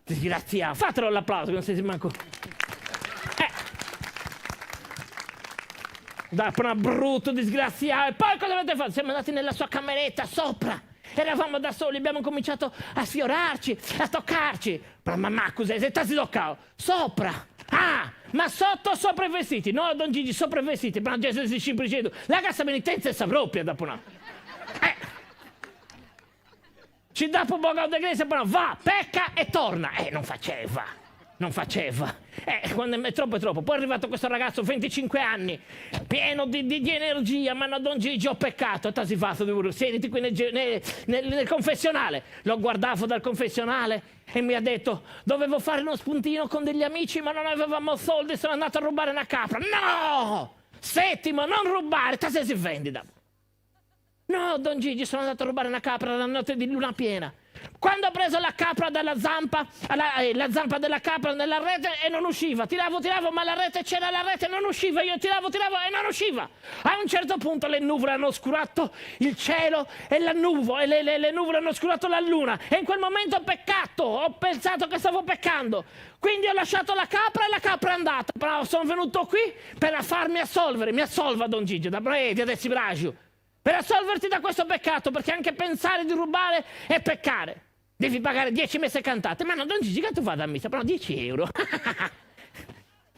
Disgraziato. Fatelo l'applauso che non si manco. Dai, una brutto disgraziato. E poi cosa avete fatto? Siamo andati nella sua cameretta sopra. Eravamo da soli, abbiamo cominciato a sfiorarci, a toccarci. Ma mamma, cos'è? Se ti toccavo? Sopra. Ah, ma sotto sopra i vestiti? No, Don Gigi, sopra i vestiti. Ma Gesù si cimpricendo. La cassa penitenza è saproppia dopo una... Ci dà un po' di iglesia, poi va, pecca e torna. Non faceva. Quando è troppo. Poi è arrivato questo ragazzo, 25 anni, pieno di energia. Ma no, Don Gigi, ho peccato. E t'hai fatto, siediti qui nel confessionale. Lo guardavo dal confessionale e mi ha detto: dovevo fare uno spuntino con degli amici, ma non avevamo soldi, sono andato a rubare una capra. No! Settimo, non rubare, te si vendi. No, Don Gigi, sono andato a rubare una capra la notte di luna piena. Quando ho preso la capra dalla zampa, la zampa della capra nella rete e non usciva, tiravo, ma la rete c'era, la rete non usciva, io tiravo e non usciva. A un certo punto le nuvole hanno oscurato il cielo e le nuvole hanno oscurato la luna e in quel momento ho peccato, ho pensato che stavo peccando. Quindi ho lasciato la capra e la capra è andata. Però sono venuto qui per farmi assolvere, mi assolva Don Gigi, da Bredi adesso Bragio, per assolverti da questo peccato, perché anche pensare di rubare è peccare. Devi pagare 10 messe cantate. Ma no, Don Gigi, che tu vada a messa? Però 10 euro.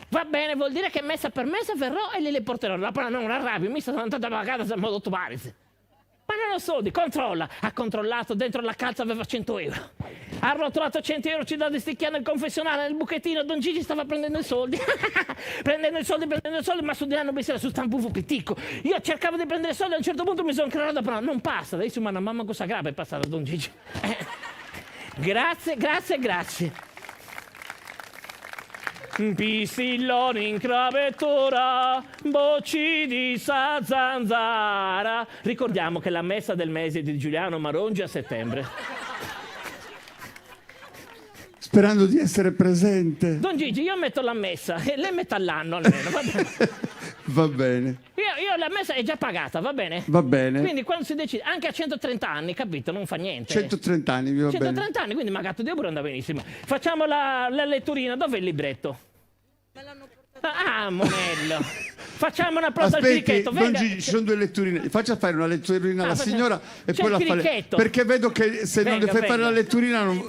Va bene, vuol dire che messa per messa verrò e le porterò. Però non arrabbio, mi sono andata pagata in modo Tobaris. Ma non ho soldi, controlla. Ha controllato, dentro la calza aveva 100 euro. Ha rotolato 100 euro, ci dà di sticchiare nel confessionale, nel buchettino. Don Gigi stava prendendo i soldi. prendendo i soldi, ma su di là non mi si era su stampuvo pitticco. Io cercavo di prendere i soldi, a un certo punto mi sono creato, però non passa. Adesso una mamma cosa grave è passata Don Gigi. Grazie. Pistillone in cravettura, bocci di zanzara. Ricordiamo che la messa del mese di Giuliano Marongi a settembre. Sperando di essere presente. Don Gigi, io metto la messa e lei mette all'anno almeno, va bene? Va bene. Io la messa è già pagata, va bene? Va bene. Quindi quando si decide, anche a 130 anni, capito? Non fa niente. 130 anni, va 130 bene. anni, quindi Magato Dio pure andava benissimo. Facciamo la letturina, dov'è il libretto? Ah, Monello. Facciamo un applauso al chirichetto. Don Gigi, ci sono 2 letturine. Faccia fare una letturina alla signora e c'è poi la il fa. chirichetto. Perché vedo che se non le fai fare la letturina non.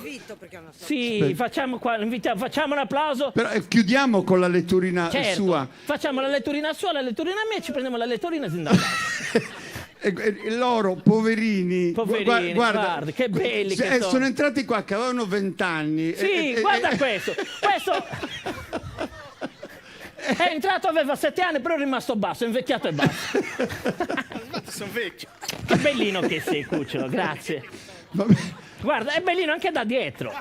Sì, facciamo un applauso. Però chiudiamo con la letturina sua. Facciamo la letturina sua, la letturina mia e ci prendiamo la letturina sindacale. E loro, poverini, guarda, che belli che sono entrati qua che avevano 20 anni. Sì, guarda questo. È entrato, aveva 7 anni, però è rimasto basso, è invecchiato e basso. Sono vecchio. Che bellino che sei, cucciolo, grazie. Guarda, è bellino anche da dietro.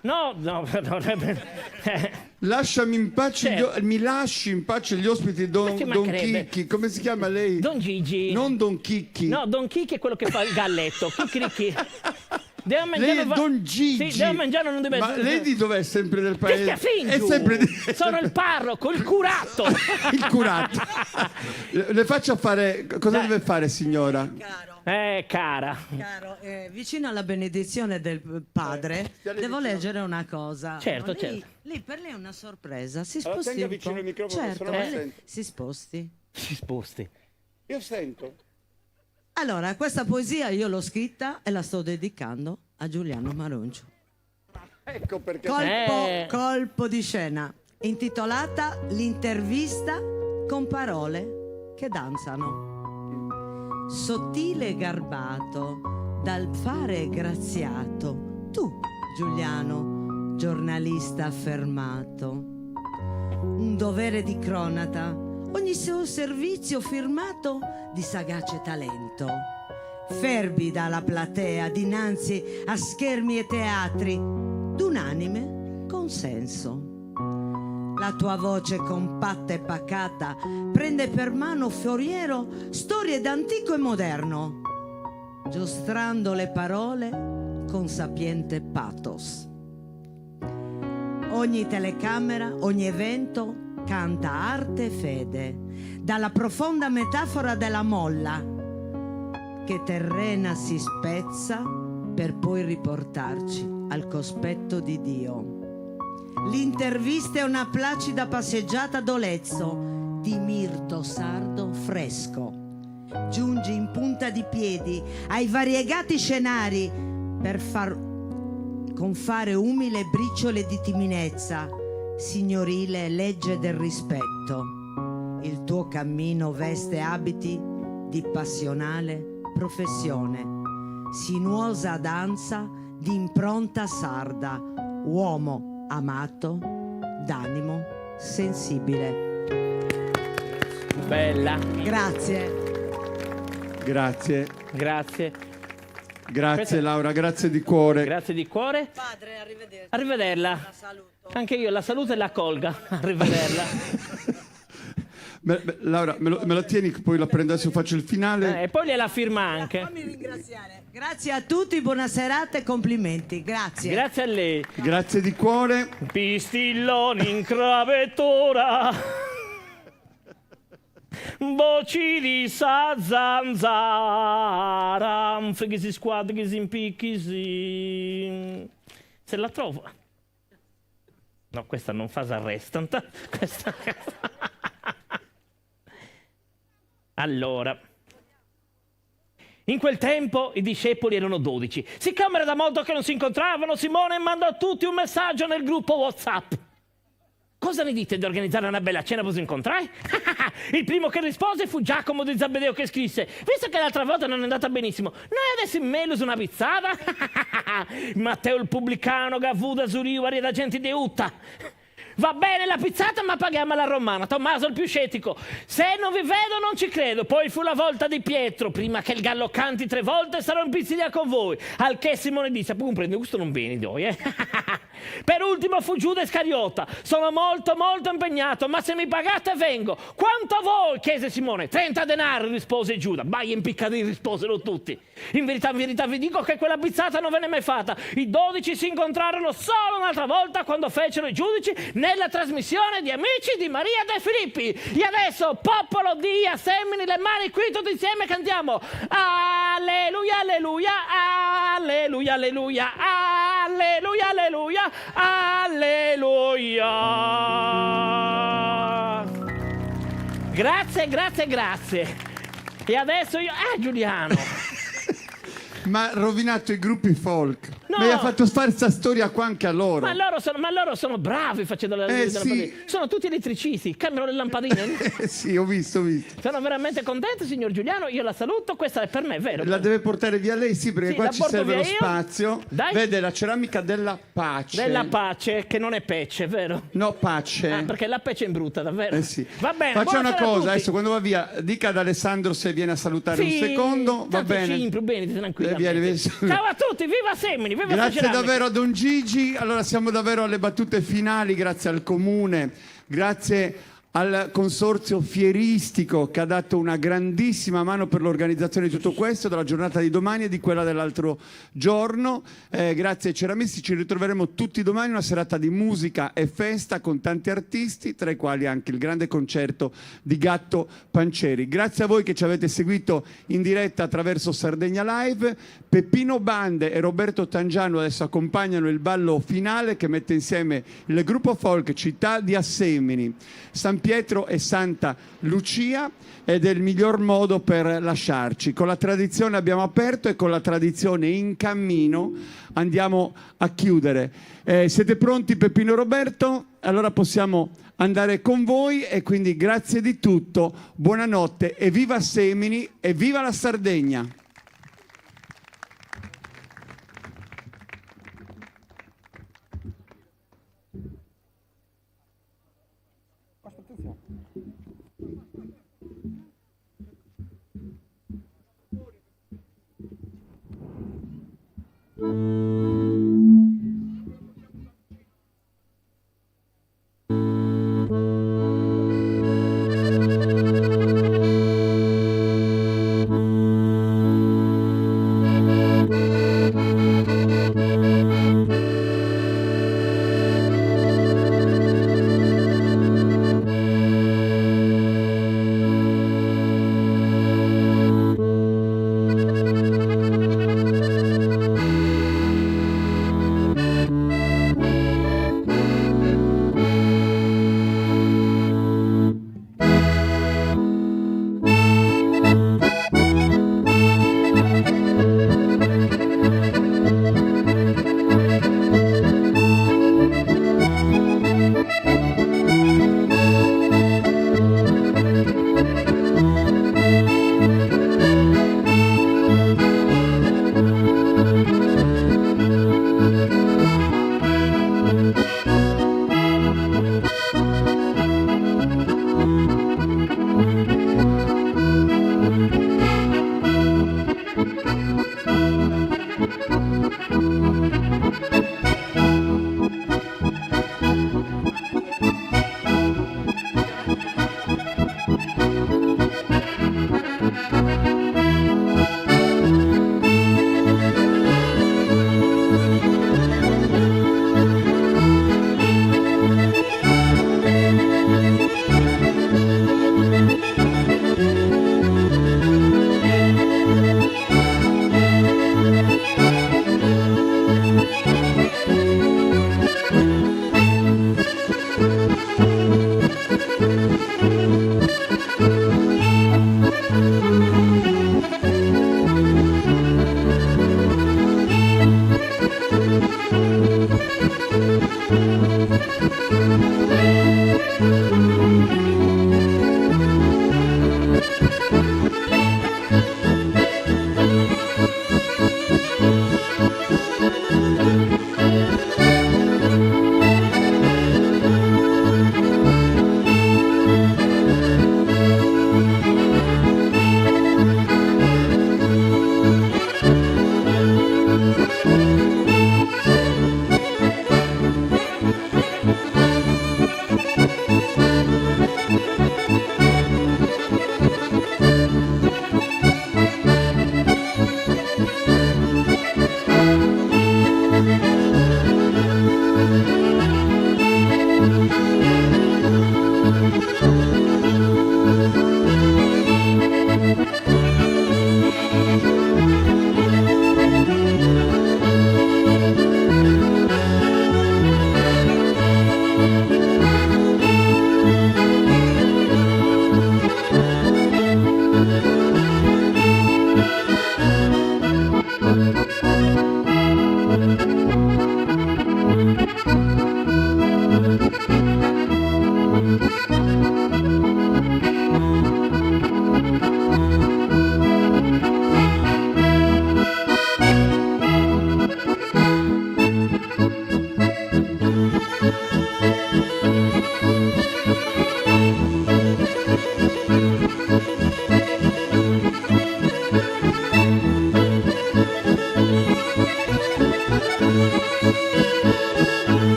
No. Lasciami in pace, mi lasci in pace gli ospiti Don Chicchi. Come si chiama lei? Don Gigi. Non Don Chicchi. No, Don Chicchi è quello che fa il galletto. Chicchi. Lei è Don Gigi. Sì, devo mangiare non deve. Ma lei di dov'è? Sempre del paese? È sempre sono il parroco, il curato. Il curato. Le faccia fare. Cosa deve fare, signora? Cara. Caro, vicino alla benedizione del padre, devo leggere una cosa. Certo, lei, certo. Lei per lei è una sorpresa. Si Allora, sposti tenga un vicino po'. il microfono, Certo, se no non sento. si sposti. Si sposti. Io sento. Allora, questa poesia io l'ho scritta e la sto dedicando a Giuliano Maroncio. Ecco perché. Colpo di scena, intitolata L'intervista con parole che danzano. Sottile e garbato, dal fare graziato, tu, Giuliano, giornalista affermato. Un dovere di cronaca, ogni suo servizio firmato di sagace talento. Fervida la platea dinanzi a schermi e teatri d'unanime consenso. La tua voce compatta e pacata prende per mano foriero storie d'antico e moderno, giostrando le parole con sapiente pathos. Ogni telecamera, ogni evento canta arte e fede, dalla profonda metafora della molla che terrena si spezza per poi riportarci al cospetto di Dio. L'intervista è una placida passeggiata d'olezzo di mirto sardo fresco. Giungi in punta di piedi ai variegati scenari per con fare umile briciole di timidezza, signorile legge del rispetto. Il tuo cammino veste abiti di passionale professione, sinuosa danza di impronta sarda, uomo amato d'animo sensibile. Bella. Grazie. Grazie Laura, grazie di cuore. Grazie di cuore. Padre, arrivederci. Arrivederla. La saluto. Anche io la saluto e la colga. Arrivederla. Laura, me lo tieni, poi la prendo adesso, faccio il finale. E poi gliela firma anche. Fammi ringraziare. Grazie a tutti, buona serata e complimenti. Grazie. Grazie a lei. Grazie di cuore. Pistilloni in cravettora, voci di sa zanzara, che si squadra, che si impicchi, si... Se la trovo... No, questa non fa arrestant. Questa... Allora... In quel tempo i discepoli erano 12. Siccome era da molto che non si incontravano, Simone mandò a tutti un messaggio nel gruppo WhatsApp. Cosa ne dite di organizzare una bella cena per incontrare? Il primo che rispose fu Giacomo di Zabedeo, che scrisse: visto che l'altra volta non è andata benissimo, noi adesso in melus una pizzata? Matteo il pubblicano, Gavuda, Zuriu, Aria da Genti di Utta. Va bene la pizzata, ma paghiamo alla romana. Tommaso il più scettico: se non vi vedo non ci credo. Poi fu la volta di Pietro: prima che il gallo canti 3 volte sarò in pizzeria con voi. Al che Simone disse: poi comprendo, questo non bene di voi, Per ultimo fu Giuda Iscariota: sono molto impegnato, ma se mi pagate vengo. Quanto voi? Chiese Simone. 30 denari, rispose Giuda. Vai impiccati, risposero tutti. In verità vi dico che quella pizzata non venne mai fatta. I 12 si incontrarono solo un'altra volta, quando fecero i giudici nella trasmissione di Amici di Maria De Filippi. E adesso, popolo di Assemini, le mani qui tutti insieme cantiamo: alleluia, alleluia, alleluia, alleluia, alleluia, alleluia, alleluia. Grazie. E adesso io... Giuliano. Ma ha rovinato i gruppi folk. No. Mi ha fatto fare questa storia qua anche a loro. Ma loro sono bravi facendo le lampadine. Sono tutti elettricisti, cambiano le lampadine. Sì, ho visto. Sono veramente contento, signor Giuliano. Io la saluto. Questa è per me, vero? La deve portare via lei, sì, perché Sì, qua la ci porto serve via lo io. spazio. Dai. Vede la ceramica della pace. Della pace, che non è pece, vero? No, pace. Perché la pece è brutta, davvero. Sì. Va bene. Faccia una buonasera a cosa, tutti. adesso quando va via, dica ad Alessandro se viene a salutare un secondo. Va bene. Bene, tranquillamente. Vieni. Ciao a tutti, viva Semini, viva Grazie Ceramica. davvero a Don Gigi. Allora siamo davvero alle battute finali, grazie al Comune, grazie al Consorzio Fieristico che ha dato una grandissima mano per l'organizzazione di tutto questo, della giornata di domani e di quella dell'altro giorno. Grazie ai ceramisti, ci ritroveremo tutti domani, una serata di musica e festa con tanti artisti, tra i quali anche il grande concerto di Gatto Pancieri. Grazie a voi che ci avete seguito in diretta attraverso Sardegna Live. Peppino Bande e Roberto Tangiano adesso accompagnano il ballo finale che mette insieme il gruppo folk Città di Assemini, San Pietro e Santa Lucia, ed è il miglior modo per lasciarci. Con la tradizione abbiamo aperto e con la tradizione in cammino andiamo a chiudere. Siete pronti, Peppino e Roberto? Allora possiamo andare con voi e quindi grazie di tutto, buonanotte e viva Semini e viva la Sardegna!